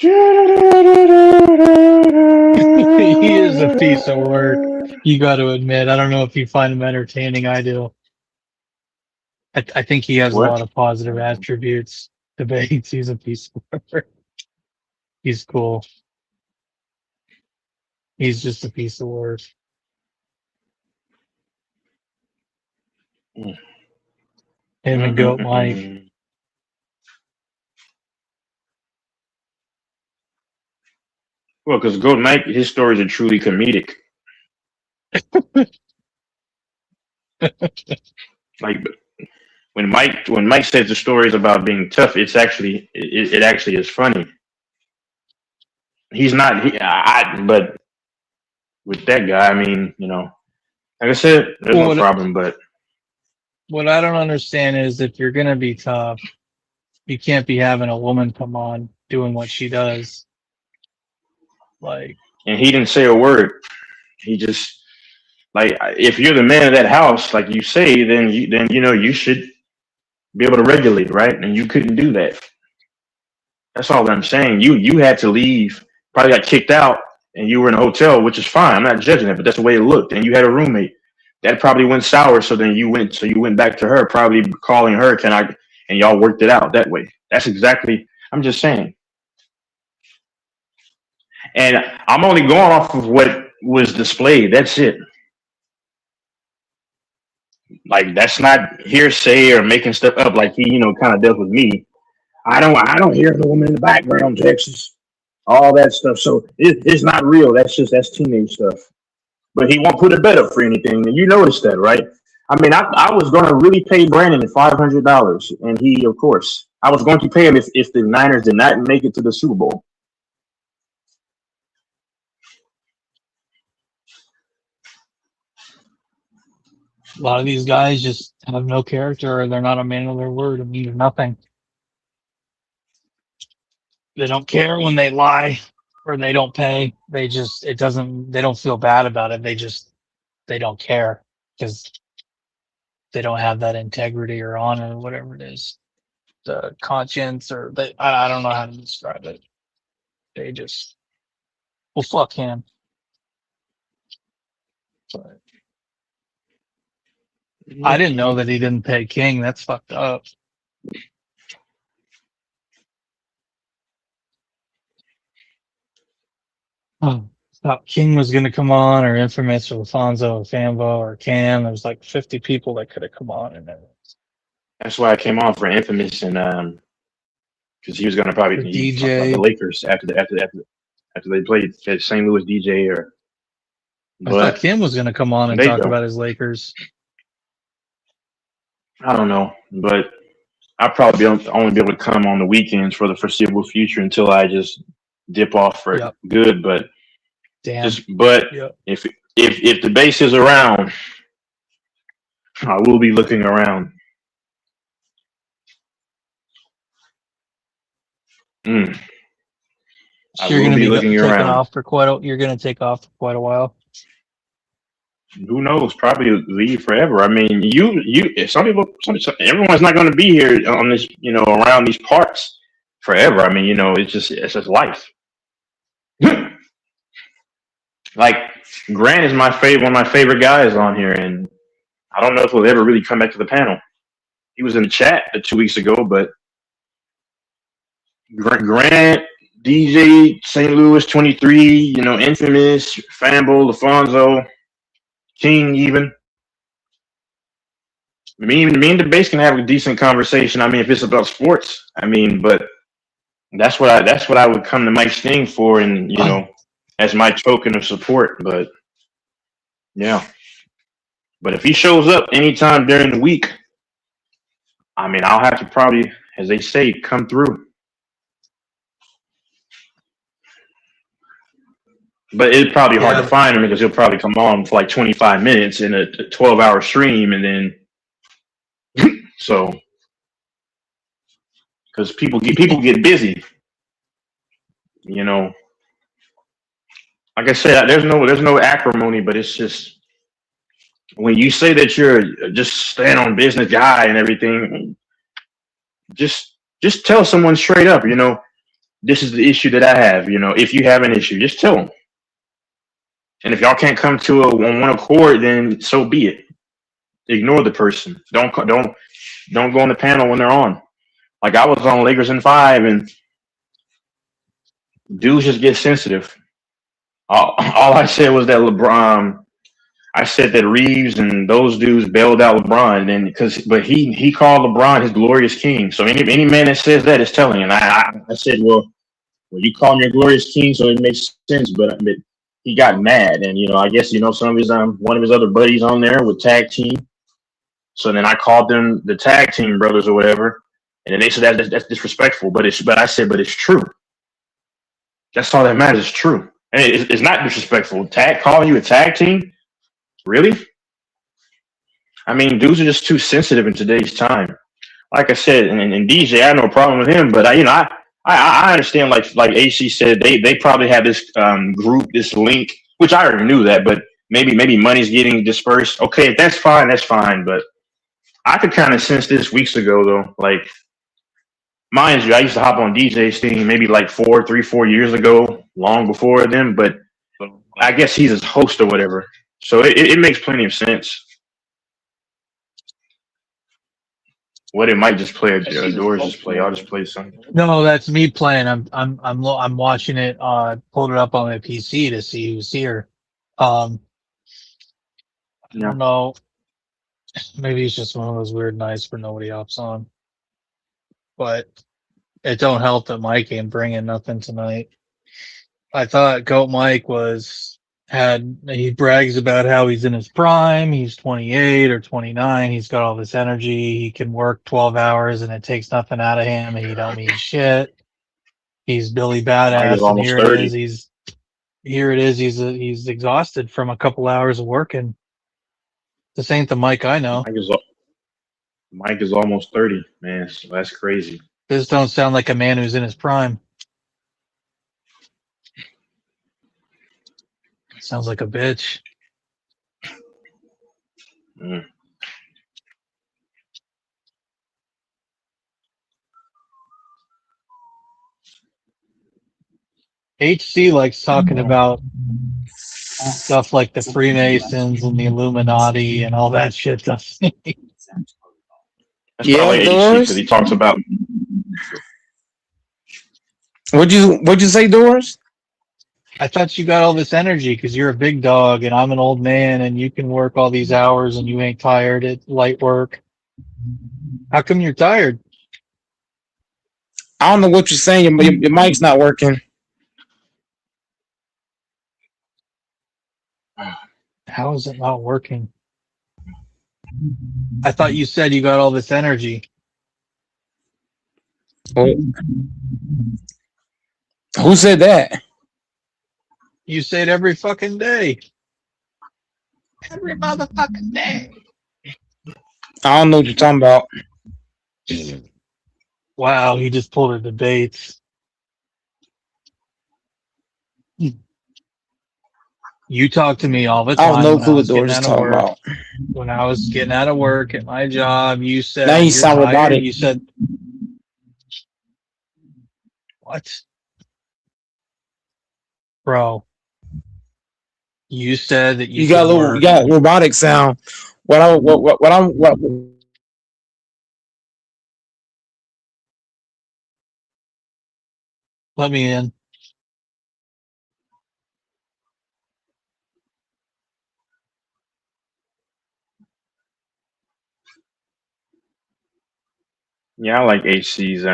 He is a piece of work. You got to admit. I don't know if you find him entertaining. I do. I think he has a What? lot of positive attributes. Debates. He's a piece of work. He's cool. He's just a piece of work. Mm, Him mm, and mm, Goat mm, Mike. mm. Well, because Gold Mike, his stories are truly comedic. Like when Mike says the stories about being tough, it actually is funny. He's not. But with that guy, I mean, like I said, there's Well, no problem. But what I don't understand is if you're gonna be tough, you can't be having a woman come on doing what she does. Like, and he didn't say a word. He just like if you're the man of that house, like you say, then you should be able to regulate, right? And you couldn't do that. That's all I'm saying. You had to leave, probably got kicked out, and you were in a hotel, which is fine. I'm not judging it, but that's the way it looked. And you had a roommate. That probably went sour. So you went back to her, probably calling her, can I? And y'all worked it out that way. That's exactly. I'm just saying. And I'm only going off of what was displayed. That's it. Like that's not hearsay or making stuff up. Like he, kind of dealt with me. I don't hear the woman in the background, Texas. All that stuff. So it's not real. That's teenage stuff. But he won't put a bet up for anything. And you noticed that, right? I mean, I was going to really pay Brandon $500, and he, of course, I was going to pay him if the Niners did not make it to the Super Bowl. a lot of these guys just have no character or they're not a man of their word. It means nothing. They don't care when they lie or they don't pay. They don't feel bad about it. They don't care because they don't have that integrity or honor or whatever it is. The conscience or I don't know how to describe it. They just, well, fuck him. But I didn't know that he didn't pay King. That's fucked up. Oh, thought King was going to come on, or Infamous, or Alfonso, or Fambo, or Cam. There was like 50 people that could have come on, and then That's why I came on for Infamous, and because he was going to the probably talk about the DJ. Lakers after they played at St. Louis DJ, I thought but Kim was going to come on and they talk don't. about his Lakers. I don't know, but I'll probably only be able to come on the weekends for the foreseeable future until I just dip off for Yep. good. But Damn. Yep. if the base is around, I will be looking around. Mm, I So you're will gonna be be looking taking around. off for quite a. You're gonna take off for quite a while. Who knows? Probably leave forever. I mean, some people, everyone's not going to be here on this, around these parts forever. I mean, it's just life. Like Grant is one of my favorite guys on here, and I don't know if he'll ever really come back to the panel. He was in the chat 2 weeks ago, but Grant, DJ, St. Louis 23, Infamous, Famble, Alfonso, King, even me and the base can have a decent conversation. I mean, if it's about sports, I mean, but that's what I would come to Mike's thing for, and as my token of support. But yeah, but if he shows up anytime during the week, I mean, I'll have to probably, as they say, come through. But it's probably hard to Yeah. find him because he'll probably come on for like 25 minutes in a 12-hour stream, and then so because people get busy, you know. Like I said, there's no acrimony, but it's just when you say that you're just stand on business guy and everything, just tell someone straight up, this is the issue that I have. If you have an issue, just tell them. And if y'all can't come to on one accord, then so be it. Ignore the person. Don't go on the panel when they're on. Like I was on Lakers in 5, and dudes just get sensitive. All I said was that LeBron. I said that Reeves and those dudes bailed out LeBron, and but he called LeBron his glorious king. So any man that says that is telling. And I said, well, you call him your glorious king, so it makes sense. But he got mad, and I guess some of his one of his other buddies on there with tag team. So then I called them the tag team brothers or whatever, and then they said that's disrespectful. But I said, but it's true. That's all that matters. It's true, and it's not disrespectful. Calling you a tag team, really? I mean, dudes are just too sensitive in today's time. Like I said, and DJ, I have no problem with him, but I understand. Like AC said, they probably have this group, this link, which I already knew that, but maybe money's getting dispersed. Okay, if that's fine, that's fine. But I could kind of sense this weeks ago, though. Like, mind you, I used to hop on DJ's thing maybe like 4 years ago, long before them. But I guess he's his host or whatever, so it makes plenty of sense. What it might just play a Doors just play. I'll just play something. No, that's me playing. I'm watching it. Pulled it up on my PC to see who's here. I don't know. Maybe it's just one of those weird nights where nobody hops on. But it don't help that Mike ain't bringing nothing tonight. I thought Goat Mike he brags about how he's in his prime. He's 28 or 29. He's got all this energy. He can work 12 hours and it takes nothing out of him, and he don't mean shit. He's Billy Mike is Badass, and almost 30. He's exhausted from a couple hours of working. This ain't the Mike I know. Mike is almost 30, man. So that's crazy. This don't sound like a man who's in his prime. Sounds like a bitch. Mm. HC likes talking about stuff like the Freemasons and the Illuminati and all that shit. That's Yeah, probably HC Doris. because he talks about. What'd you say, Doris? I thought you got all this energy because you're a big dog and I'm an old man and you can work all these hours and you ain't tired at light work. How come you're tired? I don't know what you're saying. Your mic's not working. How is it not working? I thought you said you got all this energy. Who said that? You say it every fucking day. Every motherfucking day. I don't know what you're talking about. Wow, he just pulled a debate. You talk to me all the I have time no when I clue what was getting Doris is out of talking work. about. When I was getting out of work at my job, you Now said you you're sound tired. robotic. You said, what? Bro, you said that you You could got you work. got a robotic sound. What Let me in. Yeah, I like HC's.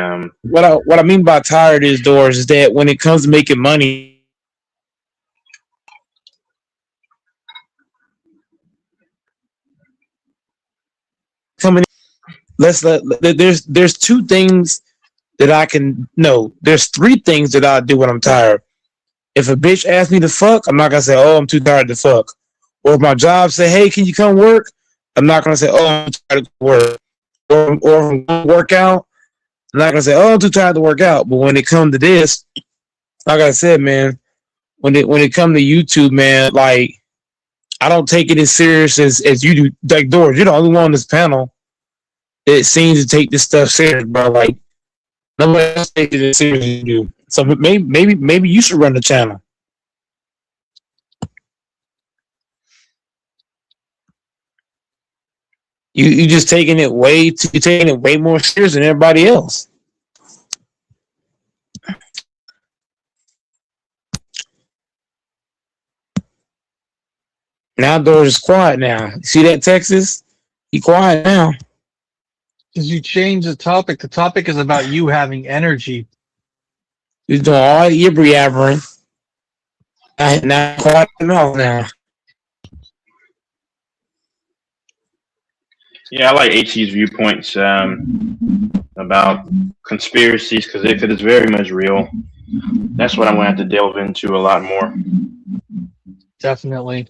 what I mean by tired is Doris is that when it comes to making money, coming there's two things that I can no, there's three things that I do when I'm tired. If a bitch asks me to fuck, I'm not gonna say, "Oh, I'm too tired to fuck." Or if my job say, "Hey, can you come work?" I'm not gonna say, "Oh, I'm too tired to work." Or if I'm going to work out, I'm not gonna say, "Oh, I'm too tired to work out." But when it comes to this, like I said, man, when it comes to YouTube, man, like I don't take it as serious as you do. Like Doris, you're the only one on this panel that seems to take this stuff serious, bro. Like nobody else takes it as serious as you do. So maybe you should run the channel. You just you're taking it way more serious than everybody else. Now Doris is quiet now. See that Texas? He quiet now. Because you changed the topic. The topic is about you having energy. He's doing all the yibber yabbering. Now quiet mouth now. Yeah, I like HC's viewpoints about conspiracies because it's very much real. That's what I'm going to have to delve into a lot more. Definitely.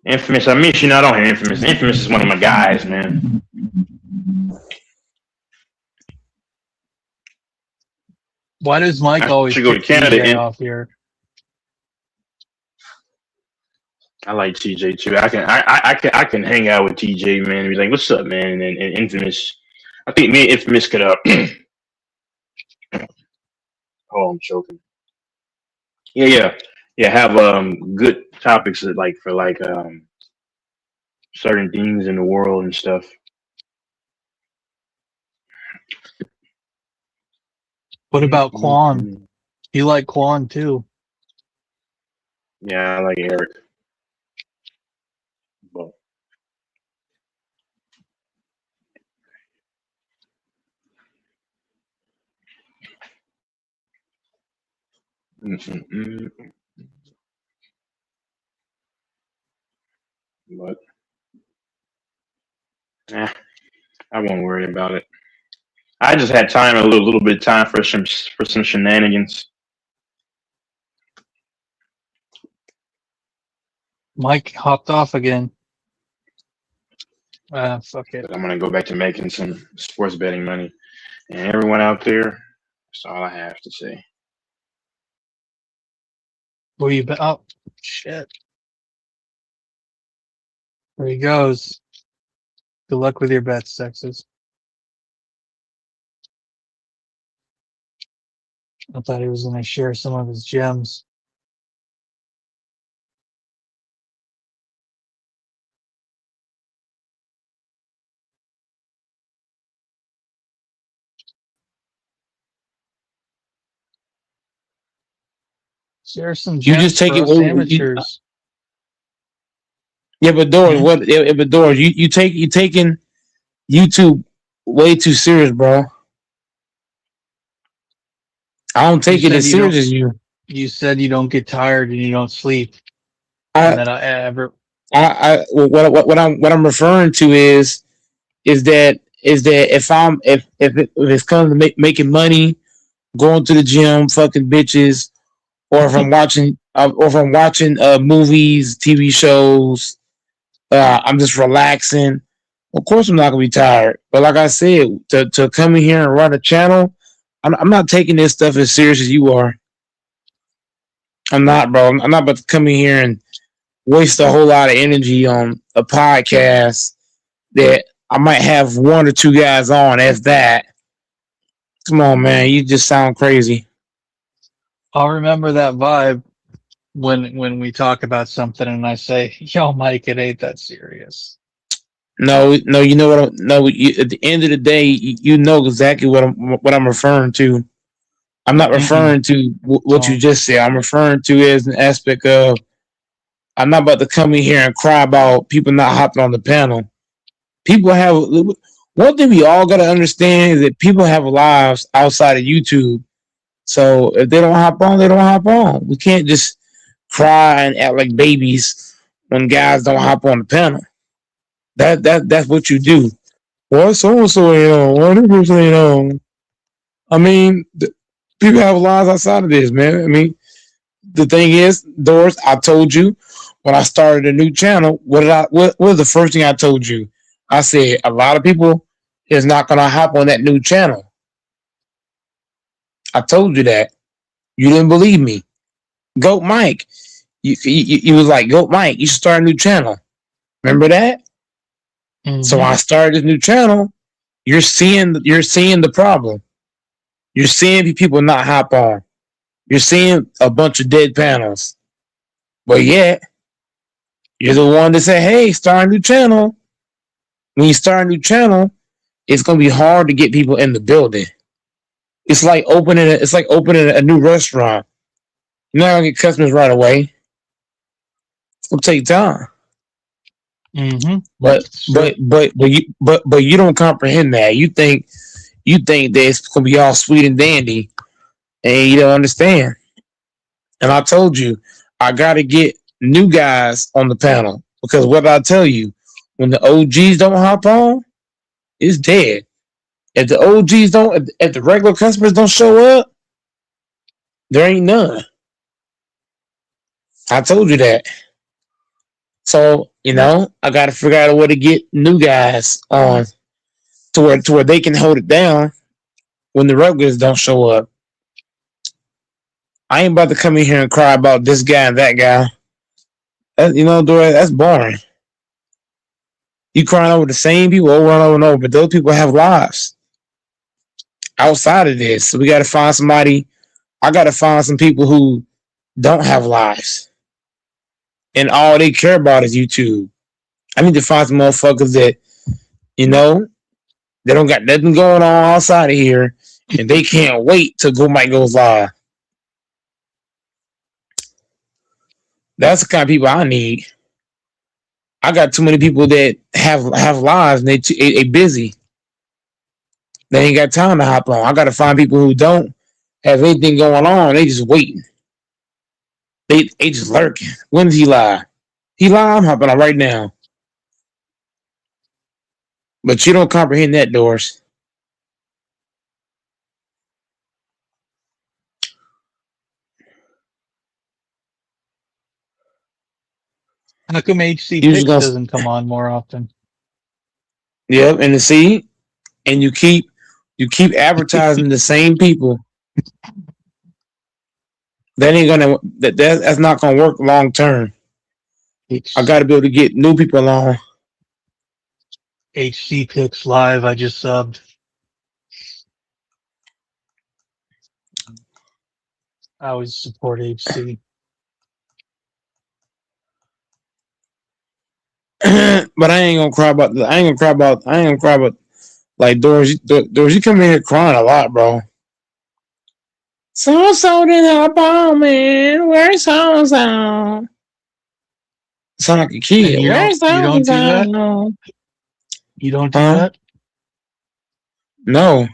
Infamous, I miss you. Not on here, Infamous. Infamous is one of my guys, man. Why does Mike I always should go to kick Canada. TJ And off here? I like TJ too. I can hang out with TJ, man. And be like, "What's up, man?" And Infamous. I think me and Infamous could oh, I'm choking. Yeah. Have good topics that, like for like certain things in the world and stuff. What about Quan? Mhm. You like Quan too. Yeah, I like Eric. But mm-mm-mm. But I won't worry about it. I just had time, a little bit of time for some shenanigans. Mike hopped off again. Fuck it. But I'm gonna go back to making some sports betting money. And everyone out there, that's all I have to say. Where you been? Oh, shit. There he goes. Good luck with your bets, Texas. I thought he was going to share some of his gems. Share some You just gems take for it. us amateurs. Yeah, but Doris, Hmm? what? Yeah, but Doris, you taking YouTube way too serious, bro. I don't You take it said as you serious don't. as you. You said you don't get tired and you don't sleep, and I that I ever. what I'm referring to is that if it's comes to making money, going to the gym, fucking bitches, or if I'm watching movies, TV shows, I'm just relaxing. Of course, I'm not gonna be tired. But like I said, to come in here and run a channel, I'm not taking this stuff as serious as you are. I'm not, bro. I'm not about to come in here and waste a whole lot of energy on a podcast that I might have one or two guys on. As that, come on, man, you just sound crazy. I'll remember that vibe when we talk about something and I say, "Yo, Mike, it ain't that serious." No, no, you know what? No, at the end of the day, you know exactly what I'm referring to. I'm not Mm-mm, referring to what you don't. just said. I'm referring to as an aspect of I'm not about to come in here and cry about people not hopping on the panel. People have one thing we all got to understand is that people have lives outside of YouTube. So if they don't hop on, they don't hop on. We can't just cry and act like babies when guys don't hop on the panel. That's what you do. Well, so and so ain't on. Well, this person ain't on. I mean, people have lives outside of this, man. I mean, the thing is, Doris, I told you when I started a new channel. What was the first thing I told you? I said a lot of people is not gonna hop on that new channel. I told you that. You didn't believe me. Goat Mike. You was like, Goat Mike, you should start a new channel. Remember that? So Mm-hmm. when I started this new channel, you're seeing the problem. You're seeing people not hop on. You're seeing a bunch of dead panels. But yet, you're the one that said, hey, start a new channel. When you start a new channel, it's gonna be hard to get people in the building. It's like opening a new restaurant. You're not gonna get customers right away. It's gonna take time. Mm-hmm. But It's true. but you don't comprehend that. You think that it's gonna be all sweet and dandy, and you don't understand. And I told you, I gotta get new guys on the panel because what I tell you, when the OGs don't hop on, it's dead. If the OGs don't, if the regular customers don't show up, there ain't none. I told you that. So I got to figure out a way to get new guys on to where they can hold it down when the regulars don't show up. I ain't about to come in here and cry about this guy and that guy. Dory, that's boring. You crying over the same people over and over and over, but those people have lives outside of this. So we got to find somebody. I got to find some people who don't have lives, and all they care about is YouTube. I need to find some motherfuckers that you know they don't got nothing going on outside of here, and they can't wait till Go Mike goes live. That's the kind of people I need. I got too many people that have lives and they busy. They ain't got time to hop on. I got to find people who don't have anything going on. They just waiting. They just lurking. When did he lie? He lied. I'm hopping on right now. But you don't comprehend that, Doris. How come HC You just Picks gonna doesn't come on more often? yep, and see, and you keep advertising the same people. That ain't gonna that's not gonna work long term. I H got to be able to get new people on. HC Picks live. I just subbed. I always support HC. But I ain't gonna cry about. I ain't gonna cry about. I ain't gonna cry about like Doris. Doris, you come in here crying a lot, bro. So so did hop on, man. Where's so so? Sound like a And kid. you don't Where's you so don't do that? so? You don't do Huh? that? No.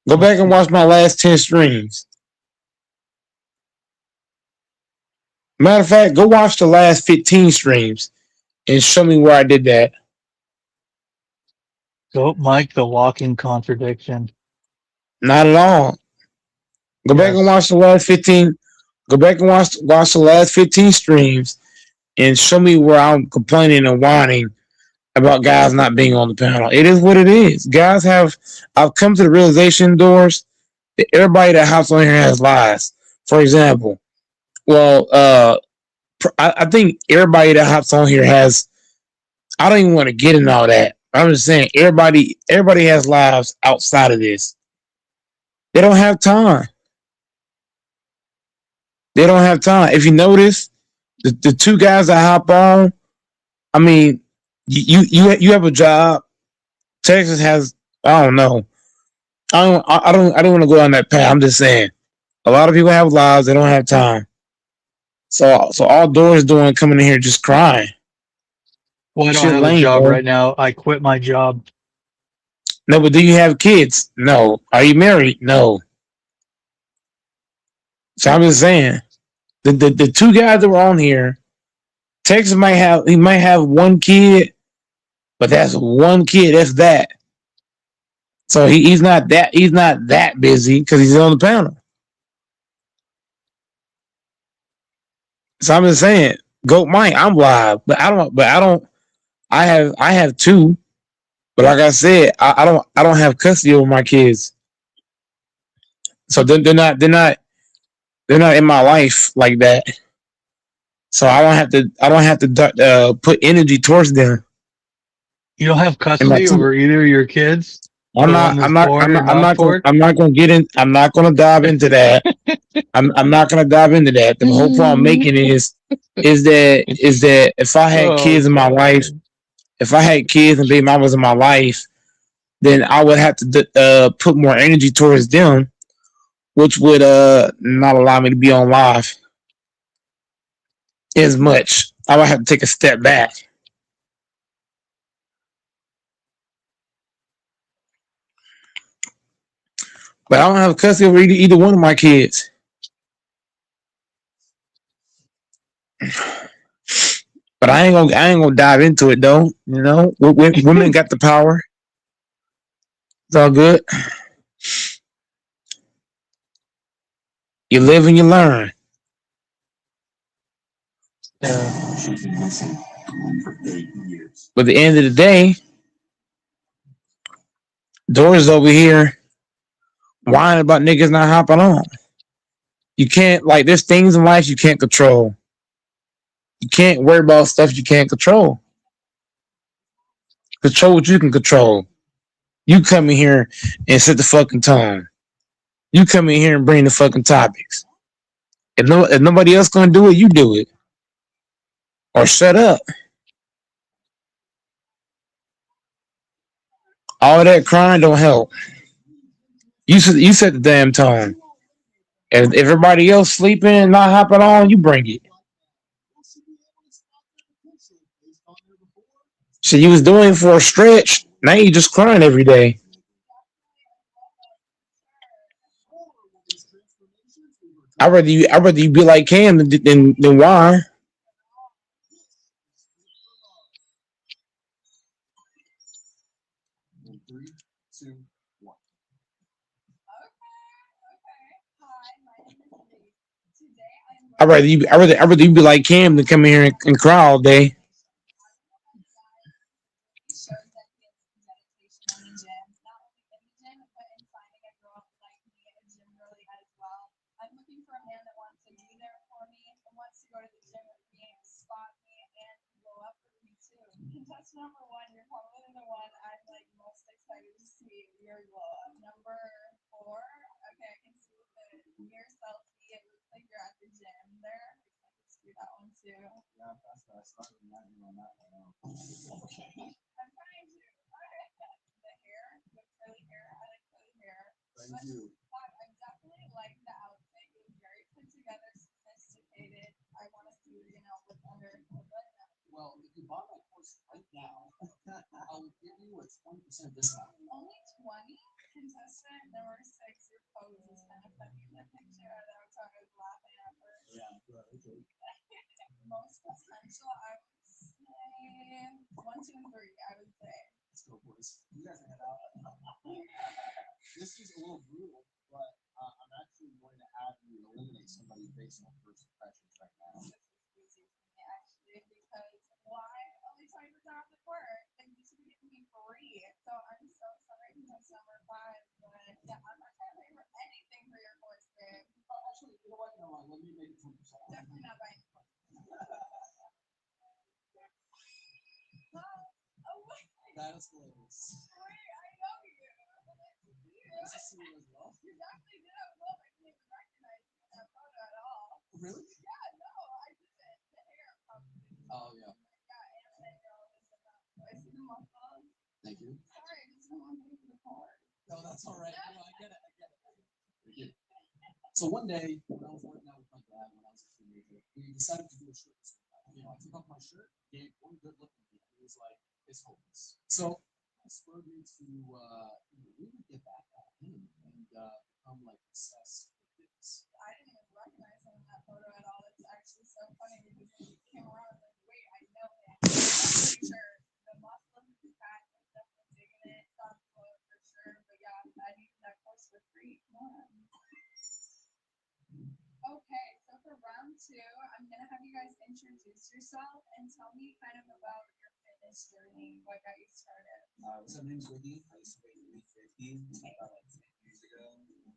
Go back Must and be watch my last 10 streams. Matter of fact, go watch the last 15 streams and show me where I did that. Go, Mike, the walking contradiction. Not at all. Go back and Yes. watch the last 15. Go back and watch the last 15 streams and show me where I'm complaining and whining about guys not being on the panel. It is what it is. Guys have. I've come to the realization, doors, that everybody that hops on here has lies. For example, well, I think everybody that hops on here has. I don't even want to get into all that. I'm just saying everybody has lives outside of this. They don't have time. They don't have time. If you notice, the two guys that hop on, I mean, you have a job. Texas has, I don't know. I don't want to go on that path. I'm just saying a lot of people have lives. They don't have time. So all Doris doing coming in here just crying. Well, I don't Shit have a lame, job bro. right now. I quit my job. No, but do you have kids? No. Are you married? No. So I'm just saying the two guys that were on here, Texas might have one kid, but that's one kid. That's that. So he's not that busy because he's on the panel. So I'm just saying, go Mike. I'm live, but I don't. I have two, but like I said, I don't have custody over my kids. So they're not in my life like that. So I don't have to put energy towards them. You don't have And my custody two, over either of your kids? The one that's bored or not bored? I'm not gonna dive into that. I'm not gonna dive into that. The whole point I'm making is that if I had Oh, kids in my life, God. if I had kids and baby mamas in my life, then I would have to put more energy towards them, which would not allow me to be on live as much. I would have to take a step back. But I don't have custody over either one of my kids. But I ain't gonna dive into it though. You know, women got the power. It's all good. You live and you learn. Yeah. But at the end of the day, Doris over here whining about niggas not hopping on. You can't like there's things in life you can't control. You can't worry about stuff you can't control. Control what you can control. You come in here and set the fucking tone. You come in here and bring the fucking topics. If nobody else gonna do it, you do it. Or shut up. All that crying don't help. You set the damn tone. If everybody else sleeping and not hopping on, you bring it. So you was doing it for a stretch. Now you just crying every day. I'd rather you be like Cam than why. In three, two, one. I'd rather you be like Cam than come in here and cry all day. Yeah, that's started reminding me on that one. Thank you. Well, if you buy my course right now, I will give you a 20% discount. Yeah, right, okay. Most potential, I would say 1, 2, and 3. I would say. Let's go, boys. You guys are head out. This is a little brutal, but I'm actually going to have you eliminate somebody based on first impressions right now. This is easy for me actually because why only 20% off the court? Like you should be giving me free. So I'm so sorry because that's number 5. But yeah, I'm not trying to pay for anything for your course, babe. Actually, you know what? No, let me make it 10%. Definitely not buying the course. Oh wait. That is hilarious. Wait, I know you. Nice to see you as well. You definitely did have love. I didn't even recognize you in that photo at all. Really? Yeah, no, I didn't. The hair probably. Oh, yeah. Yeah, and the girl was in that. I see the muscles. Thank you. Sorry, I just don't want to pay for the card. No, that's all right. No, I get it. I get it. Thank you. So one day, when I was working out with my dad when I was a teenager, we decided to do a shirt. You know, I took off my shirt, gave one good look at me, and he was like, "It's hopeless." So it spurred me to, really get back at him and become like obsessed with fitness. I didn't even recognize him in that photo at all. It's actually so funny because when he came around, I was like, wait, I know him. I'm pretty sure the muscles of his back was definitely digging it. Soft flow for sure. But yeah, I needed that course for free. Come on. Okay, so for round 2, I'm gonna have you guys introduce yourself and tell me kind of about your fitness journey, what got you started. What's up, my name's Ricky. I used to weigh 350 about like 10 years ago.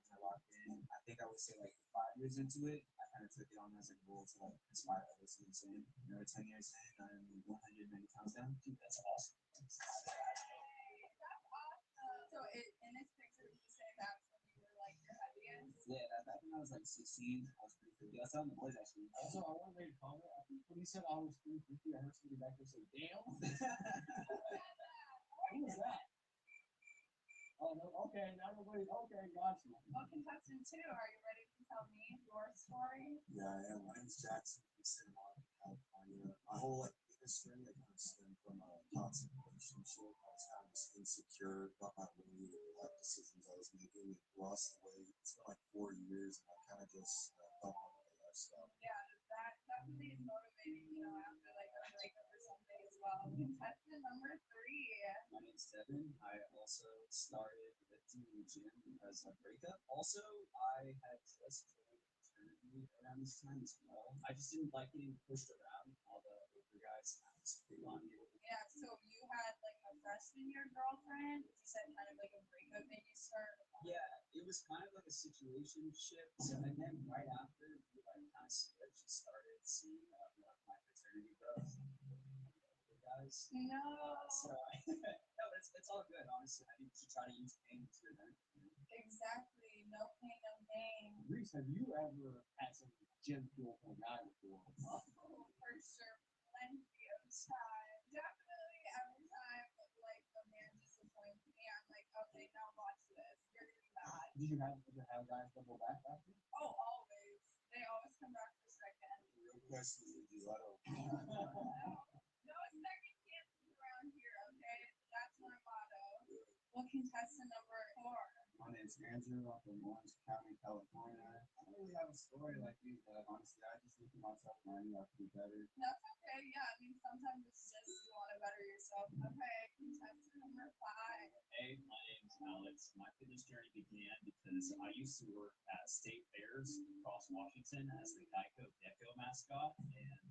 I locked in. I think I would say like 5 years into it, I kind of took it on as a goal to like inspire others to do the same. Another 10 years in, I'm 190 pounds down. Dude, that's awesome. That's awesome. So in this picture, would you say that's when you were like your heaviest? Yeah, back when I was like 16, I was pretty good. I was telling the boys actually. Also, I want to make a comment. I think when you said I was 350, I heard somebody back there say, "Damn." Who was that? Oh no. Okay, now everybody. Okay, got you. Well, contestant 2, are you ready to tell me your story? Yeah, I am. My name's Jackson from Santa Monica, California. My whole like fitness journey like kind of stemmed from a toxic relationship. I was kind of just insecure about my weight and the life decisions I was making. And lost the weight. It's been like 4 years, and I kind of just fell in love with the lifestyle. Yeah, that definitely is motivating, you know, after like a breakup or something as well. Contestant number 3. My name's Devin. I also started lifting in the gym because of breakup. Also, I had just joined a fraternity around this time as well. I just didn't like getting pushed around all the older guys. I was big on it. Yeah, so you had like a freshman year girlfriend. You said kind of like a breakup made you start. Yeah, it was kind of like a situationship. So, and then right after we like kind of switched, started seeing my fraternity bros, guys. No. So no, it's all good. Honestly, I think you should try to use pain to your advantage. Exactly. No pain, no gain. Reese, have you ever had some gym fuel from a guy before? Oh, for sure. Plenty of time. Definitely every time like a man disappoints me, I'm like, okay, now watch this. You're gonna be mad. Did you have guys double back after? Oh, always. They always come back for second. The real question is, do I don't No second chances around here, okay? That's my motto. Well, contestant number 4. My name's Andrew. I'm from Orange County, California. I don't really have a story like you, but honestly, I just look at myself and I knew I could be better. That's okay. Yeah, I mean, sometimes it's just you want to better yourself. Okay, contestant number 5. Hey, my name's Alex. My fitness journey began because I used to work at state fairs across Washington as the Geico Gecko mascot, and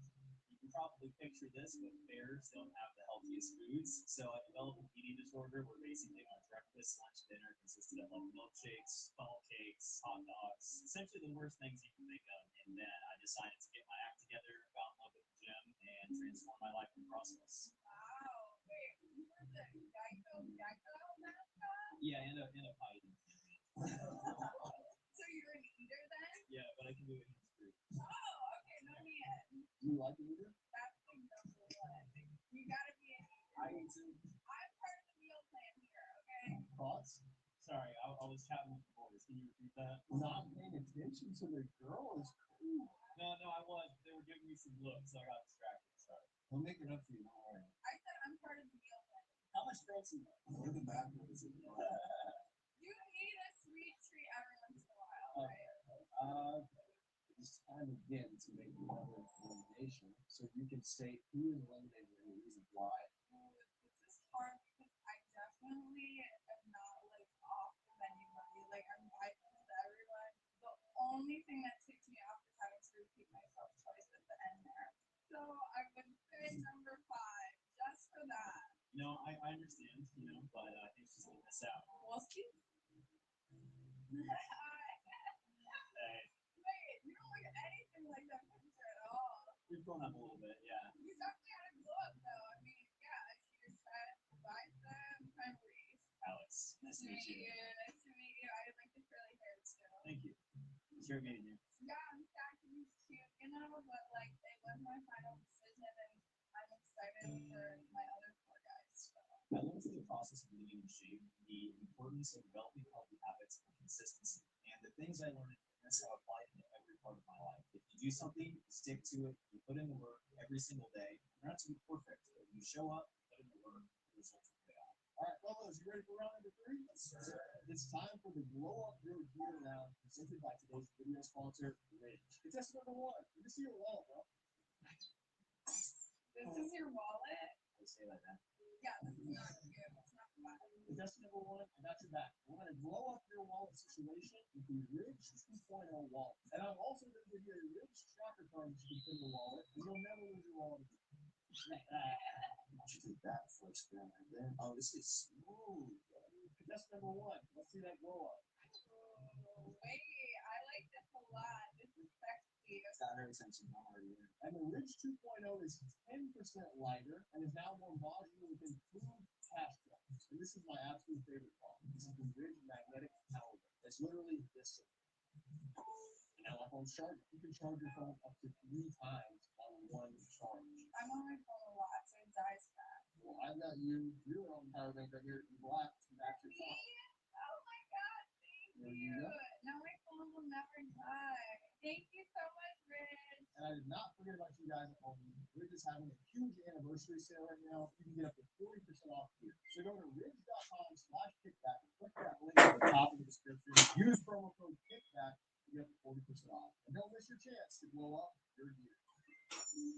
you can probably picture this, but fairs don't have the healthiest foods. So I developed an eating disorder where basically my breakfast, lunch, dinner consisted of like milkshakes, funnel cakes, hot dogs, essentially the worst things you can think of. And then I decided to get my act together, got in love with the gym, and transform my life in the process. Wow. Wait, you were the Geico mascot? Yeah, and a pie eating champion. So you're an eater then? Yeah, but I can do it hands free. Oh, okay, no need. Do you like it either? That's like number 1. You gotta be an eater. I eat too. I'm part of the meal plan here, okay? Thoughts? Sorry, I was chatting with the boys. Can you repeat that? Not paying attention to the girl is cool. No, I was. They were giving me some looks, so I got distracted. Sorry. We'll make it up to you, don't worry. I said I'm part of the meal plan. How much protein? We're the bad boys. You need a sweet treat every once in a while, right? It's time again to make another elimination. can state who is eliminated and the reason why. This is hard because I definitely am not like off of anybody. Like I'm vibing with everyone. The only thing that takes me off is having to repeat myself twice at the end there. So I would say number 5, just for that. I understand, but I think she's gonna miss out. We'll see. Wait, you don't look anything like that picture at all. You've grown up a little bit, yeah. You definitely had a glow up though. I mean, yeah, she just had bicep memories. Alex, nice to meet you. Nice to meet you. I like the curly hair too. Thank you. It's great meeting you. Yeah, I'm sad to be cute, but like it was my final decision and I'm excited for my other 4 guys. So. I learned through the process of getting in shape the importance of developing healthy habits and consistency. And the things I learned in fitness have applied into every part of my life. If you do something, you stick to it, you put in the work every single day. You're not to be perfect, but you show up, put in the work, the results will pay off. All right, fellas, you ready for round number 3? Yes, sir. It's time for the Glow Up Your Gear round, presented by today's video sponsor, Ridge. Contestant number 1, you can see your wallet, bro. This is your wallet? I say like that. Yeah, this is not cute. It's not fun. Contestant number 1, I got your back. We're going to blow up your wallet situation with the Ridge 2.0 wallet. And I'm also going to give you a Ridge tracker card that you can put in the wallet, and you'll never lose your wallet again. Why don't you take that for a spin right there? Oh, this is smooth. Contestant number 1, let's see that glow up. Oh, wait, I like this a lot. This is sexy. It's got her attention already. And the Ridge 2.0 is 10% lighter and is now more modular with improved cash drops. And this is my absolute favorite part. This is the Ridge magnetic power. It's literally this. And now my phone's charged. You can charge your phone up to 3 times on one charge. I'm on my phone a lot, so it dies fast. Well, I've got your own power bank right here in black to match your phone. Oh my god, thank There you. you go. Now my phone will never die. Thank you so much, Rich. And I did not forget about you guys at home. Ridge is having a huge anniversary sale right now. You can get up to 40% off here. So go to ridge.com/kickback and click that link at the top of the description. Use promo code kickback to get up to 40% off. And don't miss your chance to blow up your gear.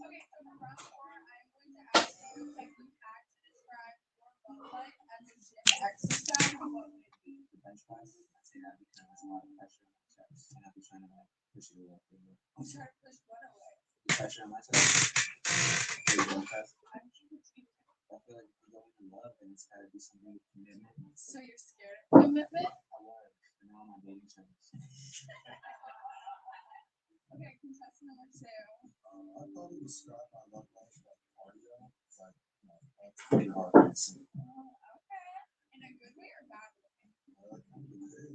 Okay, so for round 4, I'm going to ask you if you had to describe your bug life as a gym exercise, what would it be? The bench press, I'd say that because there's a lot of pressure on my chest. And I'd be trying to push it away. You try to push what away? The pressure on my chest. The bench press. I'm confused. I feel like if you're going in love, then it's got to be something with commitment. So you're scared of commitment? I was, but now I'm on dating terms. Okay, contestant number 2. I thought it was scrap. I love life like cardio. It's like, that's pretty hard to see. Oh, okay. In a good way or bad way? I like to do it.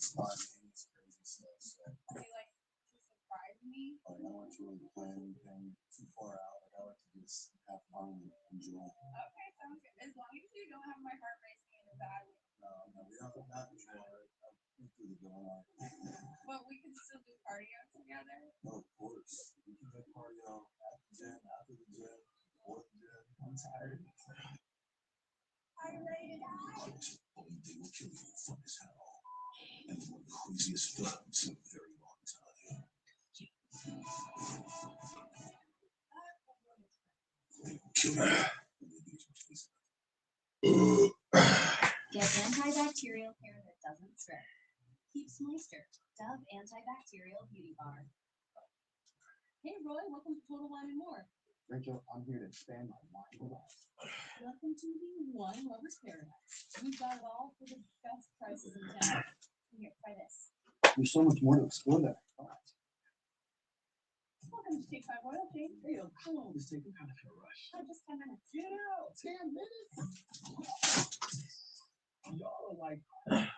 Spontaneous crazy stuff. So, Okay, like to surprise me. like, I don't want to really plan anything too far out. Like, I like to just have fun and enjoy. Okay, sounds good. As long as you don't have my heart racing in a bad way. No, we don't have to try. I've been through the going on. But we can still do cardio together. No, of course. We can do cardio at the gym, after the gym, before the gym. I'm tired. Are you ready to die? Only thing will kill you fun as hell. And one of the craziest films in a very long time. They will kill you. Get antibacterial care that doesn't spread. Keeps moisture. Dove Antibacterial Beauty Bar. Hey Roy, welcome to Total Wine and More. Rachel, I'm here to expand my mind with us. Welcome to the Wine Lovers Paradise. We've got it all for the best prices in town. Here, try this. There's so much more to explore there. Welcome to Take 5 Royal Shake. Hey, how long is this taking? Kind of a rush. Oh, just 10 minutes. Get out! 10 minutes? Y'all are like,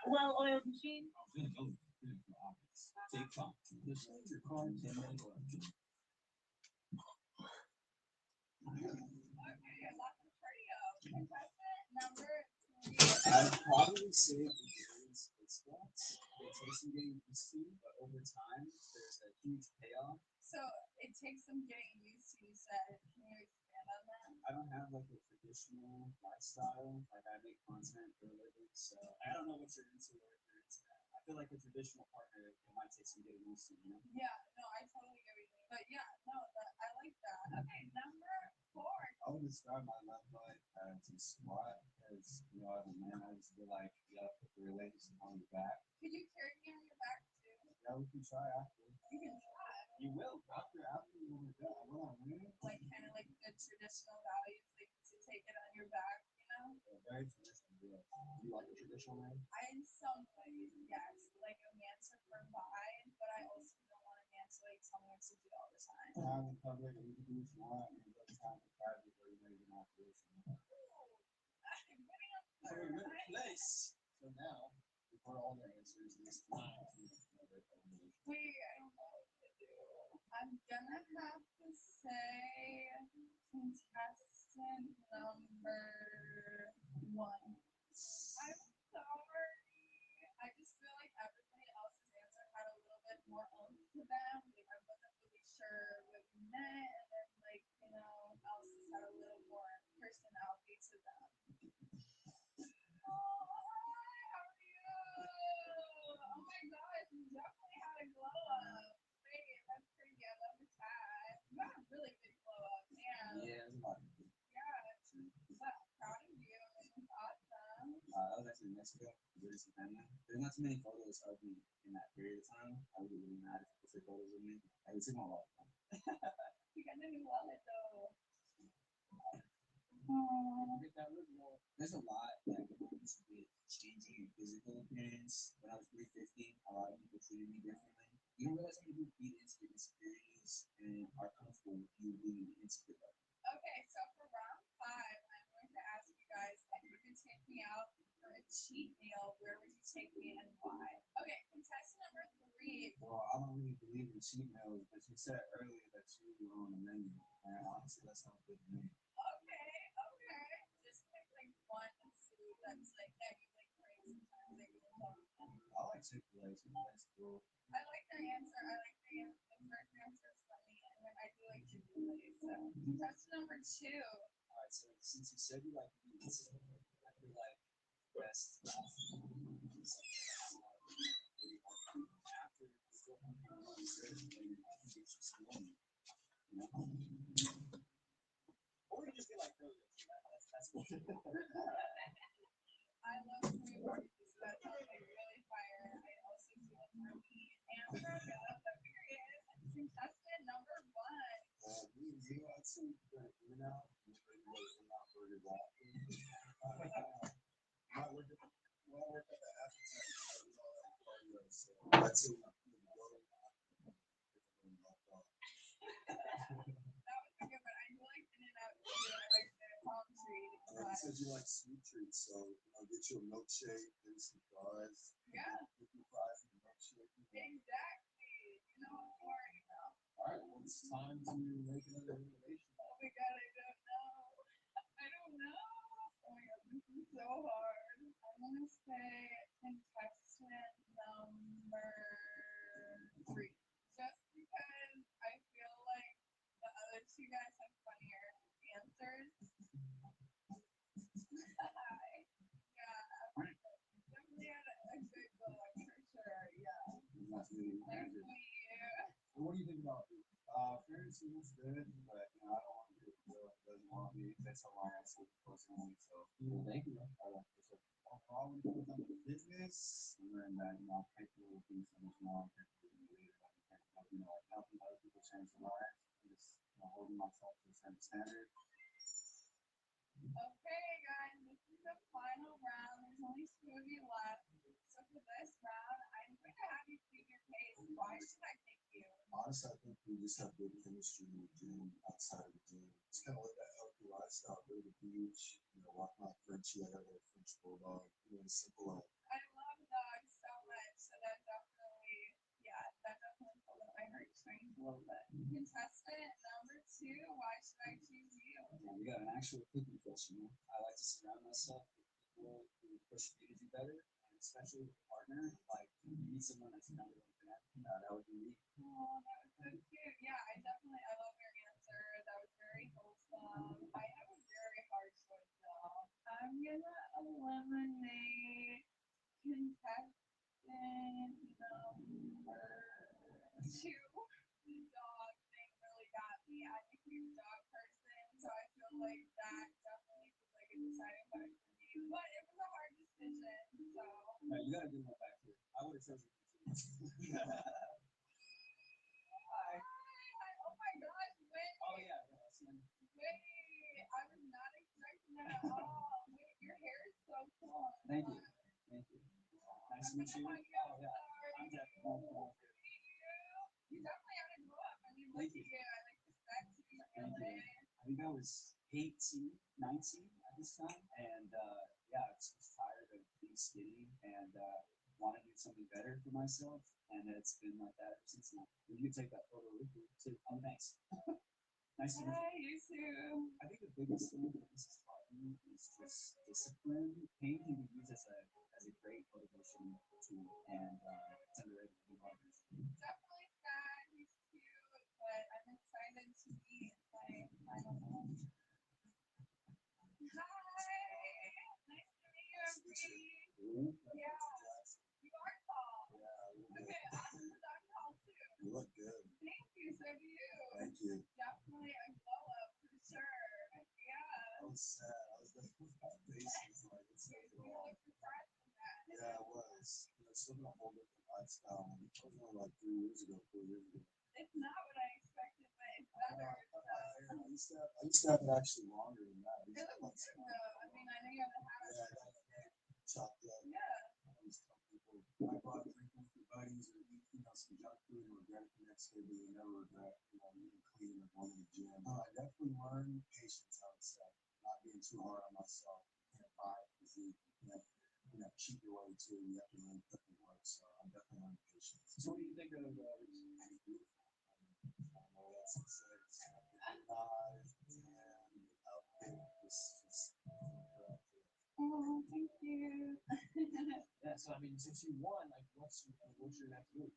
Well-oiled machine. Take 5. Just leave your car in 10 minutes. Okay, lots of cardio. Contestant number 3. I'd probably say the split squats. They take some getting used to, but over time, there's a huge payoff. So it takes some getting used to, you said. Can you expand on that? I don't have like a traditional lifestyle. Like I make content for a living, so I don't know what you're into or if you're into that. I feel like a traditional partner, it might take some getting used to, you know? Yeah, no, I totally get what you mean. But yeah, no, I like that. would describe my love life as a squat, because you know, as a man, I just feel like you gotta put your legs on your back. Can you carry me on your back too? Yeah, we can try after. You can try. You will after you when we're done. I will, man. Like kind of like the traditional values, like to take it on your back, you know? Yeah, very traditional. Yeah. Do you like a traditional man? I in some ways, yes, like a man to provide, but I also don't want a man to like tell me what to do all the time. I will cover it. You can do what you want, and it's time to private where you're making operation. I'm getting up So there, we're in right? place. So now, before all the answers, this time to another elimination. Wait, I don't know what to do. I'm gonna have to say contestant number one. I'm sorry. I just feel like everybody else's answer had a little bit more oomph to them. Like I wasn't really sure what you meant, and then like you know, else's had a little more personality to them. Oh, hi, how are you? Oh my gosh, you definitely had a glow up. Wait, that's crazy. I love the tag. You got a really big glow up, man. Yeah, it's a lot. Yeah, but proud of you. It's awesome. I was actually in Mexico visiting some family. There's not too many photos of me in that period of time. I would get really mad if people take photos of me. I would take my wallet. You got a new wallet though. There's a lot that comes with changing your physical appearance. When I was 350, a lot of people treated me differently. You don't realize how many people feed into your insecurities and are comfortable with you being insecure. Okay, so for round five, I'm going to ask you guys if you could take me out for a cheat meal, where would you take me and why? Okay, contestant number three. Well, I don't really believe in cheat meals, but you said earlier that you were on the menu. And honestly, that sounds good to me. Okay. Just pick like one food that's like that you like crave sometimes that you love. I like Chick-fil-A. Chick-fil-A's cool. I like their answer. I like their answer. The first answer is funny, and then I do like Chick-fil-A. So contestant number two. All right, so since you said you like meats, I feel like best after still research and I can get you some money, you know? Or you just get like burgers. That's cool. I love food burgers. That sounds like really fire. I also do love turkey and burgers. Period. Contestant number one. Me and you, I'd say you could in and out. You could go in and out burgers after. I work at the appetite. I'd say That was a good one. I do like In-N-Out too. I like the palm tree. You said you like sweet treats, so get you a milkshake, maybe some fries. Yeah. Get some fries and a milkshake. Exactly. You know what I'm worried about. All right, well, it's time to make another elimination. Oh my god, I don't know. I don't know. Oh my god, this is so hard. I'm gonna say contestant number three. Just because I feel like the other two guys have funnier answers. Yeah, definitely had a good glow up for sure. Yeah. That's really Nice good. to meet you. Well, what do you think about it? Fairness is good, but I don't want to do it. Doesn't want to be. That's how I answer personally. So, thank you. Overall, when it comes down to business, and then people will be so much more helping other people change their lives, and just holding myself to a certain standard. Okay, guys, this is the final round. There's only two of you left. So for this round, I'm going to have you plead your case. Why should I pick you? Honestly, I think we just have good chemistry in the gym, outside of the gym. It's kind of like that healthy lifestyle, go to the beach, walk my Frenchie, I got a French bulldog, simple life. I love dogs so much, so that definitely, that definitely pulled at my heartstrings a little bit. Contestant number two, why should I choose you? Yeah, we got an actual cooking question. I like to surround myself with people who push me to do better, and especially with a partner. Like, you need someone that's kind of like that. That would be me. Oh, that was so cute. Yeah, I love your answer. That was very wholesome. I have a very hard choice though. I'm gonna eliminate contestant number two. The dog thing really got me. I'm a huge dog person, so I feel like that definitely was like a deciding factor for me. But it was a hard decision, so. No, you gotta give them back here. I would have chosen you. Hi. Oh my gosh, wait. Oh yeah, yeah. Wait, I was not expecting that at all. Wait, your hair is so cool. Thank you. Thank you. Nice to meet you. Oh yeah. I'm definitely. You definitely have to grow up. I mean, look Thank at you. you. I like the sexy. Thank you. I think I was 18, 19 at this time, and yeah, I was tired of being skinny and want to do something better for myself, and it's been like that ever since then. You can take that photo with you too. Oh, thanks. Nice to meet you. You too. I think the biggest thing that this has taught me is just discipline. Pain can be used as a great motivation tool, and it's underrated in others. Definitely sad. He's cute, but I'm excited to meet my final home. Hi. Nice to meet you, I'm pretty. Yeah. You are tall. Okay, I'm tall too. You look good. Thank you, so do you. Thank you. Definitely a glow up for sure. Yeah. I was sad. I was like, my face is like, it's so You wrong. look surprised from that. Yeah, I was. You know, still in a whole different lifestyle. It was only like 3 years ago, 4 years ago. It's not what I expected, but it's better. I used to have it actually longer than that. It looks good though. I mean, I know you have a habit. Yeah, I got it chopped up. Yeah. I always tell people, I bought drinking with your buddies or eat, some junk food and regret it the next day, but you never regret, eating clean or going to the gym. I definitely learned patience, I would say, not being too hard on myself. You can't buy physique. You can't cheat your way to it. You have to really put in work. So I definitely learned patience. So what do you think of It's beautiful. I don't know what else to say. It's eyes and outfit, just correct. Oh, thank you. Yeah, so I mean, since you won, like, what's your next move?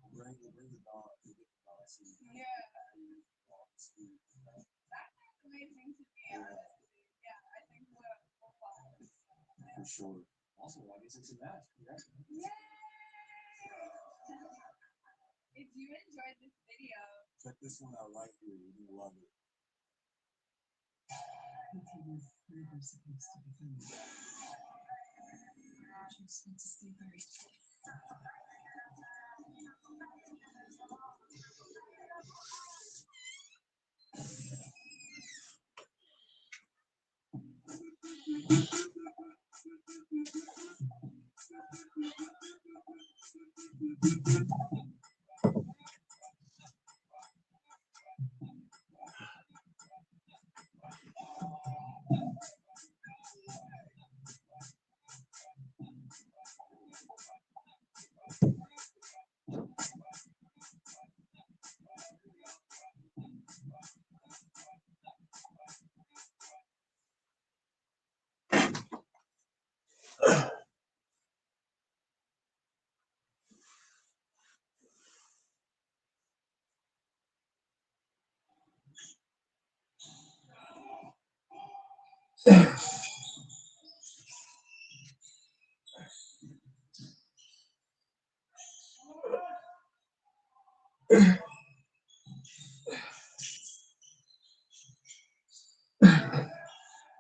Bring the dog. Get the dog. Yeah. That sounds amazing to me, honestly. Yeah, I think we'll follow. For sure. Also, I guess it's a match. Congratulations. Yay! If you enjoyed this video, Check this one out right here. You're gonna love it. We're supposed to be coming. You're supposed to stay very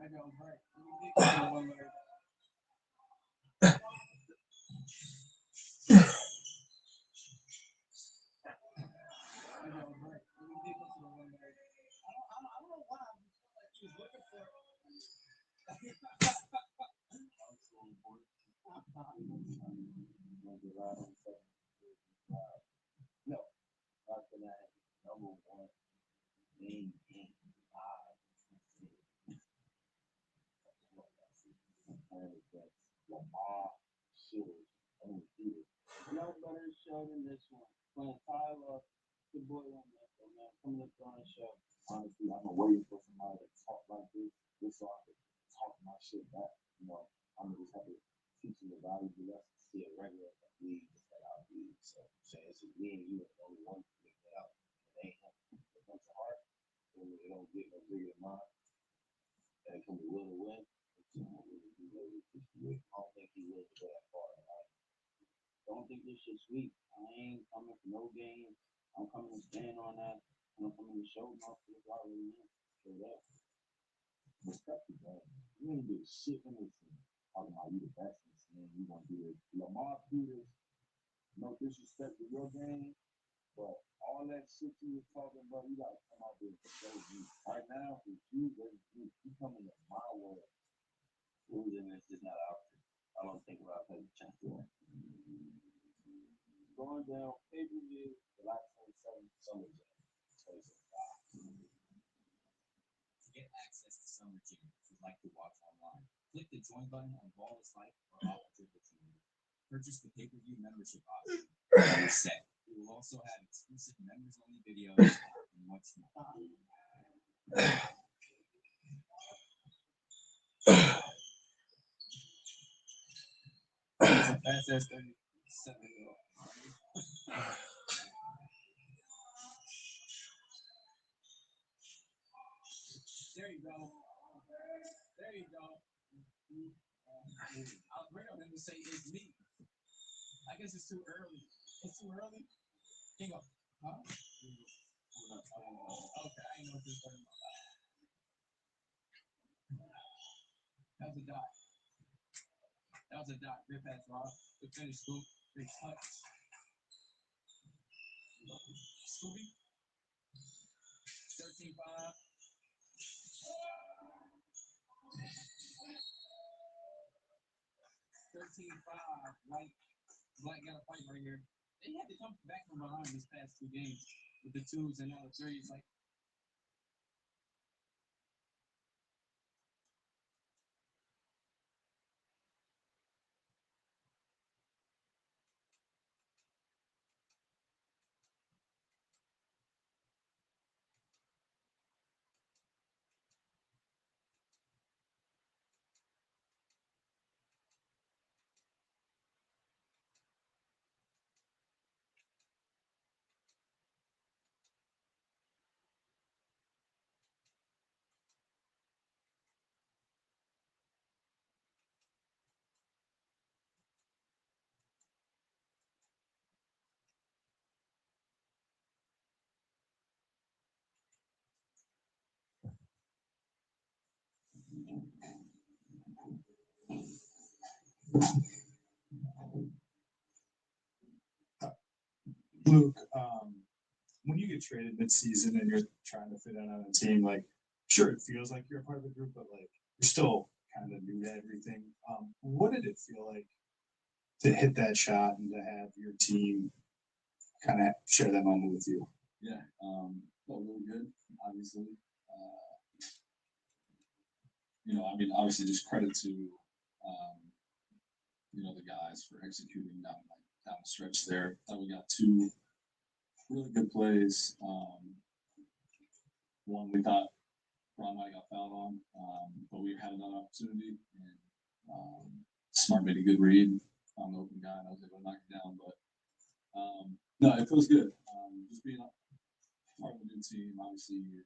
Maybe I was right. Let me dig into one layer. Maybe I was right. Let me dig into the one layer. I don't know why. I just felt like she was looking for it. No, not for that. Number one, main thing. Lamar Shivers. No better show than this one. Playing Tyler, the boy on that, man. Coming up on the show. Honestly, I've been waiting for somebody to talk like this so I can talk my shit back. I'm just happy to teach you the valuable lessons. See a regular league just like our league. So, saying it's just me and you are the only one to make that out. It ain't him. It comes to heart. It don't get no bigger than mine. And it can be will to win. I don't think he will to go that far. I don't think this shit's sweet. I ain't coming for no games. I'm coming to stand on that, and I'm coming to show my people already know. So that respect it, bro. You ain't do shit in this thing. Talking about you the best in this thing, you gonna do it. Lamar do this, no disrespect to your game, but all that shit you was talking about, you gotta come out there and show me. Right now, it's you versus you. You coming to my world. Losing is just not an option. I don't think about taking a chance to that. Going down pay-per-view, July 27th, Summer Jam. 2025. To get access to Summer Jam, if you'd like to watch online, click the join button on Ballless Life or Off the Dribble TV. Purchase the pay-per-view membership option. You're set. We will also have exclusive members-only videos and much more. That's 37. There you go. There you go. I was ready on him to say it's me. I guess it's too early. It's too early. Hang on. Huh? Okay, I know what you're talking about. That was a dot. That was a dot. Good pass, Rob. Good finish, Scoop. Big touch. Scooby. 13-5. 13-5. Black got a fight right here. They had to come back from behind this past two games with the twos and now the threes. Like, Luke, when you get traded mid-season and you're trying to fit in on a team, like, sure, it feels like you're a part of the group, but like, you're still kind of new to everything. What did it feel like to hit that shot and to have your team kind of share that moment with you? Yeah, felt really good, obviously. I mean, obviously, just credit to, the guys for executing down the stretch there. Thought we got two really good plays. One we thought Ron might got fouled on, but we had another opportunity, and Smart made a good read on the open guy, and I was able to knock it down. But no, it feels good. Just being part of a new team, obviously, you're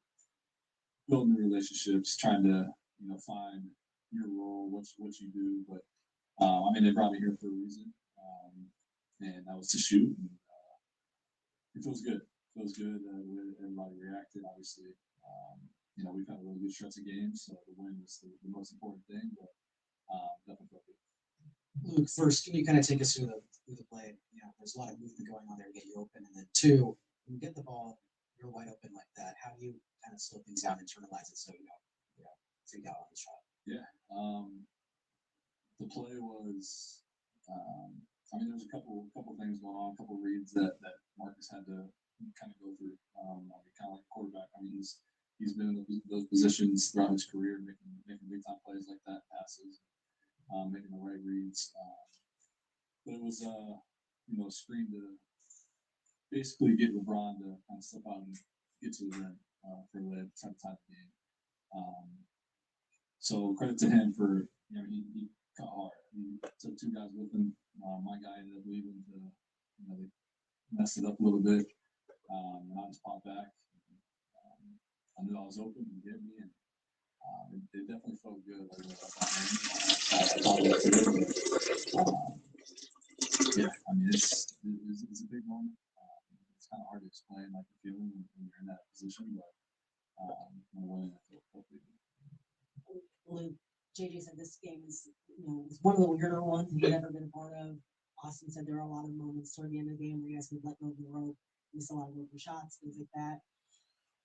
building new relationships, trying to find your role, what you do. But I mean, they brought me here for a reason, and that was to shoot. And, it feels good. It feels good the way that everybody reacted. Obviously, we've had a really good stretch of games, so the win was the most important thing. But definitely felt good. Luke, first, can you kind of take us through the play? There's a lot of movement going on there to get you open, and then two, when you get the ball, you're wide open like that. How do you kind of slow things down, internalize it, so you don't, freak out on the shot? Yeah. The play was. I mean, there's a couple things going on, a couple reads that Marcus had to kind of go through. Kind of like a quarterback. I mean, he's been in those positions throughout his career, making big time plays like that, passes, making the right reads. But it was a screen to basically get LeBron to kind of slip out and get to the rim for the time of the game. So credit to him for he cut hard. He took two guys with him. My guy ended up leaving to they messed it up a little bit, and I just popped back. I knew I was open and get me, and it definitely felt good. Yeah, I mean it's a big moment. it's kind of hard to explain like the feeling when you're in that position, but when I feel Luke, JJ said this game is, it's one of the weirder ones he's ever been a part of. Austin said there are a lot of moments toward the end of the game where you guys would let go of the rope, miss a lot of open shots, things like that.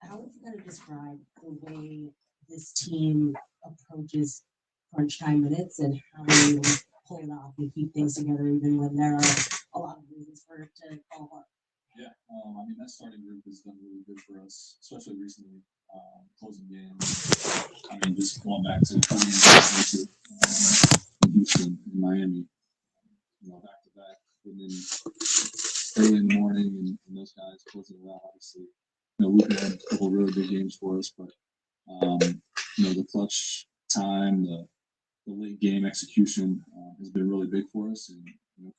How would you kind of describe the way this team approaches crunch time minutes and how you pull it off and keep things together even when there are a lot of reasons for it to fall apart? Yeah, I mean, that starting group has done really good for us, especially recently, closing games. I mean, just going back to Houston and Miami, back to back, and then early in the morning, and those guys closing it out, obviously. Luka had a couple of really big games for us, but, the clutch time, the late game execution has been really big for us, and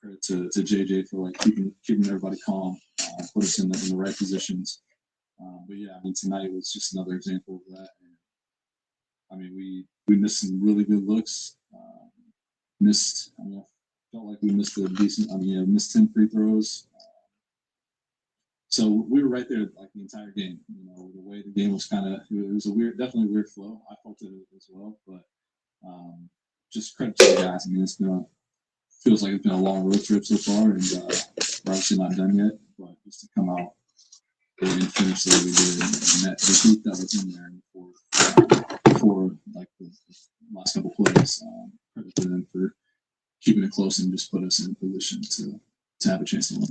credit to JJ for like keeping everybody calm, put us in the right positions. But yeah, I mean, tonight was just another example of that. And, I mean, we missed some really good looks. Felt like we missed a decent. Missed 10 free throws. So we were right there like the entire game. The way the game was it was definitely a weird flow. I felt it as well, but just credit to the guys. I mean, feels like it's been a long road trip so far, and we're obviously not done yet. But just to come out and finish the way we did, and that the heat that was in there before like the last couple plays, credit to them for keeping it close and just put us in a position to have a chance to win.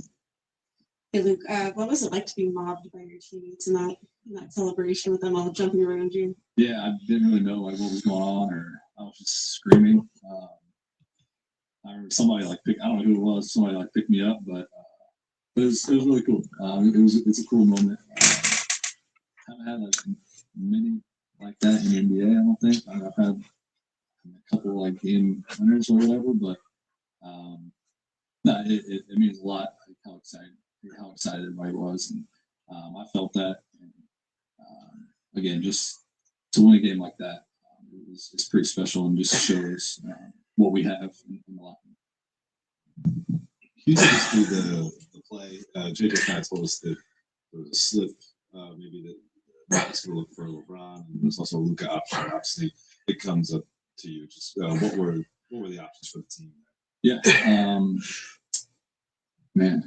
Hey Luke, what was it like to be mobbed by your teammates in that celebration with them all jumping around you? Yeah, I didn't really know like what was going on, or I was just screaming. I remember somebody I don't know who it was. Somebody picked me up, but it was really cool. It's a cool moment. Haven't had many like that in the NBA. I don't think I've had a couple game winners or whatever, but no, it means a lot. How excited everybody was, and I felt that. And, again, just to win a game like that, it's pretty special and just shows what we have in the locker room. Can you take us through the play? JJ kind of told us that there was a slip, maybe that Matt's going to look for LeBron, and there's also a luka option. Obviously, it comes up to you. Just what were the options for the team? Yeah, man,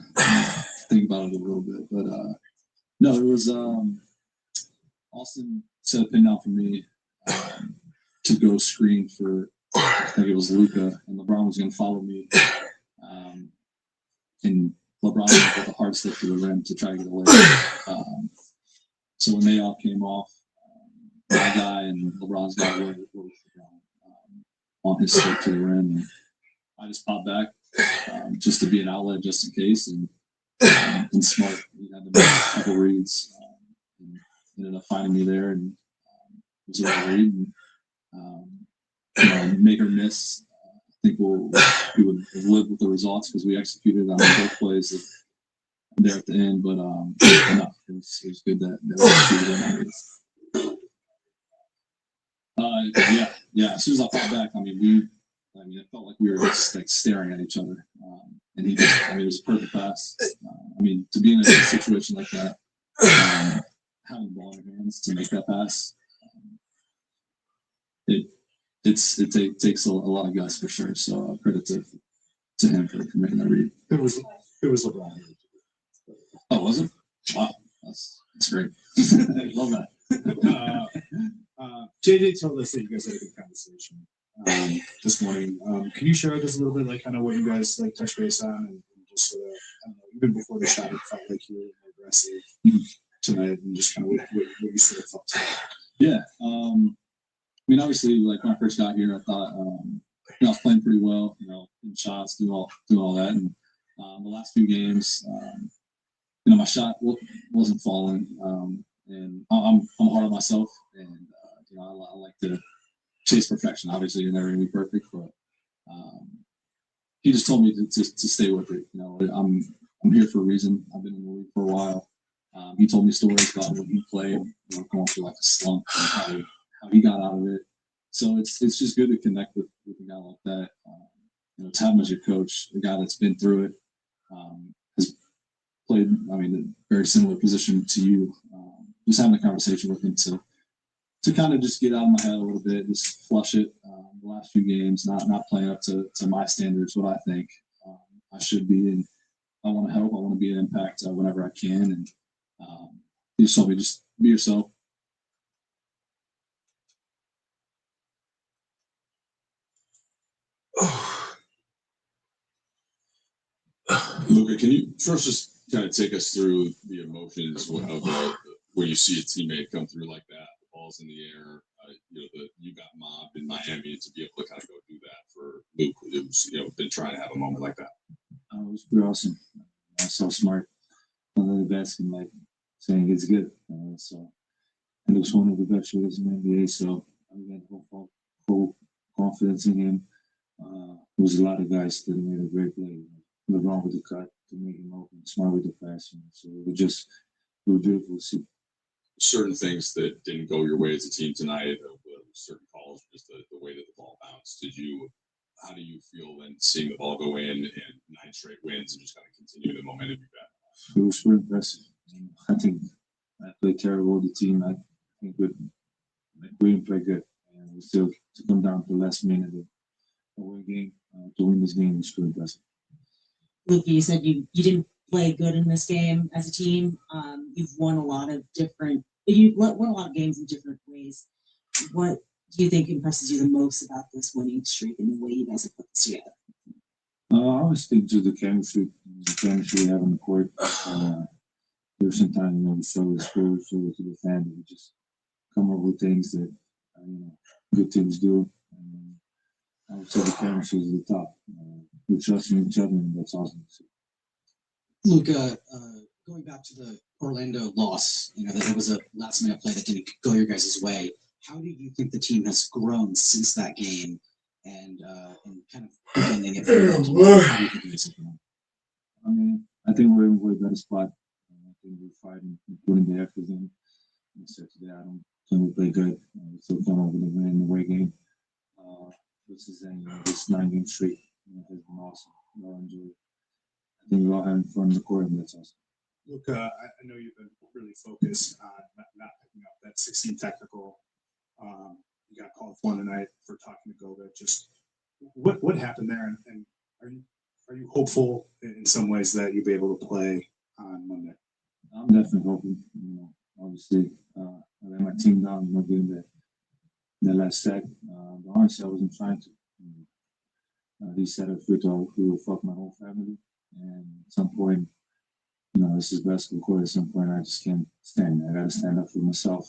think about it a little bit, but no, it was Austin set a pin down for me to go screen for, I think it was Luka, and LeBron was going to follow me, and LeBron with a hard step to the rim to try to get away. So when they all came off, my guy and LeBron's guy were on his step to the rim, and I just popped back just to be an outlet, just in case, and smart. He had to make a couple reads, and ended up finding me there, and it was a right read. And, make or miss, I think we would have lived with the results because we executed on both plays there at the end. But no, it was good that we executed on it. Yeah. As soon as I popped back, it felt like we were just staring at each other. And he just, it was a perfect pass. To be in a situation like that, having the ball in your hands to make that pass, it takes a lot of guts for sure. So credit to him for making that read. It was LeBron. Oh, was it? Wow, that's great. Love that. JJ told us that you guys had a good conversation this morning. Can you share with us a little bit, kind of what you guys touch base on, and just sort of, I don't know, even before the shot, it felt like you were more aggressive tonight, and just kind of what you sort of felt tonight? Yeah. Obviously, when I first got here, I thought I was playing pretty well. In shots, doing all that, and the last few games, my shot wasn't falling, and I'm hard on myself, and I like to chase perfection. Obviously, you're never gonna be perfect, but he just told me to stay with it. I'm here for a reason. I've been in the league for a while. He told me stories about when he played, going through a slump and how he got out of it. So it's just good to connect with a guy like that. To have him as your coach, the guy that's been through it, has played, I mean, a very similar position to you. Just having a conversation with him to kind of just get out of my head a little bit, just flush it. The last few games, not playing up to my standards, what I think I should be, and I want to help. I want to be an impact whenever I can, and you just told me just be yourself. Luka, can you first just kind of take us through the emotions of when you see a teammate come through like that, the ball's in the air, you got mobbed in Miami, to be able to kind of go do that for Luke, who's been trying to have a moment like that. It was pretty awesome. So smart. One of the best, and like saying it's good. So and Luke's one of the best shooters in the NBA. So I got full confidence in him. There was a lot of guys that made a great play. LeBron with the cut to make him open, smart with the pass. So it was beautiful to see. Certain things that didn't go your way as a team tonight, certain calls, just the way that the ball bounced. How do you feel then seeing the ball go in and 9 straight wins and just kind of continue the momentum you've got? It was pretty impressive. I think I played terrible with the team. I think we didn't play good. And we still to come down to the last minute of the game to win this game was pretty impressive. Luke, you said you didn't play good in this game as a team. You've won a lot of games in different ways. What do you think impresses you the most about this winning streak and the way you guys have put this together? I always think to the chemistry we have on the court. There's sometimes we struggle to score, struggle to defend, and we just come up with things that good teams do. I would say the chemistry is at the top. We trust in each other, and that's awesome to see. Luka, going back to the Orlando loss, that was a last minute play that didn't go your guys' way. How do you think the team has grown since that game and kind of defending it from I mean, I think we're in a way better spot. I think we're fighting, putting the effort in. I said today, I don't think we play good. We still come over to win the away game. This is this 9-game streak. Has been awesome. We all enjoy it. I think we're all having fun in the court, and that's awesome. Look, I know you've been really focused on not picking up that 16 technical. You got called for tonight for talking to Goga. Just what happened there, and are you hopeful in some ways that you'll be able to play on Monday? I'm definitely hoping. Obviously, I let my team down. Doing that last set. But honestly, I wasn't trying to. He said it will fuck my whole family, and at some point, this is basketball court. At some point, I just can't stand. I got to stand up for myself.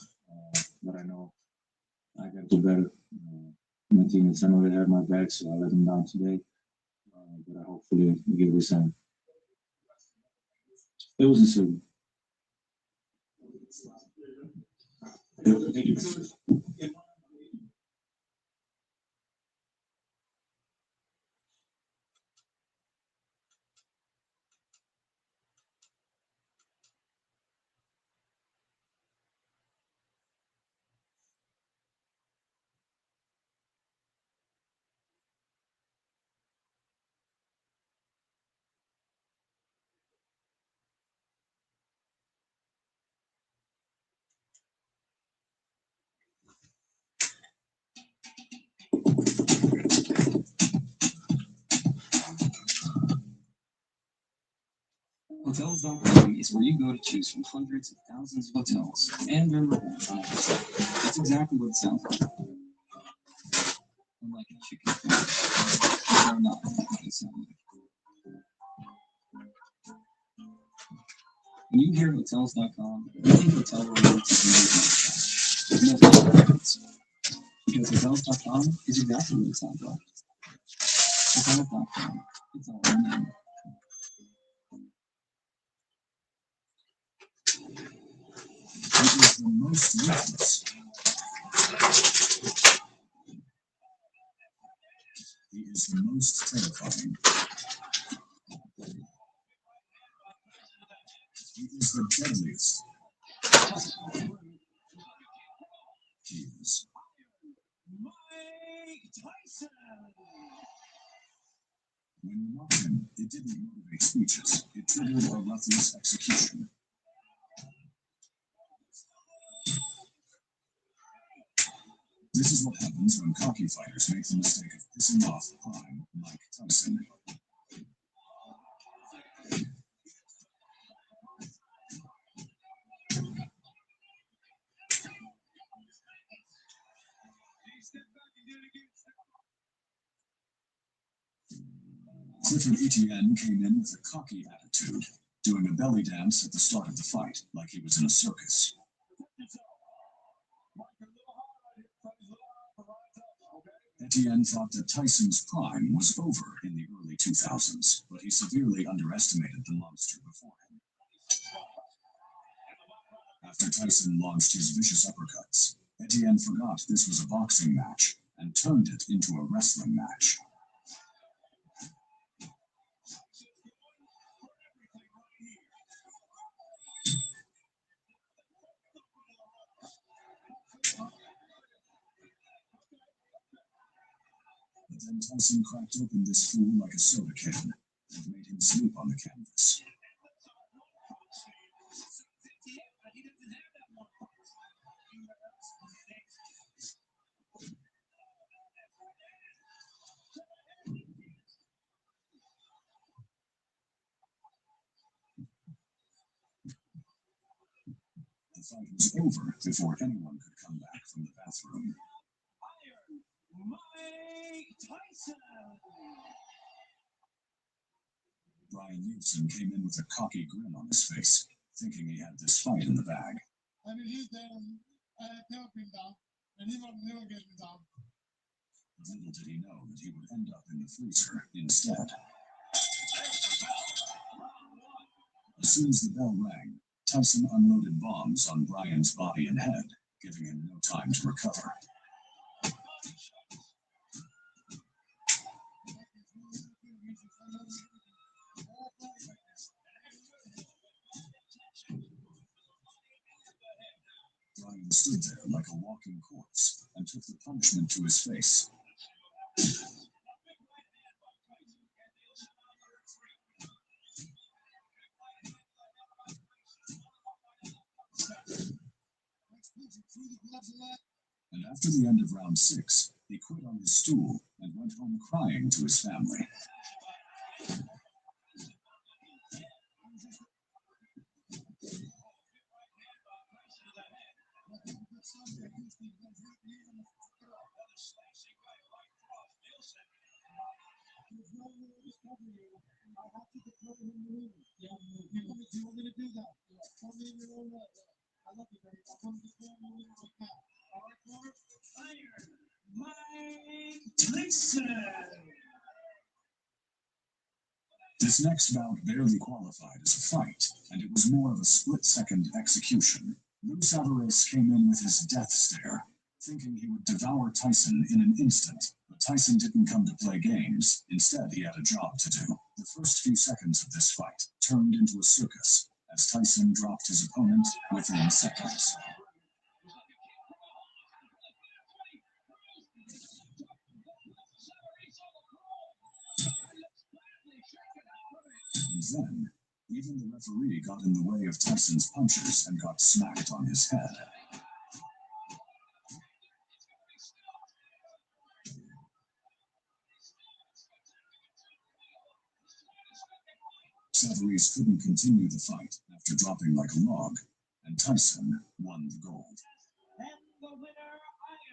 But I know I got to do better. My teammates, I know they have my back, so I let them down today. But I hopefully we get this time. It was a certain. Hotels.com is where you go to choose from hundreds of thousands of hotels, and they're local. That's exactly what it sounds like. Unlike a chicken sandwich, they're not what they sound like. When you hear Hotels.com, you think hotel rooms and because Hotels.com is exactly what it sounds like. Hotels.com, it's all in there. It is the most ruthless. It is the most terrifying. It is the deadliest. It is Mike Tyson. When you knocked him, it didn't motivate speeches. It triggered a ruthless execution. This is what happens when cocky fighters make the mistake of pissing off prime Mike Tyson. Clifford Etienne came in with a cocky attitude, doing a belly dance at the start of the fight, like he was in a circus. Etienne thought that Tyson's prime was over in the early 2000s, but he severely underestimated the monster before him. After Tyson launched his vicious uppercuts, Etienne forgot this was a boxing match and turned it into a wrestling match. But then Tyson cracked open this fool like a soda can and made him sleep on the canvas. The fight was over before anyone could come back from the bathroom. Mike Tyson! Brian Nielsen came in with a cocky grin on his face, thinking he had this fight in the bag. Little did he know that he would end up in the freezer instead. As soon as the bell rang, Tyson unloaded bombs on Brian's body and head, giving him no time to recover. Brian stood there like a walking corpse and took the punishment to his face. And after the end of round 6, he quit on his stool and went home crying to his family. Mike Tyson! This next bout barely qualified as a fight, and it was more of a split-second execution. Luis Alvarez came in with his death stare, thinking he would devour Tyson in an instant. But Tyson didn't come to play games. Instead, he had a job to do. The first few seconds of this fight turned into a circus, as Tyson dropped his opponent within seconds. And then, even the referee got in the way of Tyson's punches and got smacked on his head. Savarese couldn't continue the fight after dropping like a log, and Tyson won the gold. And the winner,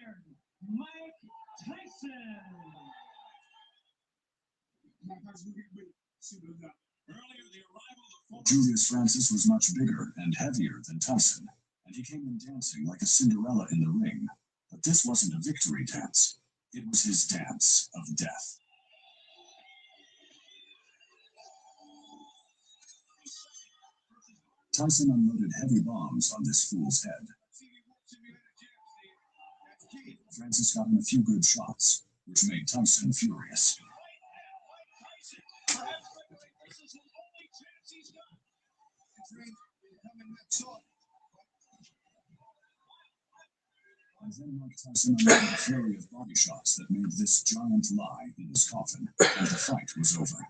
Iron Mike Tyson! Julius Francis was much bigger and heavier than Tyson, and he came in dancing like a Cinderella in the ring. But this wasn't a victory dance. It was his dance of death. Tyson unloaded heavy bombs on this fool's head. Francis got in a few good shots, which made Tyson furious. As Denmark Tyson unleashed a flurry of body shots that made this giant lie in his coffin, and the fight was over.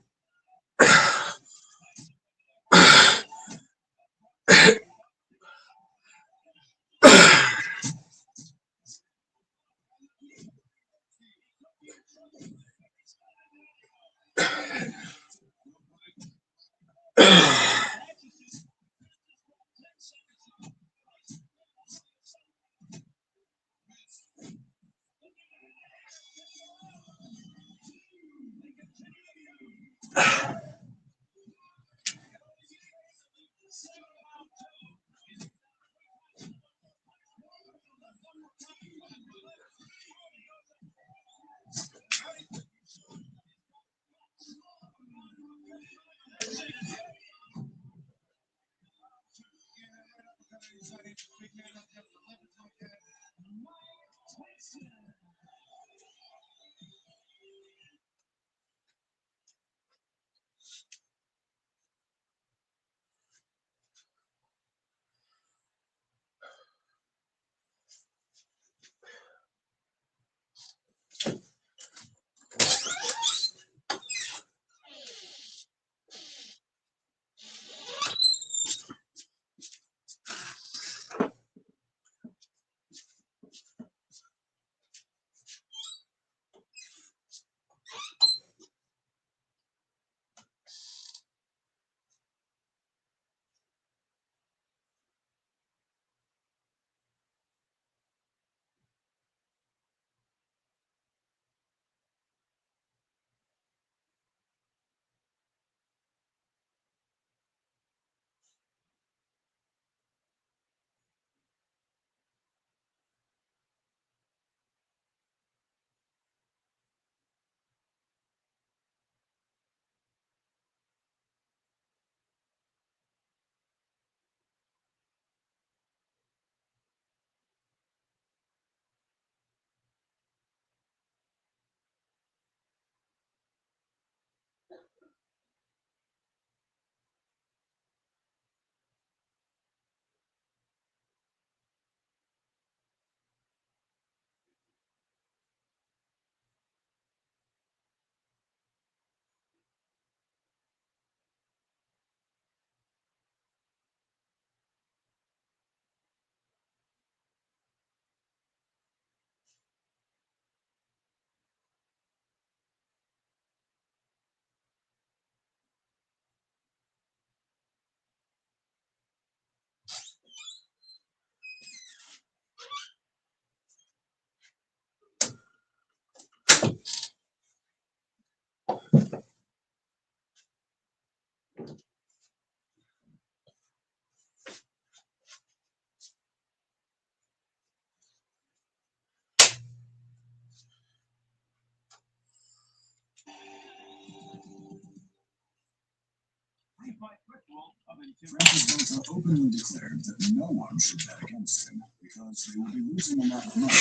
Francis Bosa openly declared that no one should bet against him because they will be losing a lot of money.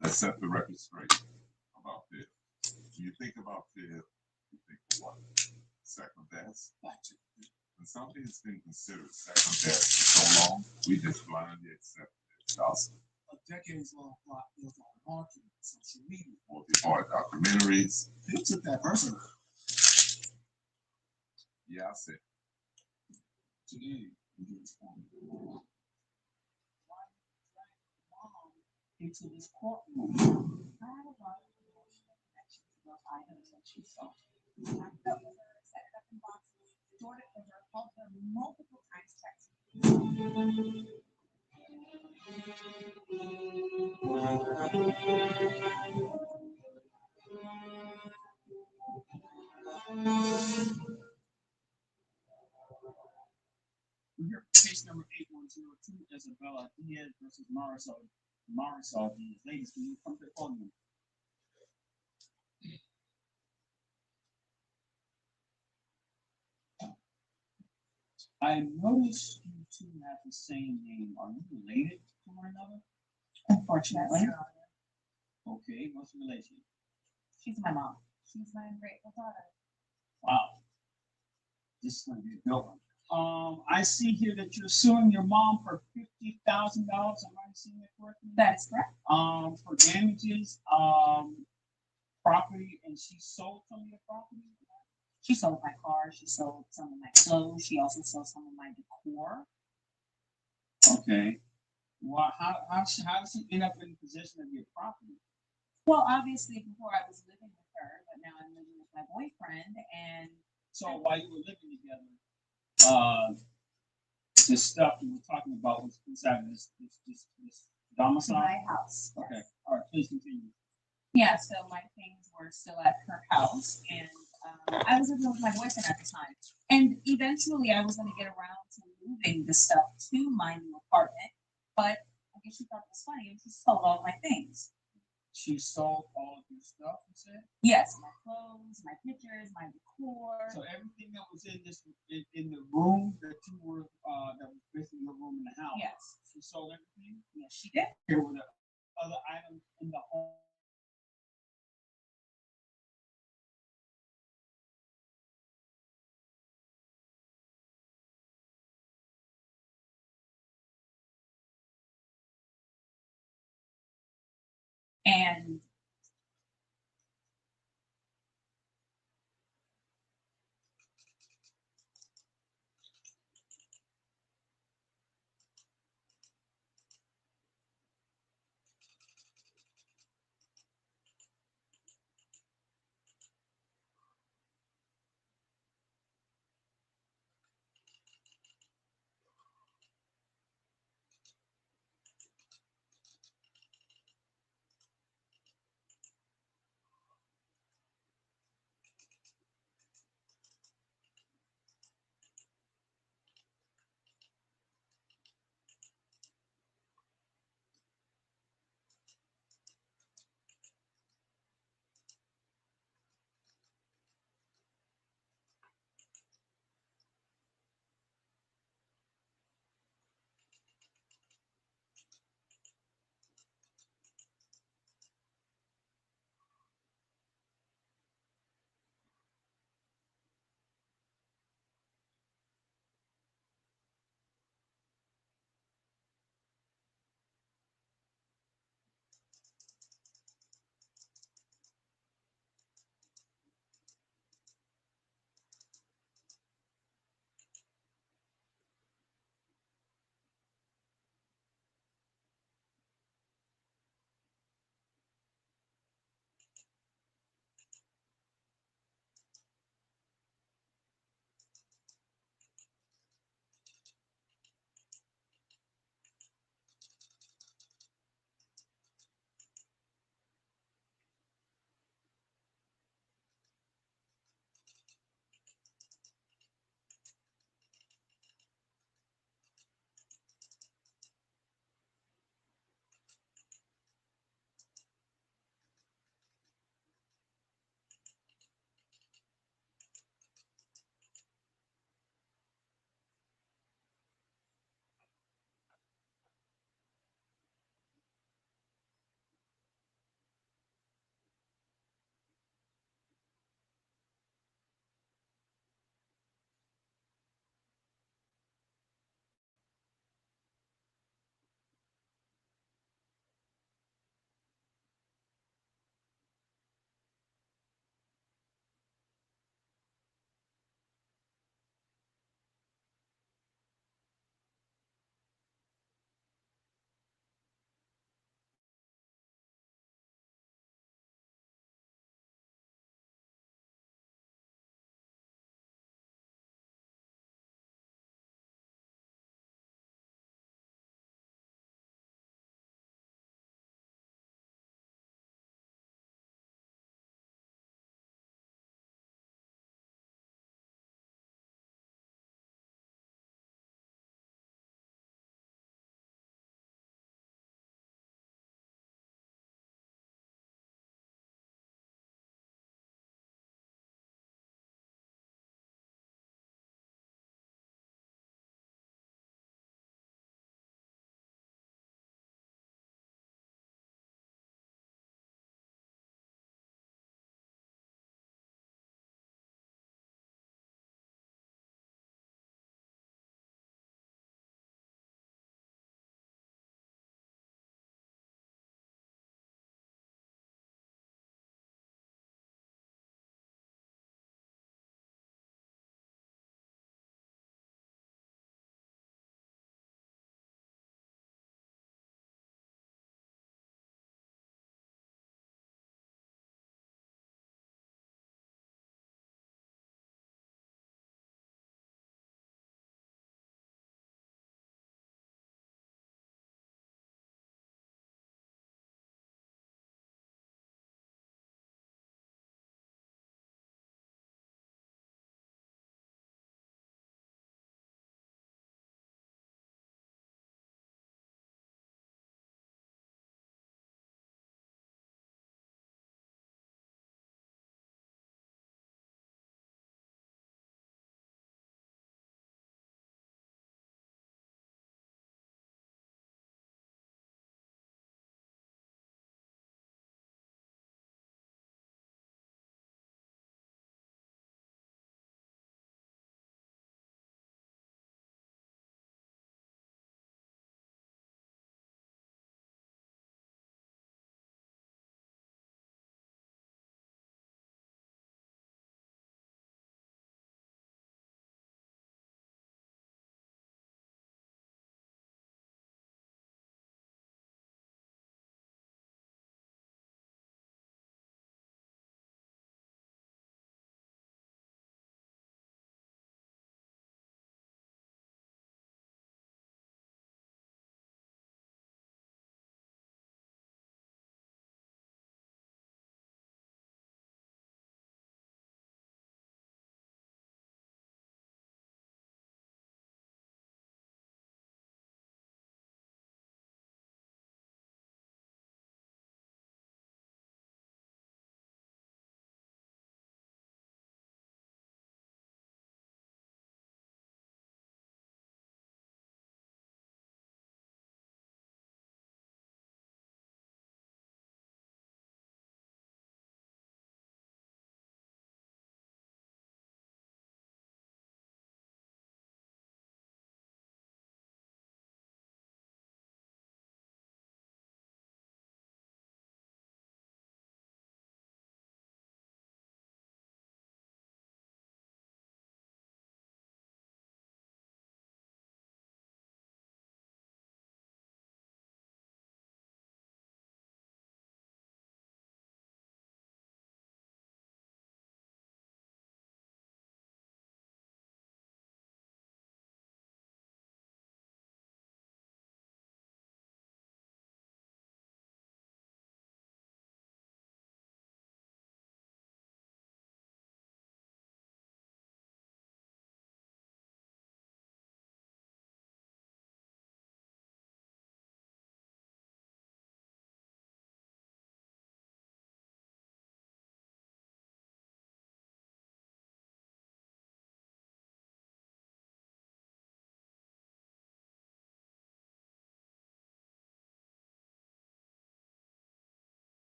Let's set the record straight about this. When you think about this, you think of what? Second best? When something has been considered second best for so long, we just blindly accept it as gospel. A decades-long plot built on marketing, social media, Multi-part documentaries. They took that personal. Yeah, I said. Today, we get informed. Into this courtroom. I had a lot of emotional connections to those items that she saw. I felt with her, set it up in boxes, stored it for her, called her multiple times, texted. Isabella Diaz versus Marisol Diaz. Ladies, can you come to the podium? I noticed you two have the same name. Are you related to one another? Unfortunately. Okay, what's the relation? She's my mom. She's my grateful daughter. Wow. This is gonna be a good one. I see here that you're suing your mom for $50,000. Am I seeing it correctly? That is correct. For damages, property, and she sold some of your property? She sold my car. She sold some of my clothes. She also sold some of my decor. Okay. Well, how does she end up in possession of your property? Well, obviously, before I was living with her, but now I'm living with my boyfriend. And so while you were living together, the stuff that we're talking about was inside of this domicile? My house. Okay. All right. Please continue. Yeah, so my things were still at her house, and I was living with my boyfriend at the time. And eventually, I was going to get around to moving the stuff to my new apartment, but I guess she thought it was funny, and she sold all my things. She sold all of your stuff, you said? Yes, my clothes, my pictures, my decor. So everything that was in the room that you were that was basically your room in the house. Yes. She sold everything? Yes, she did. There were the other items in the home. And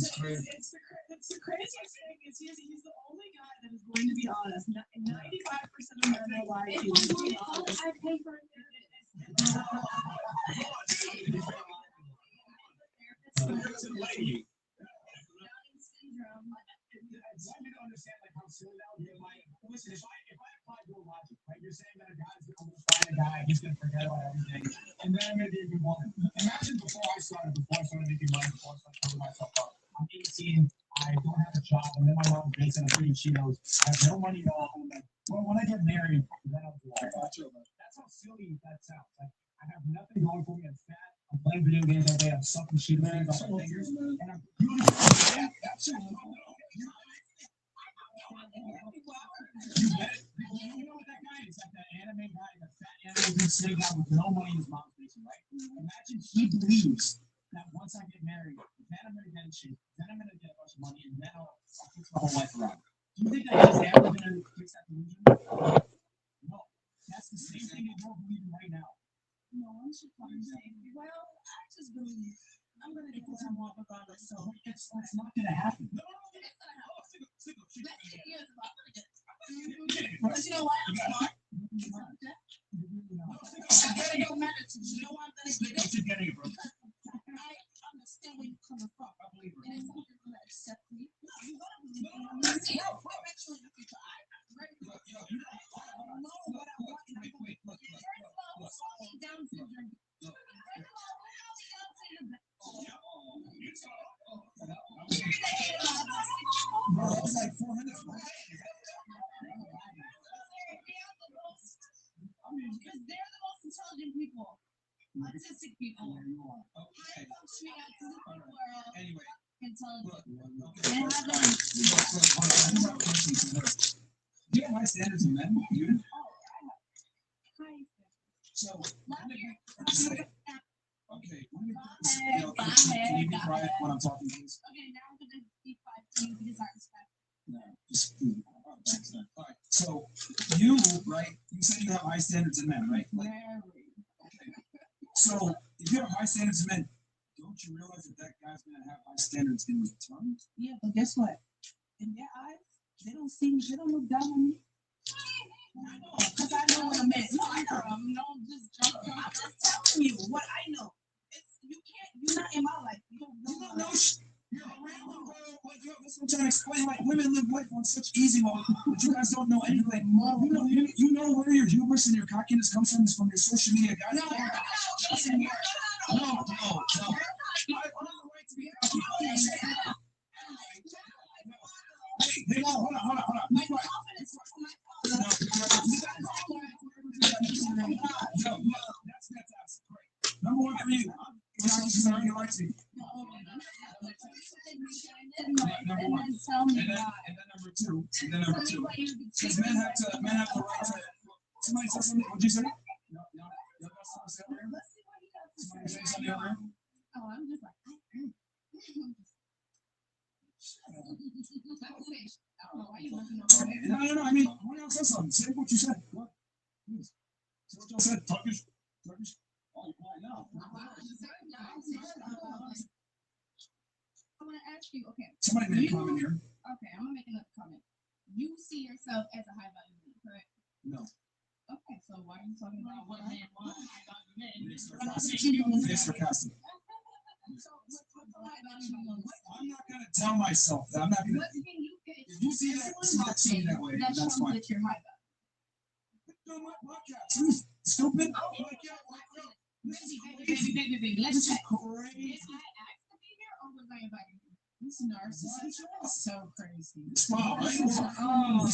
is crazy. It's the craziest thing is he's the only guy that is going to be honest. 95% of men will lie to you. I pay for Lady. I don't understand like how silly that would be. Like, listen, if I apply your logic, right, you're saying that a guy's gonna find a guy, he's gonna forget about everything, and then I'm gonna be a good woman. Imagine before I started making money, before I started covering myself up. I'm 18, I don't have a job, and then my mom bakes and I'm eating Cheetos. I have no money at all. And I'm like, well, when I get married, then I'll do all that. That's how silly that sounds. Like, I have nothing going for me. I'm fat. I'm playing video games all day. I'm sucking Cheetos on my fingers, and I'm beautiful. Yeah, that's it. You know what that guy is? Like that anime guy, that fat anime sitting down with no money in his mom's basement, right? Imagine he believes that once I get married, then I'm gonna get in shape, then I'm gonna get a bunch of money, and then I'll fix my whole life around. Do you think that he's ever gonna fix that delusion? No. That's the same thing that you're believing right now. No one should come and say, well, I just believe I'm gonna get what I want regardless. So It's not gonna happen. No, because you know what? It don't matter to me. You know why I'm gonna get it? I understand where you're coming from. And it's not you're gonna accept me. No, you're gonna believe me. Eventually in the future, I'm ready to know what I want. And I'm going to slow me down to your journey. it's like 400. Because they're the most intelligent people, autistic people, high functioning out to the world, intelligent. They have Do you have high standards of men? You? So, okay, can you be quiet when I'm talking, please? Okay, now I'm gonna be quiet for you because I respect. No, just all right. So you, right? You said you have high standards of men, right? Like, so if you have high standards of men, don't you realize that guy's gonna have high standards in return? Yeah, but guess what? In their eyes, they don't see me. They don't look down on me. Because I know what I'm at. No, I know. I'm just joking. I'm just telling you what I know. You're not in my life. You don't know. You're around the world. Like, that's what I'm trying to explain. Like, women live life on such easy mode, but you guys don't know anything. You know where your hubris and your cockiness comes from is from your social media guys. No. I have the right to be cocky. Hey, hold on. Be quiet. No, that's fantastic. Great. Number one for you. She's earned your right to. Number one. And then number two. Because men have the right to. Somebody said something. What'd you say? No. You got something to say over here? Somebody say something over here? Oh, I'm just like, No. I mean, when else said something? Say what you said. What? Please. Say what y'all said. Turkish. Oh, I know. I want to ask you, okay. Somebody made a comment here. Okay, I'm gonna make another comment. You see yourself as a high value man, correct? No. Okay, so why are you talking about what men want high value men? It's sarcastic. I'm not gonna tell myself that. I'm not gonna. If you see that way, that's fine. That you're high value. No, my cat. Stupid. Baby, let's check. Did I ask to be here or was I invited here? This narcissist is so crazy. It's wild, right? This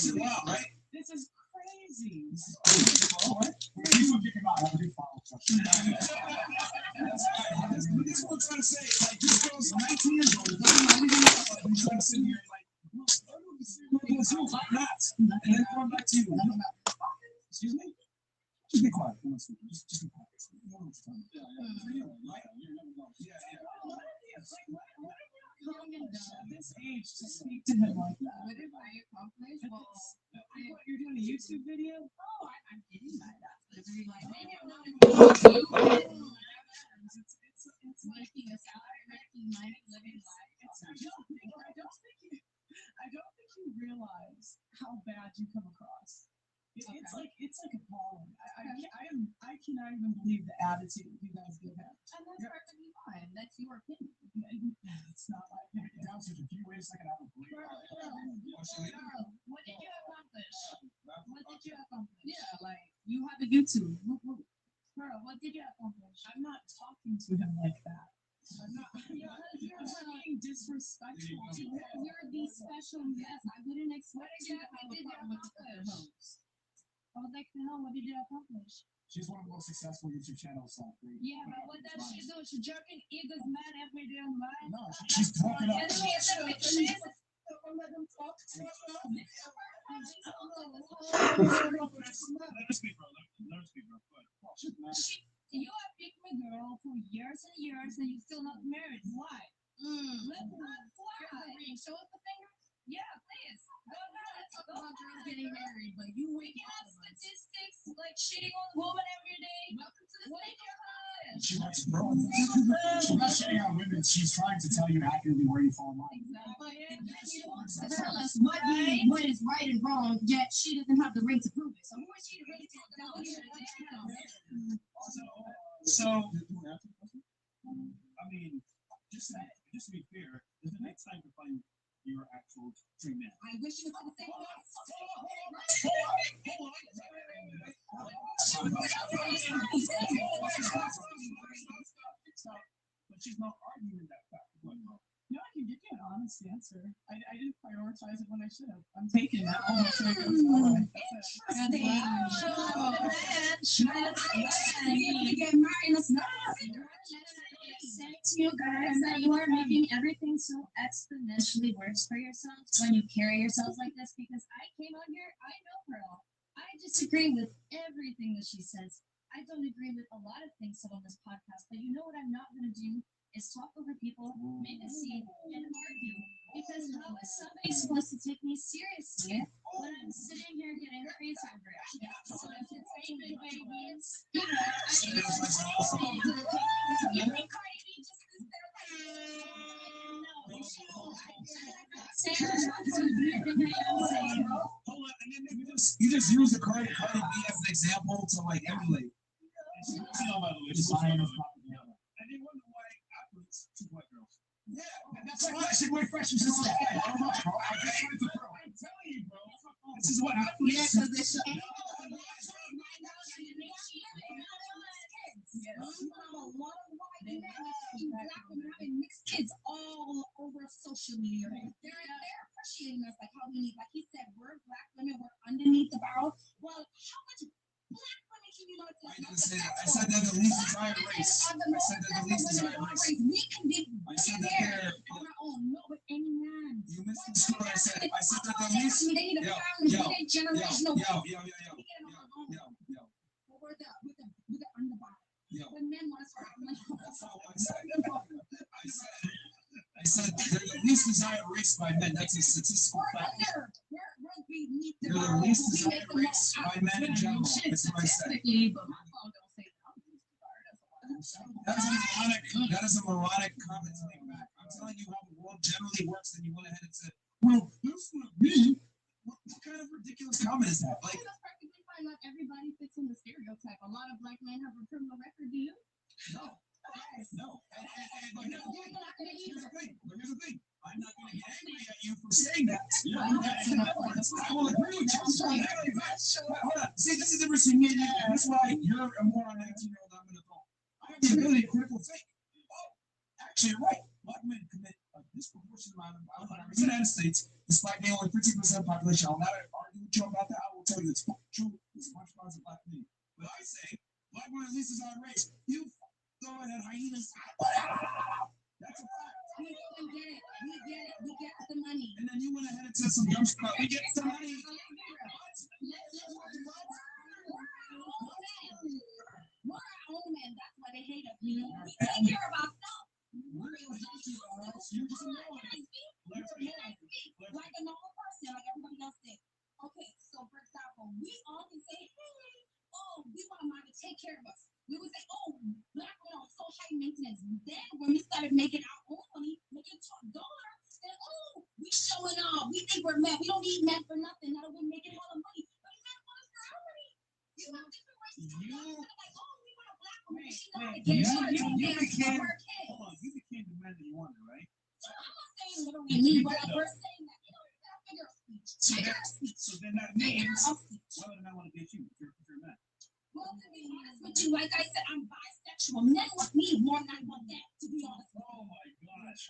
is wild, right? This is crazy. All right. He's gonna kick him out. I'll be following. This is what I'm trying to say. Like, this girl's 19 years old. I'm trying to sit here and like, not. And then come back to you. Excuse me? Just be quiet. Just be quiet. You know what I'm talking about. For you, right? Yeah. At this age, to speak to him like that. What if I accomplish? Well, you're doing a YouTube video? Oh, I'm getting by that. It's maybe I'm not it's making a salary, making money, living life. that's your opinion. It's not like down to a few ways I can have a great. What did you accomplish? What did you accomplish? Yeah, like you have a YouTube. Girl, what did you accomplish? I'm not talking to him like that. I'm not. You're being disrespectful to him. You're the special guest. I wouldn't expect you to have a problem with the host. I would like to know, what did you accomplish? She's one of the most successful YouTube channels on free. Yeah, but what does she do? She jerking Eagle's man every day online? No, she's talking up. And she's a bitch. Let them talk. You have picked my girl for years and years and you're still not married. Why? Why? Show us the finger. Yeah, please. Go ahead. Let's talk about girls getting married, but you wake up statistics like shitting on women every day. Welcome to the She wants to grow. She's not shitting on women. She's trying to tell you accurately where you fall in line. Tell us what is right and wrong, yet she doesn't have the right to prove it. So who is she to really talk about here? So, I mean, just to be fair, is the next time to find your actual dream man? I wish you would say But she's not arguing that fact. No, I can give you an honest answer. I didn't prioritize it when I should have. I'm taking that. I'm going to get married. Say to you guys that you are making everything so exponentially worse for yourselves when you carry yourselves like this, because I came out here, I know her all. I disagree with everything that she says. I don't agree with a lot of things said on this podcast, but you know what I'm not going to do is talk over people, make a scene, and argue. Because how is somebody supposed to take me seriously when I'm sitting here getting crazy over it? So entertainment, babies. You think Cardi B just is there Hold on, and then you just use the Cardi B as an example to like emulate. And they wonder why athletes choose white girls. Yeah, and that's why she's way fresh. She's just like, I don't know, bro. I'm telling you, bro. This is what athletes. Yeah, because they mixed kids all over social media. They're appreciating us like how we need. Like he said, we're black women. We're underneath the barrel. Well, how much black women can you know? I said that the least desired race. I said that the least desired race. We can be there on our own. No, but any man. You missed the story. I said that the least. They need a family. They need generational. We're the underbody. When men want to start I said they're the least desired race by men. That's a statistical fact. They're the least desired race by men in general. That's what I said. That is a moronic comment to make back. I'm telling you how the world generally works, and you went ahead and said, well, that's not me. What kind of ridiculous comment is that? Like, not everybody fits in the stereotype. A lot of black men have a criminal record. Do you? No. No. Here's the thing. I'm not going to get angry at you for saying that. I will agree with you. Hold on. See, this is the difference between me and you. That's why you're a moron 19-year-old. I'm an adult. I have the ability to critical think. Oh, actually, you're right. Black men commit a disproportionate amount of violence in the United States, despite being only 15% of the population. I'll not argue with you about that. I will tell you it's true. It's much more as a black man. But I say, black women at least is our race. You go ahead, hyenas. That's a fact. We get it. We get the money. And then you went ahead and said some dumb stuff. We get the money. We're our own men. That's why they hate us. We take care of ourselves. Like a normal person, like everybody else did. Okay, so for example, we all can say, hey, oh, we want a man to take care of us. We would say, oh, black women are so high maintenance. Then when we started making our own money, making $12, then oh, we showing off. We think we're men. We don't need men for nothing. Now we're making all the money. But men want us for our money. You have different races. Like, oh, we want a black woman. She knows how to get it. She knows how to take care of her kids. me, but we're saying that, figure of speech. So then that means, why would a man want to date you if you're a man? Well, to be honest with you, like I said, I'm bisexual. Men want me more than I want that, to be honest. Oh my gosh.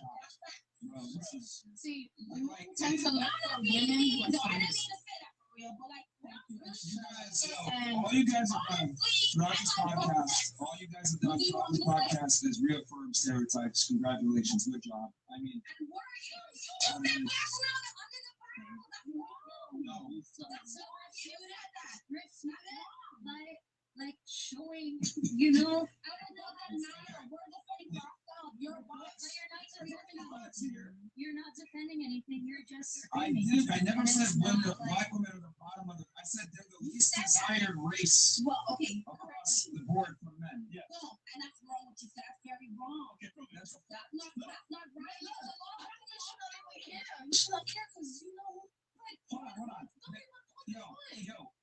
Bro, this is. See, men tend to look for women who are You guys, all you guys have done throughout this podcast, all you guys have done throughout this podcast is reaffirm stereotypes. Congratulations, good job. I mean, like showing, you know. I don't know that matter. We're defending ourselves. You're not defending anything. You're just. I never said black women are the bottom of the. I said they're the least desired race. Well, okay. Across the board for men. Yeah. No, and that's wrong. What you said, that's very wrong. Okay, that's not right. You should not care because you know. Hold on. Yo,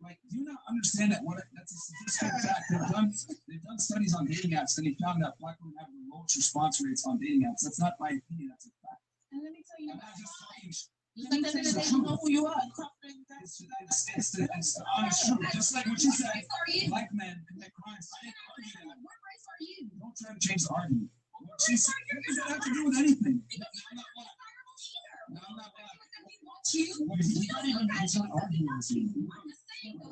like, do you not understand that that's a statistical fact? They've done studies on dating apps, and they found that black women have the lowest response rates on dating apps. That's not my opinion, that's a fact. And let me tell you, I'm not just talking. they don't know who you are. It's the honest truth. Just like what you said, black men commit crimes. I didn't argue that. What race are you? Don't try to change the argument. What does that have to do with anything? No, I'm not black. He's not even arguing with you. Let me explain to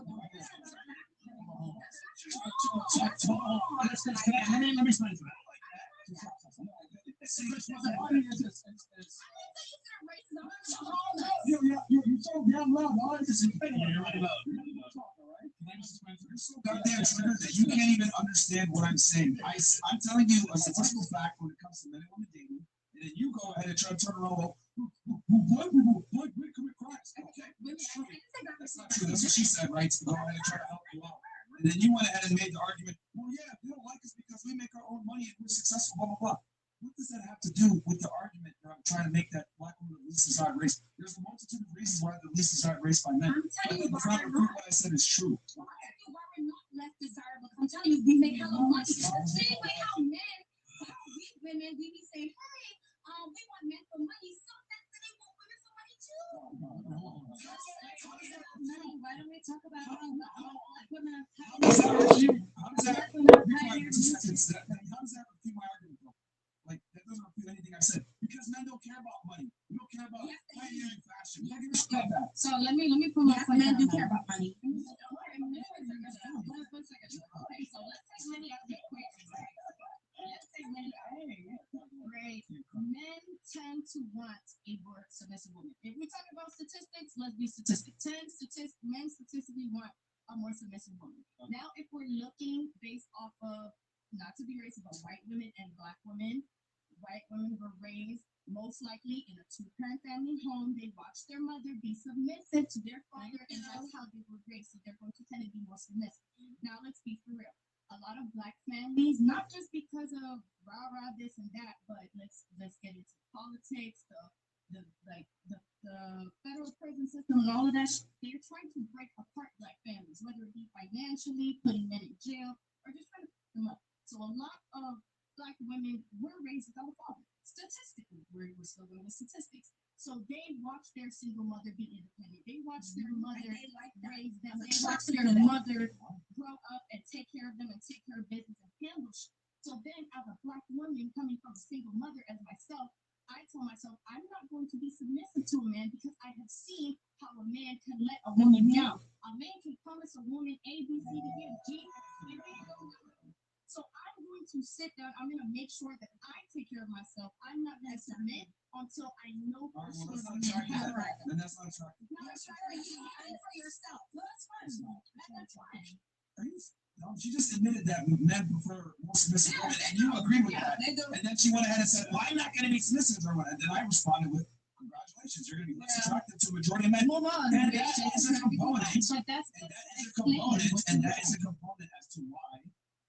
that. You're so damn loud. Why is this You're so goddamn triggered that you can't even understand what I'm saying. I'm telling you a statistical fact when it comes to men and women dating, and then you go ahead and try to turn around. Black women commit crimes. Okay, that's true. That's not true. That's what she said, right? So go ahead and try to help you out. And then you went ahead and made the argument, well, yeah, they don't like us because we make our own money and we're successful, blah, blah, blah. What does that have to do with the argument that I'm trying to make that black women are the least desired race? There's a multitude of reasons why they're the least desired race by men. That's not what I said is true. Why we're not less desirable? I'm telling you, we make hella money. The same way how we women, we be saying, hey, we want men for money, so that's they want women for money too. Why don't we talk about how black women are How does that refute my argument, though? Like, that doesn't refute anything I said. Because men don't care about money. We don't care about pioneering fashion. We don't give a shit about that. So let me put my men do care about money. So let's take money out of the equation. Great. Men tend to want a more submissive woman. If we're talking about statistics, let's be statistic. Men statistically want a more submissive woman. Now, if we're looking based off of, not to be racist, but white women and black women were raised most likely in a two-parent family home. They watched their mother be submissive to their father, and that's how they were raised. So they're going to tend to be more submissive. Now, let's be for real. A lot of black families, not just because of rah-rah this and that, but let's get into politics, the federal prison system and all of that. They're trying to break apart black families, whether it be financially, putting men in jail, or just trying to put them up. So a lot of black women were raised without a father. Statistically, we're still going with statistics. So they watch their single mother be independent. They watch their mother raise them. They watch their mother grow up and take care of them and take care of business and handle shit. So then, as a black woman coming from a single mother as myself, I tell myself I'm not going to be submissive to a man because I have seen how a man can let a woman down. A man can promise a woman A, B, C, D, E, and G, and they don't do it. So I'm going to sit down. I'm going to make sure that I take care of myself. I'm not going to submit until I know for sure that I'm right. Then that's not attractive. No, that's right. You for yourself. No, that's fine. That's fine. No, she just admitted that men prefer more submissive women, and you agree with that. And then she went ahead and said, well, I'm not going to be submissive or what. And then I responded with, congratulations, you're going to be less attractive to a majority of men. And that is a component. And that is a component as to why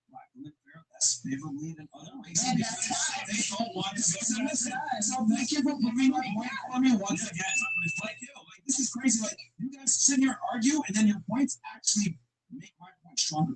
black women fare less favorably than other races. They don't want to be submissive. So thank you for proving my point for me once again. Like, this is crazy. Like, you guys sit here and argue, and then your points actually make my point stronger.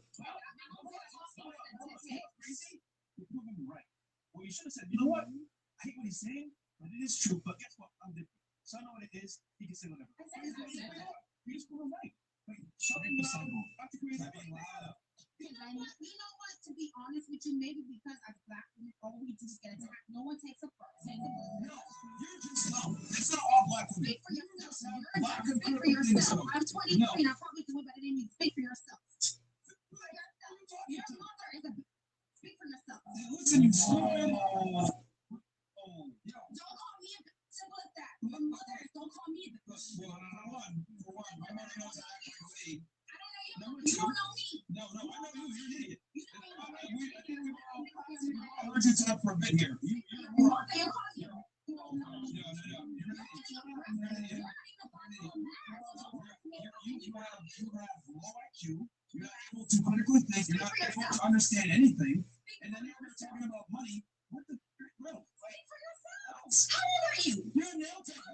Crazy? You're proving me right. Well, you should have said, you know what? I hate what he's saying, But it is true. But guess what? I'm different. So I know what it is. He can say whatever. He just put right. Wait, something loud. I think we're being loud. You know what? To be honest with you, maybe because as black women, all we do is get attacked. No one takes a first. No, you're just no. It's not all black women. Speak for yourself. Speak for yourself. I'm 23 and I'm probably doing better than you. Speak for yourself. Your mother is a. Speak for yourself. Listen, you stupid. Don't call me a simple as that. Your mother, don't call me a bitch. For one, my mother knows how to act like a lady. You don't know me. No, I know you. You're an idiot. I think we all heard you talk for a bit here. You're wrong. You have low IQ. You're not able to critically think. You're not able to understand anything. And then you're talking about money. What the bro? How old are you? You're a nail taker.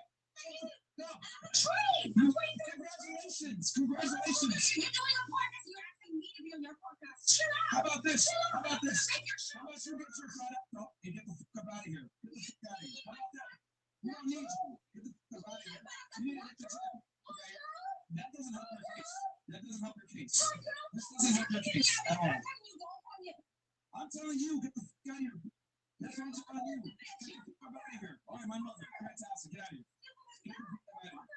No. Train. Congratulations. You're doing a podcast. You're asking me to be on your podcast. Chill out. How about this? How about you get Chill your shot up? No, and get the fuck up out of here. Get the fuck out of here. How about that? We don't need you. Get the fuck out of here. You need to get your job. Okay? That doesn't help your case. That doesn't help your case. This doesn't help your case at all. I'm telling you, get the fuck out of here. That's what I'm telling you. Get the fuck out of here. All right, my mother. Fantastic. Get out of here. Get the fuck out of here.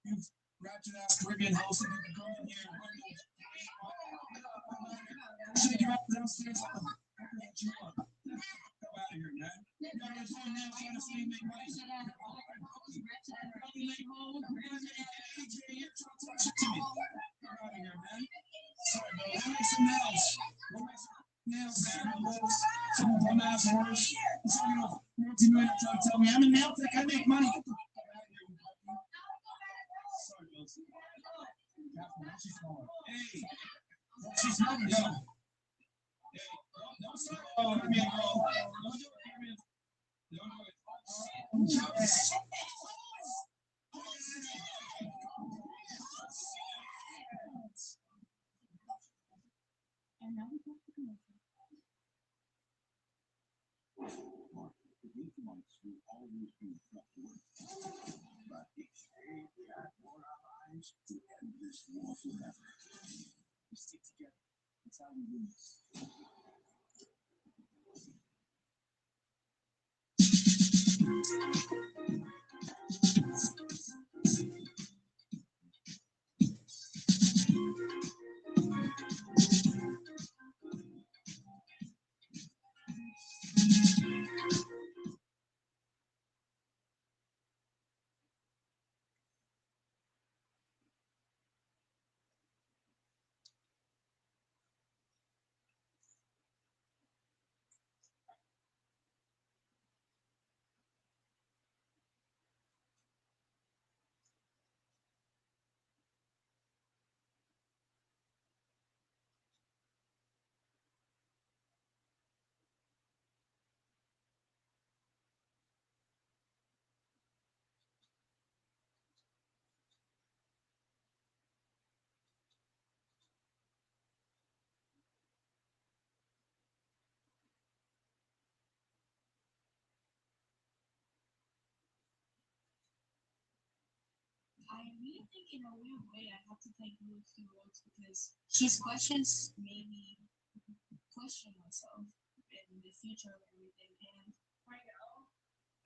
You ratchet ass Caribbean host, you can go in here. Shake you up downstairs. What you want? Get the fuck out of here, man. You're on your phone now trying to see me make money. You're trying to talk shit to me. Get out of here, man. Sorry, bro. Go make some nails. Go make some nails, man. Some dumbass horse. Some multi-millionaire trying to tell me I'm a nail tech. I make money. Get the fuck out of here. Sorry, Wilson. She's smaller. Hey. She's not young. Hey. Don't start. Oh, let me go. Don't do it. Don't do it. And now we go to commercial. The Israelites will always be trustworthy, but each day we add more allies to end this war forever. We stick together. That's how we win this. I really think in a weird way I have to take those two roads because his questions made me question myself in the future of everything. And right now,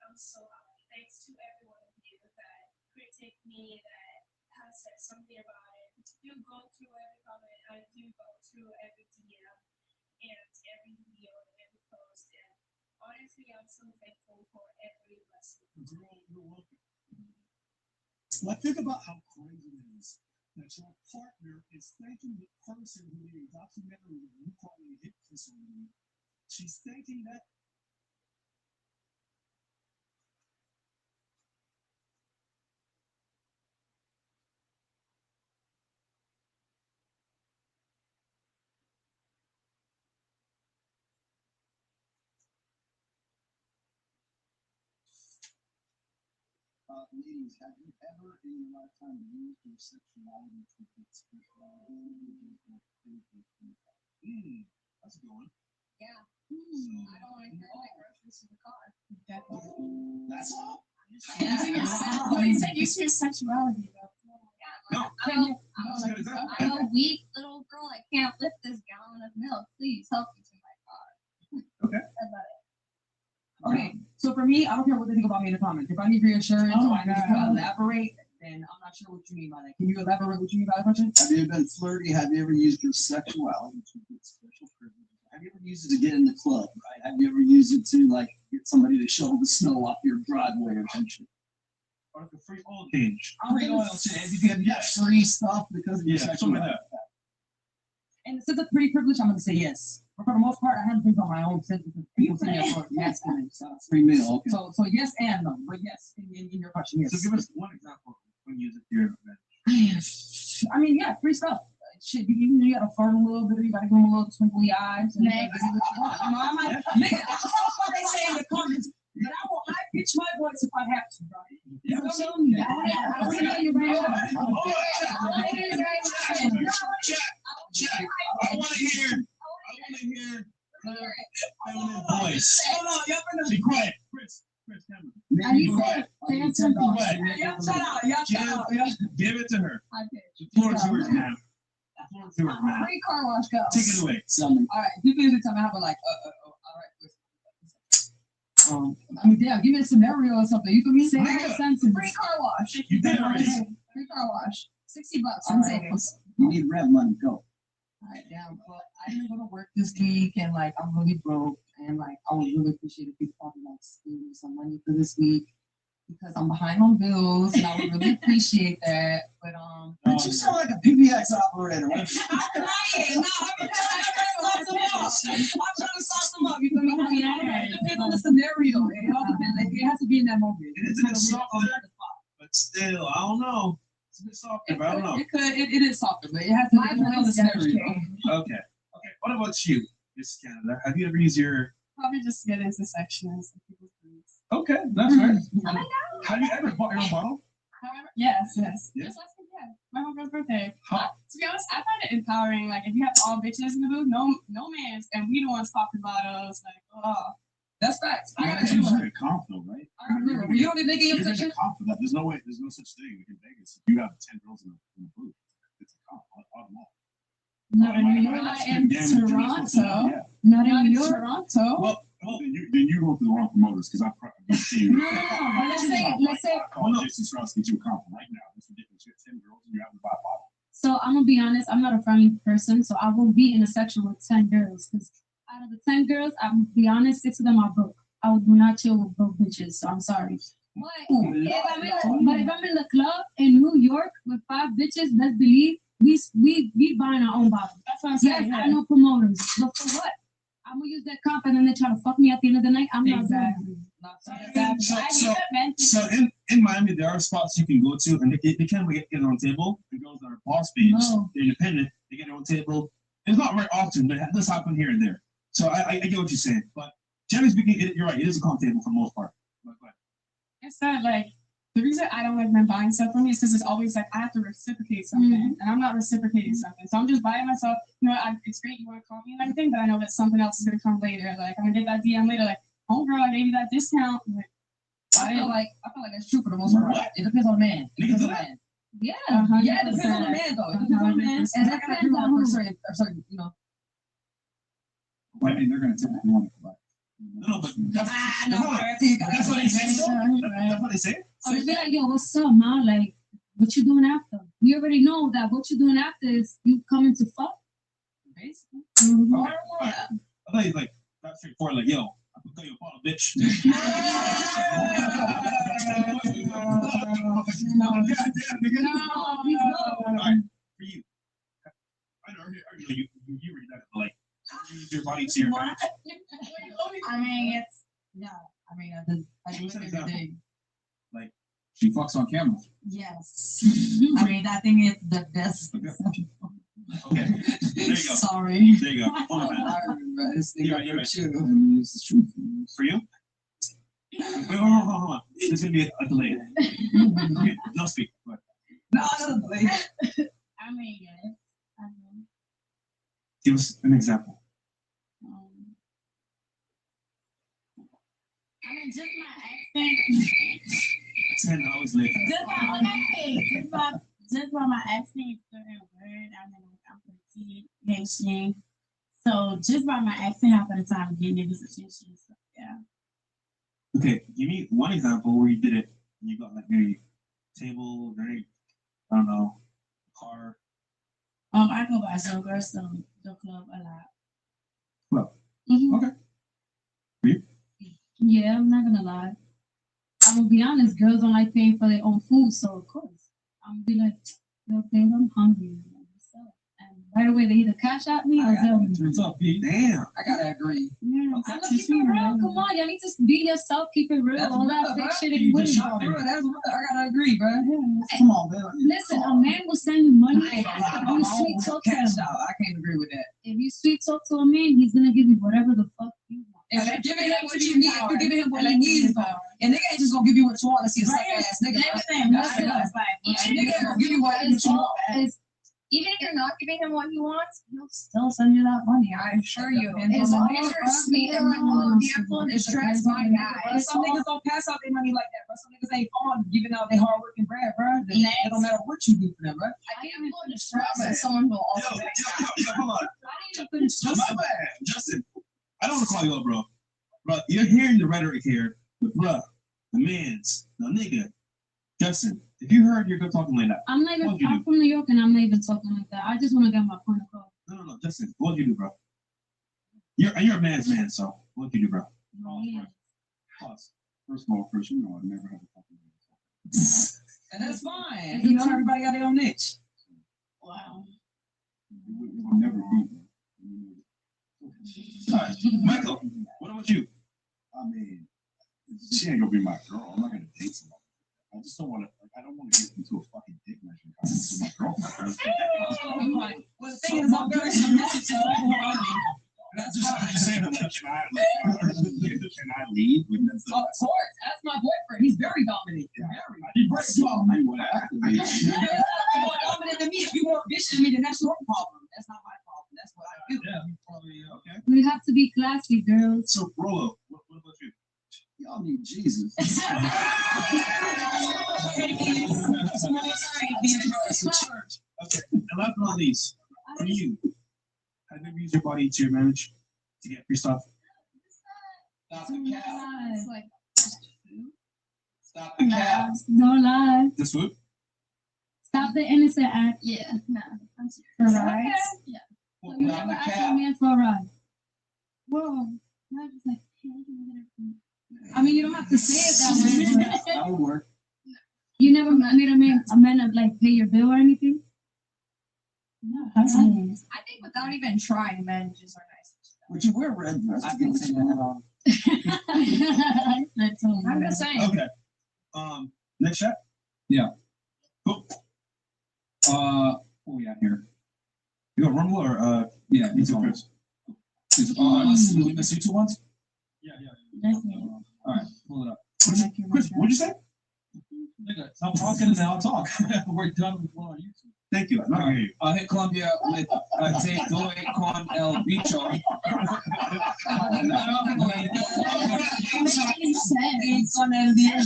I'm so happy. Thanks to every one of you that critique me, that has said something about it. You go through every comment, I do go through every DM and every video and every post. And honestly, I'm so thankful for every lesson. You're welcome. Like, think about how crazy it is that your partner is thanking the person who made a documentary of you calling a hit kiss on you. She's thanking that. Ladies, have you ever in your lifetime used your sexuality to its that's a good one. Yeah. I don't want to carry my groceries to the car. Definitely. You said use your sexuality, though. No, I'm a weak little girl. I can't lift this gallon of milk. Please help me to my car. Okay. That's about it. Okay, so for me, I don't care what they think about me in the comments. If I need reassurance or I need to elaborate, then I'm not sure what you mean by that. Can you elaborate what you mean by that question? Have you ever been flirty? Have you ever used your sexuality to get special privileges? Have you ever used it to get in the club, right? Have you ever used it to like get somebody to shovel the snow off your driveway or some shit? Or like a free oil change. Free oil change. You can get free stuff because of your something like sexuality. that. And since it's pretty privileged, I'm gonna say yes. But for the most part, I have things on my own since people see me as sort of masculine. So free meal. Okay. So yes and no, but yes in your question, yes. So give us one example when you use it to your advantage. I mean, yeah, free stuff. Shit, you gotta flirt a little bit, you gotta give them a little twinkly eyes, and Next. this is what you want. You know, I'm like, nigga, that's what they say in the comments. But I will high pitch my voice if I have to, bro. You know what I'm saying? I don't know you right I want to hear feminine voice. Hold on, y'all finna Be quiet. Chris, Cameron. And he said, say something. Y'all shut up, y'all shut up. Give it to her. High pitch. The floor is yours, ma'am. The floor is yours, ma'am. Free car wash go. Take it away. All right, people usually tell me how to like, all right. I mean, damn, give me a scenario or something. You can me say Nigga. that sentence. Free car wash. You did already. Free car wash. $60 All in right. savings. You need rent money. Go. All right, damn, but I didn't go to work this week, and like I'm really broke, and like I would really appreciate if you probably like give me some money for this week because I'm behind on bills, and I would really appreciate that. But Bitch, you sound like a PBX operator. I'm trying. No, I'm trying to sauce them up. You feel me? It depends on the scenario. It all depends. Like, it has to be in that moment. It is a bit softer, but still, I don't know. It's a bit softer, but I don't know. It is softer, but it has to depend on the scenario. Okay. What about you, Miss Canada? Have you ever used your? Probably just get into sections of people's foods. Okay, that's right. Have you ever bought your own bottle? However, yes. Yeah. Just last week, yeah. My homegirl's birthday. To be honest, I find it empowering. Like, if you have all bitches in the booth, no mans, and we the ones popping bottles. Like, oh, that's facts. I gotta choose a comp though, right? I remember. You don't get nigga in your You're section? gonna comp for that. There's no such thing in Vegas. You have 10 girls in the booth. It's a comp automatic. not in New York. Not in Toronto. Not in New York. Toronto. Well, then you go to the wrong promoters because I see you. No. Let's say. Call Jason Strauss, get you a comp right now. It's ridiculous. You have 10 girls and you have to buy a bottle. So I'm gonna be honest. I'm not a friendly person, so I will be in a section with 10 girls. Because out of the 10 girls, I'm gonna be honest, 6 of them are broke. I would not chill with broke bitches. So I'm sorry. But if I'm in the club in New York with 5 bitches, let's believe we buying our own bottles. That's what I'm saying. Yes, I know promoters, but for what? I'm gonna use that comp and then they try to fuck me at the end of the night. I'm not doing it. So in Miami, there are spots you can go to, and they can't get on a table. The girls that are boss babes, they're independent. They get their own table. It's not very often, but it does happen here and there. So I get what you're saying, but generally speaking, you're right. It is a comp table for the most part. It's not like the reason I don't like men buying stuff for me is because it's always like I have to reciprocate something, and I'm not reciprocating something. So I'm just buying myself. You know, it's great you want to call me and everything, but I know that something else is gonna come later. Like I'm gonna get that DM later, like, oh girl, I gave you that discount. Like, I feel like that's true for the most part. It depends on the man. It depends on the man. Yeah. Yeah, it depends on the man though. It depends on the man. And that depends on certain, you know. I mean, they're gonna typically want to provide. No, but that's what they say. That's what they say. Or be like, yo, what's up, man? Like, what you doing after? We already know that what you doing after is you coming to fuck. Basically. I thought you like that's straightforward. Like, yo, I can tell you a bottle, bitch. All right, for you. I know you read that like use your body to your advantage. I mean, it's I do it every day. Like she fucks on camera. Yes. I mean, I think it's the best. Okay. There you go. Sorry. There you go. Hold on, man. You're right. For you? Wait, hold on. There's gonna be a delay. Okay, no speak. No, delay. I mean, yes. I mean, Give us an example. I mean, just my accent. 10 hours later. Just by my accent, certain word. I mean, I'm petite, Haitian. So just by my accent, half of the time, getting niggas attention. So yeah. Okay, give me one example where you did it and you got like maybe table, drink, I don't know, car. I go by some girls to the club a lot. Well, Okay. Yeah, I'm not gonna lie. I'm gonna be honest, girls don't like paying for their own food, so of course I'm gonna be like, yo, babe, I'm hungry. And right away they either cash out me or they'll What's up, Pete? Damn. I gotta agree. yeah. I'm gonna keep it real. Come on, y'all need to be yourself, keep it real. That's All real, that fake bro. shit You is with just it. shot, bro. That's real. I gotta agree, bro. Yeah. Come on, man. Listen, a man will send you money I ain't gonna lie, if my you mom sweet was talk to cash him. out. I can't agree with that. If you sweet talk to a man, he's gonna give you whatever the fuck you want. If you're giving him what you need, if you're giving him what he needs, bro. And nigga ain't just gonna give you what you want to see a suck ass nigga. Listen, That's nigga ain't gonna give you what you want. Even if you're not giving him what he wants, he'll still send you that money. I assure you. As long as you're sweet and like, oh, beautiful and distressed, my guy. Some niggas don't pass out their money like that, bro. Some niggas ain't on giving out their hard working bread, bro. It don't matter what you do for them, bro. I think I'm going to stress and someone will also. Yo, hold on. My bad, Justin. I don't want to call you up, bro. Bro, you're hearing the rhetoric here. The bruh, the mans, the nigga. Justin, if you heard you're good talking like that, I'm not even. I'm from New York, and I'm not even talking like that. I just want to get my point across. no, Justin, what would you do, bro? You're a man's man, so what would you do, bro? Pause. First of all, you know I never had a fucking man. And that's fine. You know, everybody got their own niche. Wow. We'll never be. All right, Michael, what about you? I mean, she ain't gonna be my girl. I'm not gonna date somebody. I just don't want to. I don't want to get into a fucking dick measuring contest with my girlfriend. Well, the thing is, I'm very submissive to people. That's just I'm saying. Like, can I lead with this? Of course, that's my boyfriend. He's very dominant. Very. He breaks all my way. You're more dominant than me. If you more vicious than me, then that's your problem. That's not my problem. That's what I feel. Yeah, probably okay. We have to be classy, girls. So, Rolo, what about you? Y'all need Jesus. Okay, and last but not least, for you, have you ever used your body to your advantage to get free stuff? Stop the cap. It's like, Stop the cap. Don't lie. This food? Stop the innocent act. yeah, no. I'm For serious. rides? Yeah. So you never asked a man for a ride. Whoa. Not just like, hey, can we get a- I mean, you don't have to say it that way, but That would work. you never made a man like pay your bill or anything? No, that's nice. I think without even trying, men just are nice. Would you wear red dress? I can say that. That's all. I'm just saying. Okay. Next chat? Yeah. Cool. What we got here? You got Rumble or Yeah, me too, Chris? We miss you two ones. Yeah. That's it. All right, pull it up. Chris, what'd you say? Nigga, stop talking and now I'll talk. We're done with one on YouTube. Thank you. I'm not hear you. I'll hit Colombia with Te doy con el bicho. Con el bicho.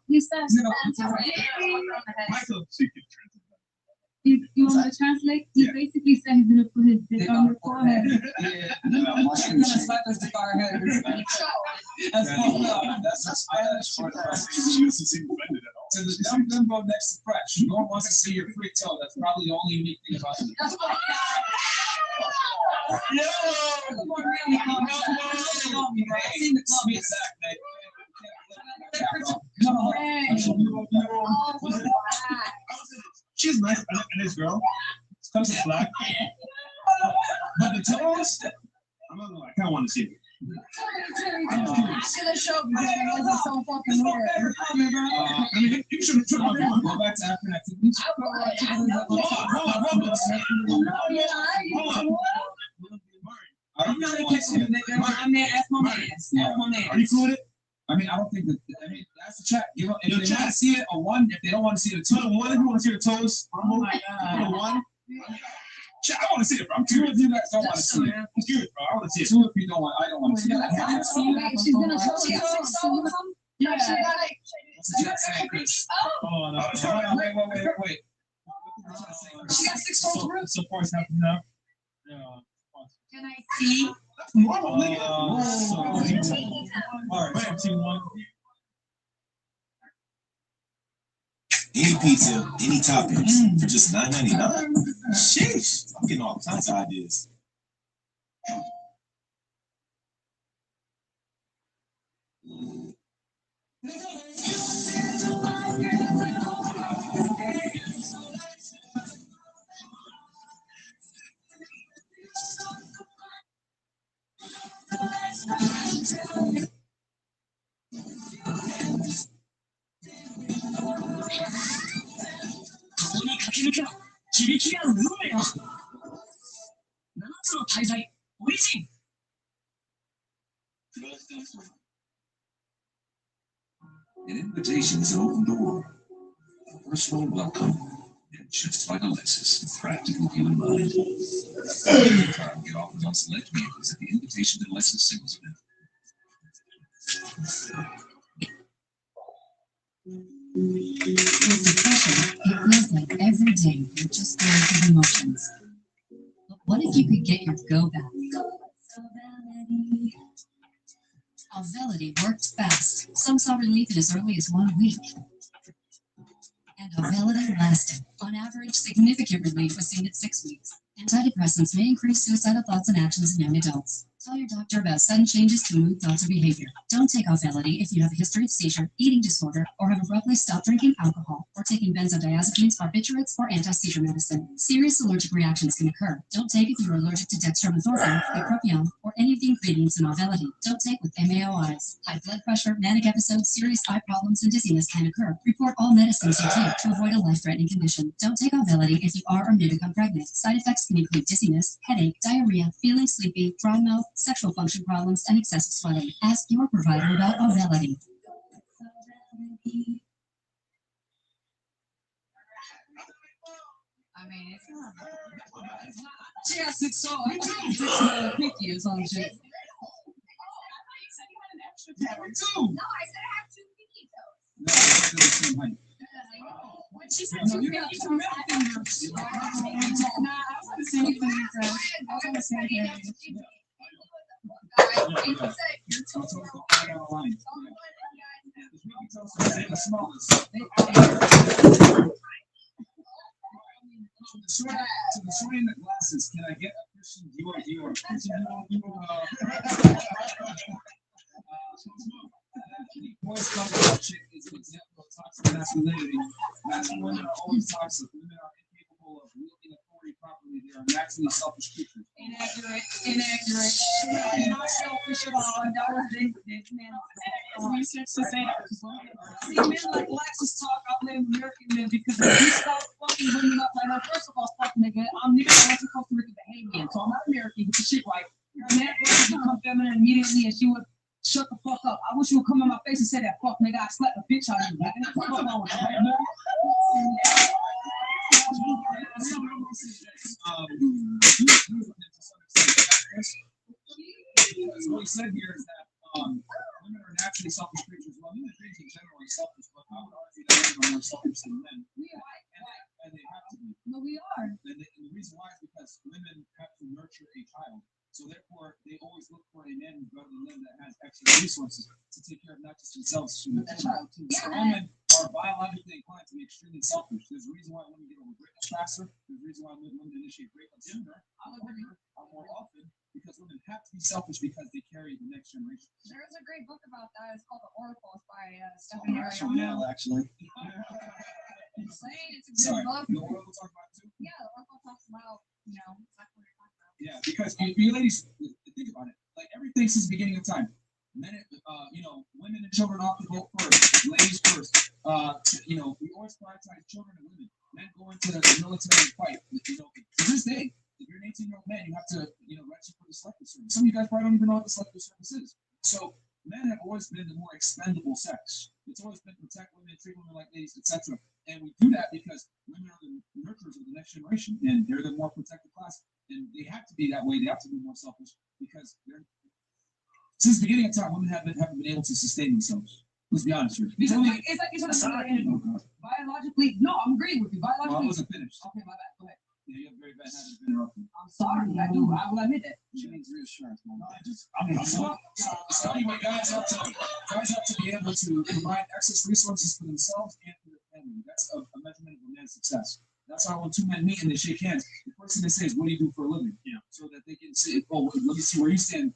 You said, Michael, you want me to translate? He basically said he's gonna put his dick on your forehead. Yeah. I'm gonna slap his dick on her head. That's fucked up. That's a Spanish. She doesn't seem offended at all. To the dumb bimbo next to Fresh. No one wants to see your free toe. That's probably the only unique thing about you. I've seen the club back, She's nice, a nice girl. Comes to slack. But the toes, I'm not gonna lie, I kind of want to see it. After the show, because it was so fucking weird. I mean, you should try to go back to African activities. I'm not a kissing nigga. I'm there. Ask my man. Ask my man. Are you cool with it? I mean, I don't think that. I mean, that's the chat. Give up. If they want to see it, a one. If they don't want to see it, a two. One, if you want to see the toes, Oh my God. one. Shit, I want to see it, bro. I'm two of you guys don't want to see it. It's good, bro. I want to see it. Two of you don't want. I don't want to see it. She's gonna show you 6 songs. Yeah. Oh no! Wait. She got 6 songs. So far, it's not enough. Yeah. Can I see? All right, 2, 1. Any pizza, any toppings for just $9.99. Sheesh, I'm getting all kinds of ideas. An invitation is an open door, a personal welcome, and just like Alexis, practical human mind. Get offers on select vehicles at the invitation to Alexis Singles event. With depression, it feels like every day you're just going through the motions. But what if you could get your go back? Auvelity worked fast. Some saw relief in as early as 1 week. And Auvelity lasted. On average, significant relief was seen at 6 weeks. Antidepressants may increase suicidal thoughts and actions in young adults. Tell your doctor about sudden changes to mood, thoughts, or behavior. Don't take Auvelity if you have a history of seizure, eating disorder, or have abruptly stopped drinking alcohol, or taking benzodiazepines, barbiturates, or anti-seizure medicine. Serious allergic reactions can occur. Don't take if you're allergic to dextromethorphan, bupropion, or any of the ingredients in Auvelity. Don't take with MAOIs. High blood pressure, manic episodes, serious eye problems, and dizziness can occur. Report all medicines you take to avoid a life-threatening condition. Don't take Auvelity if you are or may become pregnant. Side effects can include dizziness, headache, diarrhea, feeling sleepy, dry mouth, sexual function problems, and excessive sweating. Ask your provider about Auvelity. I mean, it's not. She got 6 songs. 6 picky or some shit. Yeah, me too. No, I said I have 2 picky toes. No, it's the same height. When she said No, you you got got 2 two fingers. Nah, I was on the same thing. I was on the same thing. He said you're So too it's all out of line. The smallest. So the short in the glasses, can I get a Christian Dior? Boys come to chick is an example of toxic masculinity. Masculine are always toxic. Women are incapable of wielding authority properly. They are naturally selfish creatures. inaccurate. Not selfish at all. This man. Research to say See, men like glasses talk. I blame American men because if you start fucking women up like that, first of all, fuck nigga, I'm nigga. I'm from Costa Rica Bahamian, so I'm not American. Get the shit right. And that girl would become feminine immediately, and she would shut the fuck up. I wish you would come in my face and say that fuck nigga. I slapped a bitch out of you. Like, what the fuck wrong with you, right, nigga? So what he said here is that women are naturally selfish creatures. Well, human beings in general are selfish, but I would argue that women are more selfish than men. And they have to be. No, we are. And the reason why is because women have to nurture a child. So therefore, they always look for a man who's better than them that has extra resources to take care of not just themselves, but the child too. So women are biologically inclined to be extremely selfish. There's a reason why women get over greatness faster. There's a reason why women initiate breakups sooner, more often, because women have to be selfish because they carry the next generation. There's a great book about that. It's called The Oracle. It's by Stephanie Ariano. Actually. I'm saying it's a good book. The Oracle talks about it too. Yeah, The Oracle talks about, exactly what you're talking about. Yeah, because you ladies, think about it. Like everything since the beginning of time. Men, women and children often go first. Ladies first. We always prioritize children and women. Men go into the military and fight. To this day, if you're an 18-year-old man, you have to, register for the selective service. Some of you guys probably don't even know what the selective service is. So men have always been the more expendable sex. It's always been protect women, treat women like ladies, etc. And we do that because women are the nurturers of the next generation, and they're the more protected class. And they have to be that way. They have to be more selfish because since the beginning of time, women haven't been able to sustain themselves. Let's be honest here. Because it's like you're biologically. No, I'm agreeing with you. Biologically. Well, I wasn't finished. Okay, my bad. Go ahead. Yeah, you have a very bad habit of interrupting. I'm sorry. I do. I will admit that. She needs reassurance, man. So anyway, guys have to be able to provide excess resources for themselves and for their family. That's a measurement of a man's success. That's why when two men meet and they shake hands, the first thing they say is, "What do you do for a living?" Yeah. So that they can say, "Oh, let me see where you stand,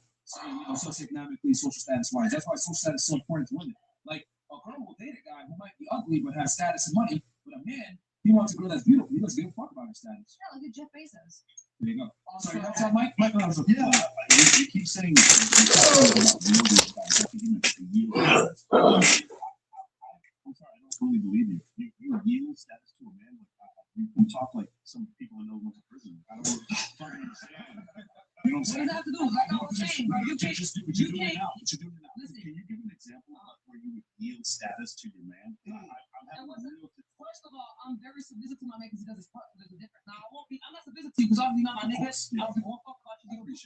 socioeconomically, social status wise." That's why social status is so important to women. Like a girl will date a guy who might be ugly but has status and money, but a man, he wants a girl that's beautiful. He doesn't give a fuck about her status. Yeah, look at Jeff Bezos. There you go. Sorry, that's how Mike was. Yeah, you keep saying I'm sorry, I don't fully believe you. You yield status to a man you talk like some people I know went to prison. I don't understand. You know what I'm saying? What does that have to do? Like I was saying, bro, you can't just do what you're doing now. Listen, Can you give an example of where you would yield status to your man? First of all, I'm very submissive to my man because he does his part. There's a difference. Now, I'm not submissive to you because obviously not my nigga. I don't give a fuck about you. You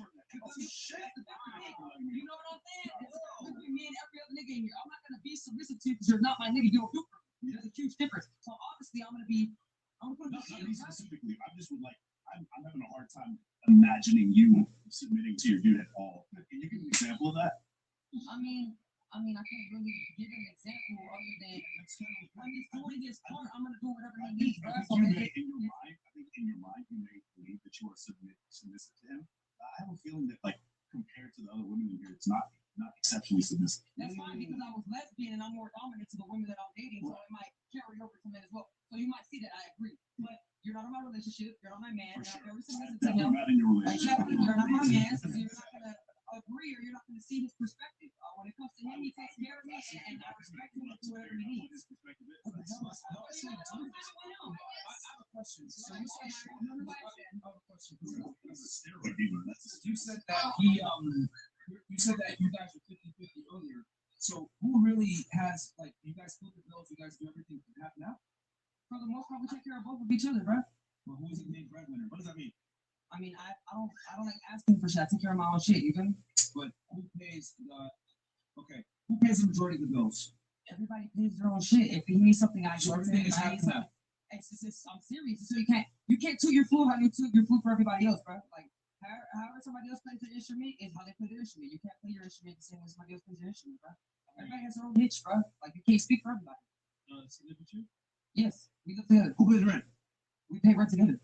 know what I'm saying? It's between me and every other nigga in here. I'm not gonna be submissive to you because you're not my nigga. You don't do for me. There's a huge difference. So obviously, I'm gonna put Not me specifically. I'm just would like. I'm having a hard time imagining you submitting to your dude at all. Can you give an example of that? I mean, I can't really give an example other than when he's doing his part, I'm gonna do whatever he needs. I think in your mind, you may believe that you are submissive to him. I have a feeling that, like, compared to the other women in here, it's not exceptionally submissive. That's fine because I was lesbian and I'm more dominant to the women that I'm dating, so it might carry over to men as well. So you might see that I agree, but you're not in my relationship. You're not my man. You're not very submissive to him. Not in your relationship. Exactly. You're not my man, so you're not gonna agree or you're not gonna see his perspective. When it comes to him, he takes care of me, and I respect him to whatever he needs. I have a question. So you said you said that you said that you guys were 50-50 earlier. So who really has, like, you guys split the bills, you guys do everything half now? For the most part, we take care of both of each other, bro. Well, who is the main breadwinner? What does that mean? I mean, I don't like asking for shit. I take care of my own shit. You feel me? But who pays who pays the majority of the bills? Everybody pays their own shit. If he needs something, I do. So everything is half and half. I'm serious. So you can't toot your flute how you toot your flute for everybody else, bro. Like however somebody else plays their instrument is how they play their instrument. You can't play your instrument the same way somebody else plays their instrument, bro. Everybody has their own niche, bro. Like you can't speak for everybody. Does he live with you? Yes, we live together. Who pays rent? We pay rent together.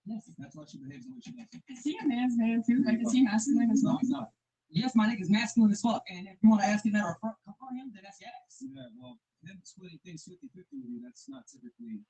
Yes, that's why she behaves the way she does. Is he a man's man too? Like, is he masculine as well? No, he's not. Yes, my nigga's masculine as fuck. And if you want to ask him that or confront him, then that's yes. Yeah, well, him splitting things 50-50 with you, that's not typically.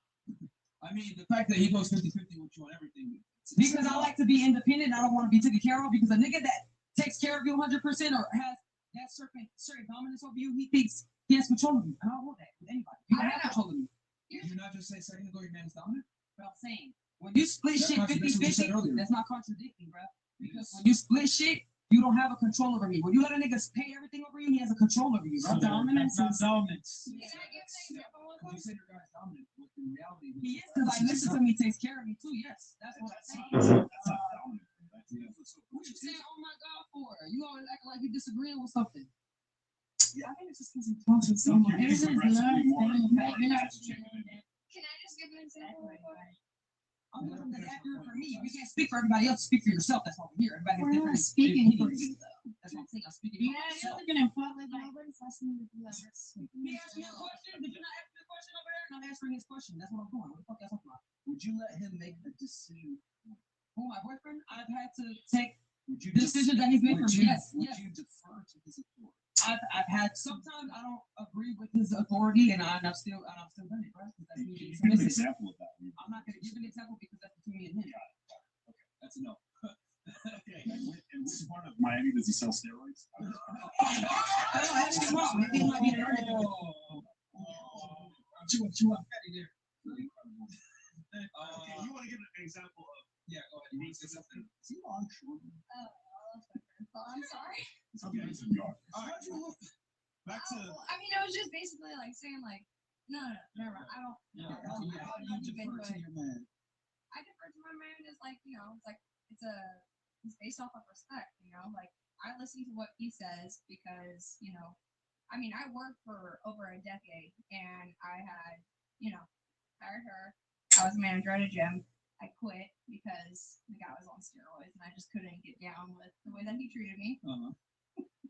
I mean, the fact that he goes 50-50 with you on everything. Because I like to be independent. I don't want to be taken care of. Because a nigga that takes care of you 100% or has that certain dominance over you, he thinks he has control of you. I don't want that with anybody. You don't have control of me. You're not just saying second ago your man is dominant? But I'm saying, when you split shit 50-50, that's not contradicting, bro. Because when you split shit, you don't have a control over me. When you let a nigga pay everything over you, he has a control over you, bro. Dominance is dominance. Can I give an example? You said your guy's dominant, but in reality, he is because I listen to him, he takes care of me too. Yes, that's what I'm saying. That's not dominant. What you saying, oh my God, for? You always act like you disagreeing with something. Yeah, I think it's just because he talks with someone. It's his love thing. Like, you're not. Can I just give an example? I'm the one that's accurate for me. We can't speak for everybody else. Speak for yourself. That's what we're here. Everybody We're not has speaking different for you, though. That's what I'm saying. I'm speaking for Yeah, myself. you're gonna fuck like nobody's listening to you. He asked me a question. Did you not ask me a question over there? And I'm answering his question. That's what I'm doing. What the fuck y'all talking about? Would you let him make the decision? Who, my boyfriend? I've had to take Would you decisions that he's made for me. Yes. Would you defer to his authority? I've had sometimes I don't agree with his authority, and I'm still done it, right? That's me being Give an submissive. example of that. I'm not gonna give an example because that's between me and him. Okay, that's a no. Okay, and which part of Miami does he sell steroids? I don't know. That's wrong. Maybe he might be an early. You are petty there. Okay, you want to give an example of? Yeah, go ahead. You want to say something? Is he on shore? Oh, I'm sorry. It's okay. It's in the yard. All right. Back to. I mean, it was just basically like saying like, No, never mind. I don't. How do you defer to your man? I defer to my man is like, it's like it's based off of respect, like I listen to what he says because, I mean, I worked for over a decade and I had, hired her. I was a manager at a gym. I quit because the guy was on steroids and I just couldn't get down with the way that he treated me.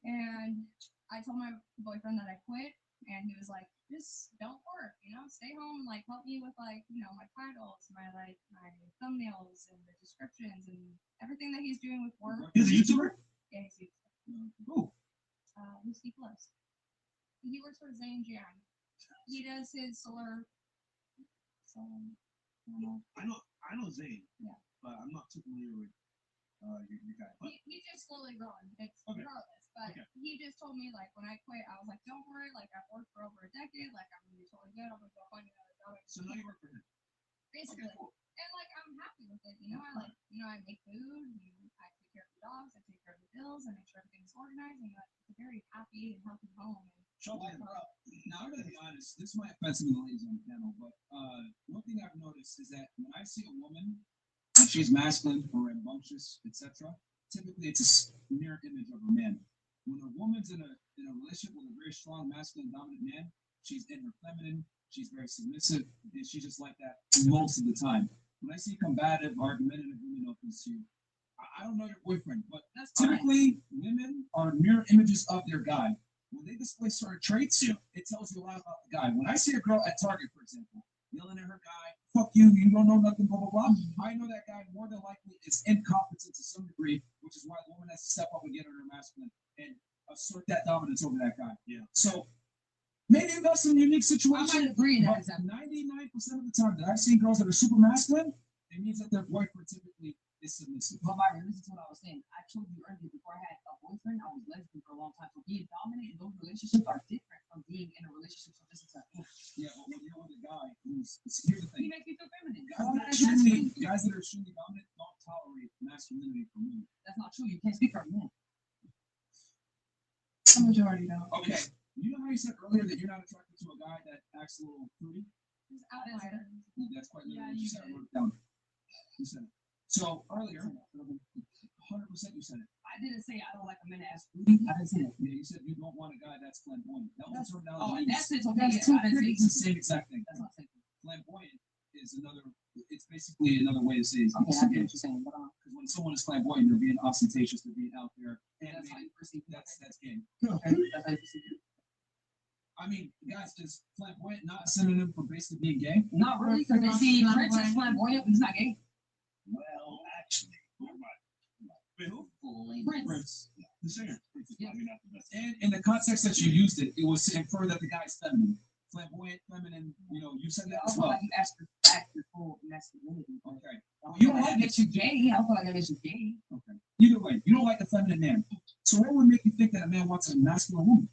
And I told my boyfriend that I quit and he was like, just don't work, stay home and like help me with like, my titles, my thumbnails and the descriptions and everything that he's doing with work. He's a YouTuber? Yeah, he's a YouTuber. Who? Lucy Close. He works for Zane Jiang. He does his solar. I know Zane. Yeah. But I'm not too familiar with your guy. He's just slowly growing. It's Okay. regardless. But he just told me like when I quit, I was like, don't worry, like I've worked for over a decade, like I'm gonna be totally good. I'm gonna go find another job. So now you work for him. Basically. Okay, cool. And like I'm happy with it. I like I make food, I take care of the dogs, I take care of the bills, I make sure everything's organized, and it's a very happy and healthy home. Now, I'm going to be honest. This might offend some of the ladies on the panel, but one thing I've noticed is that when I see a woman and she's masculine or rambunctious, etc., typically it's a mirror image of a man. When a woman's in a relationship with a very strong masculine dominant man, she's in her feminine, she's very submissive, and she's just like that most of the time. When I see combative, argumentative women up to you, I don't know your boyfriend, but typically women are mirror images of their guy. When they display certain traits, it tells you a lot about the guy. When I see a girl at Target, for example, yelling at her guy, fuck you, you don't know nothing, blah, blah, blah, I know that guy more than likely is incompetent to some degree, which is why the woman has to step up and get on her masculine and assert that dominance over that guy. Yeah. So maybe that's some unique situation. I might agree in that but 99% of the time that I've seen girls that are super masculine, it means that their boyfriend typically is submissive. But Myron, listen to what I was saying. I told you earlier, before I had a boyfriend, I was lesbian for a long time. So being dominant in those relationships are different from being in a relationship submissive to him. Yeah, but when you're with a guy who's, here's the thing. He makes me feel feminine. Guys that are extremely dominant don't tolerate masculinity from women. That's not true. You can't speak for men. A majority don't. Okay. You know how you said earlier that you're not attracted to a guy that acts a little fruity? That's quite literally. You said it. Wrote it down. You said it. So earlier, 100% you said it. I didn't say I don't like a man that acts fruity. I didn't say that. Yeah, you said you don't want a guy that's flamboyant. That was sort of that's it. That's two things. It's the same exact thing. That's not the same thing. Flamboyant is another. It's basically another way to say it. Okay, I get what you're saying. Because when someone is flamboyant, they're being ostentatious, they're being out there. And that's how you perceive it. That's game. Okay. That's how you perceive it. I mean, guys, is flamboyant not a synonym for basically being gay? Not really, because they see Prince is flamboyant, but he's not gay. Well, actually, Prince. Yeah, the singer. Yeah. And in the context that you used it, it was to infer that the guy is feminine. Flamboyant, feminine, you said that as well. Like you asked for full masculinity. Okay. You don't like that you're gay. I don't feel like that makes you gay. Okay. Either way, you don't like a feminine man. So what would make you think that a man wants a masculine woman?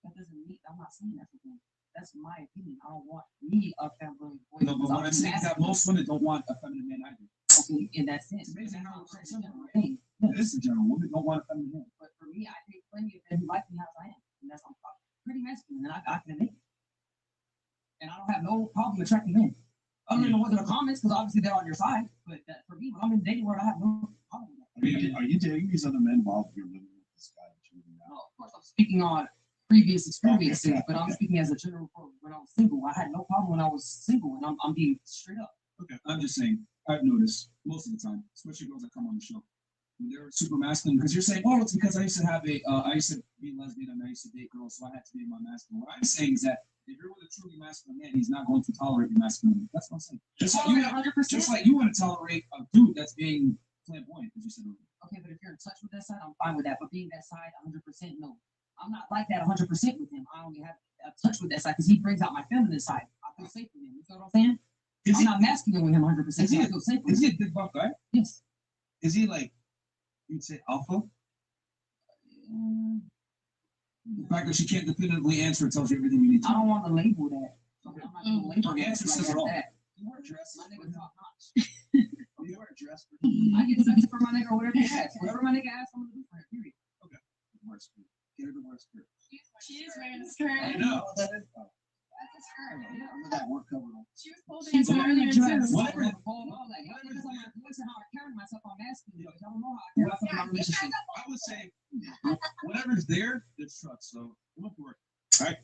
That doesn't mean, I'm not saying that's the thing. That's my opinion. I don't want me a feminine boy. No, but what I'm saying is that most women don't want a feminine man either. Okay, in that sense. It's amazing how it's simple, right? It is in general. Women don't want a feminine man. But for me, I think plenty of men who like me as I am. And that's I'm pretty masculine, and I can admit it. And I don't have no problem attracting men. Other than the ones in the comments, because obviously they're on your side. But for me, when I'm in the dating world, I have no problem with that. Are you dating these other men while you're living with this guy that you're living No, of course, I'm speaking on previous experiences, but I'm speaking as a general when I was single. I had no problem when I was single, and I'm being straight up. Okay, I'm just saying, I've noticed most of the time, especially girls that come on the show, when they're super masculine, because you're saying, oh, it's because I used to be lesbian and I used to date girls, so I had to be my masculine. What I'm saying is that if you're with a truly masculine man, he's not going to tolerate your masculinity. That's what I'm saying. Just like you want to tolerate a dude that's being flamboyant, as you said earlier. Okay, but if you're in touch with that side, I'm fine with that. But being that side, 100% no. I'm not like that 100% with him. I only have a touch with that side because he brings out my feminine side. I feel safe with him. You know what I'm saying? I'm not masculine with him 100%. Is he a big buff guy? Yes. Is he like, you'd say alpha? The fact that she can't definitively answer it tells you everything you need to know. I don't want to label that. Okay, I'm not going to label The answer says it all. that. You wear a dress. My nigga top notch. You wear a dress. I get something for my nigga or whatever he asks. Whatever my nigga asks, I'm going to do for him, period. Okay. Wear a skirt. Get her to wear a skirt. She is wearing a skirt. I know. That's a With that work cover on. She was pulled into earlier too. Whatever. Because I'm not voice and how I carry myself on masculine. I don't know how I carry myself in my relationship. I would say whatever's there, it's trust. So look for it. All right.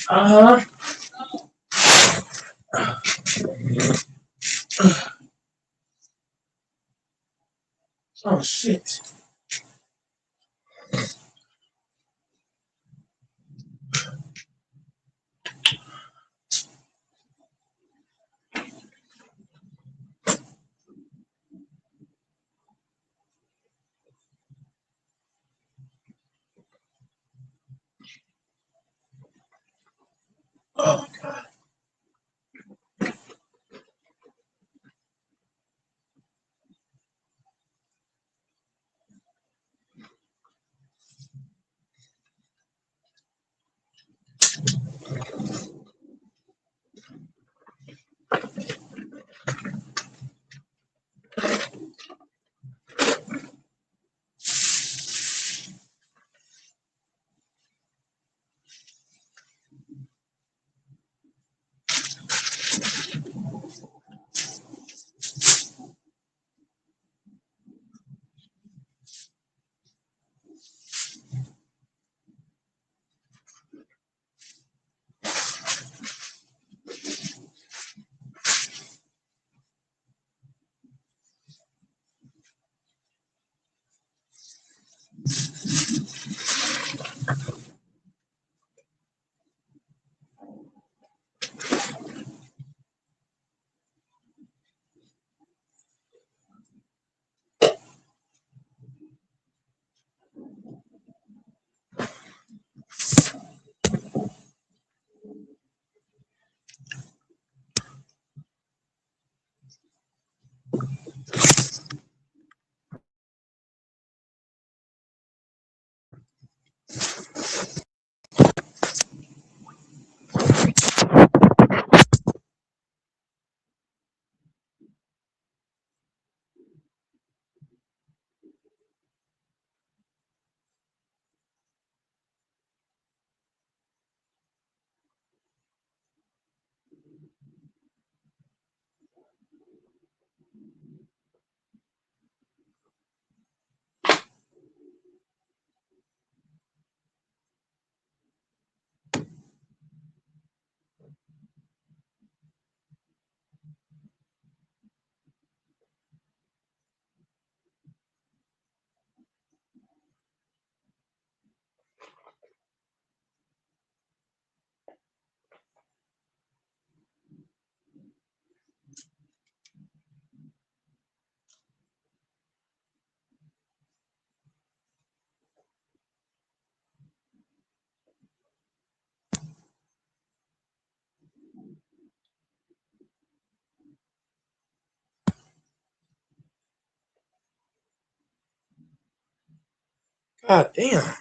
Uh huh. Oh shit. Oh god. God damn.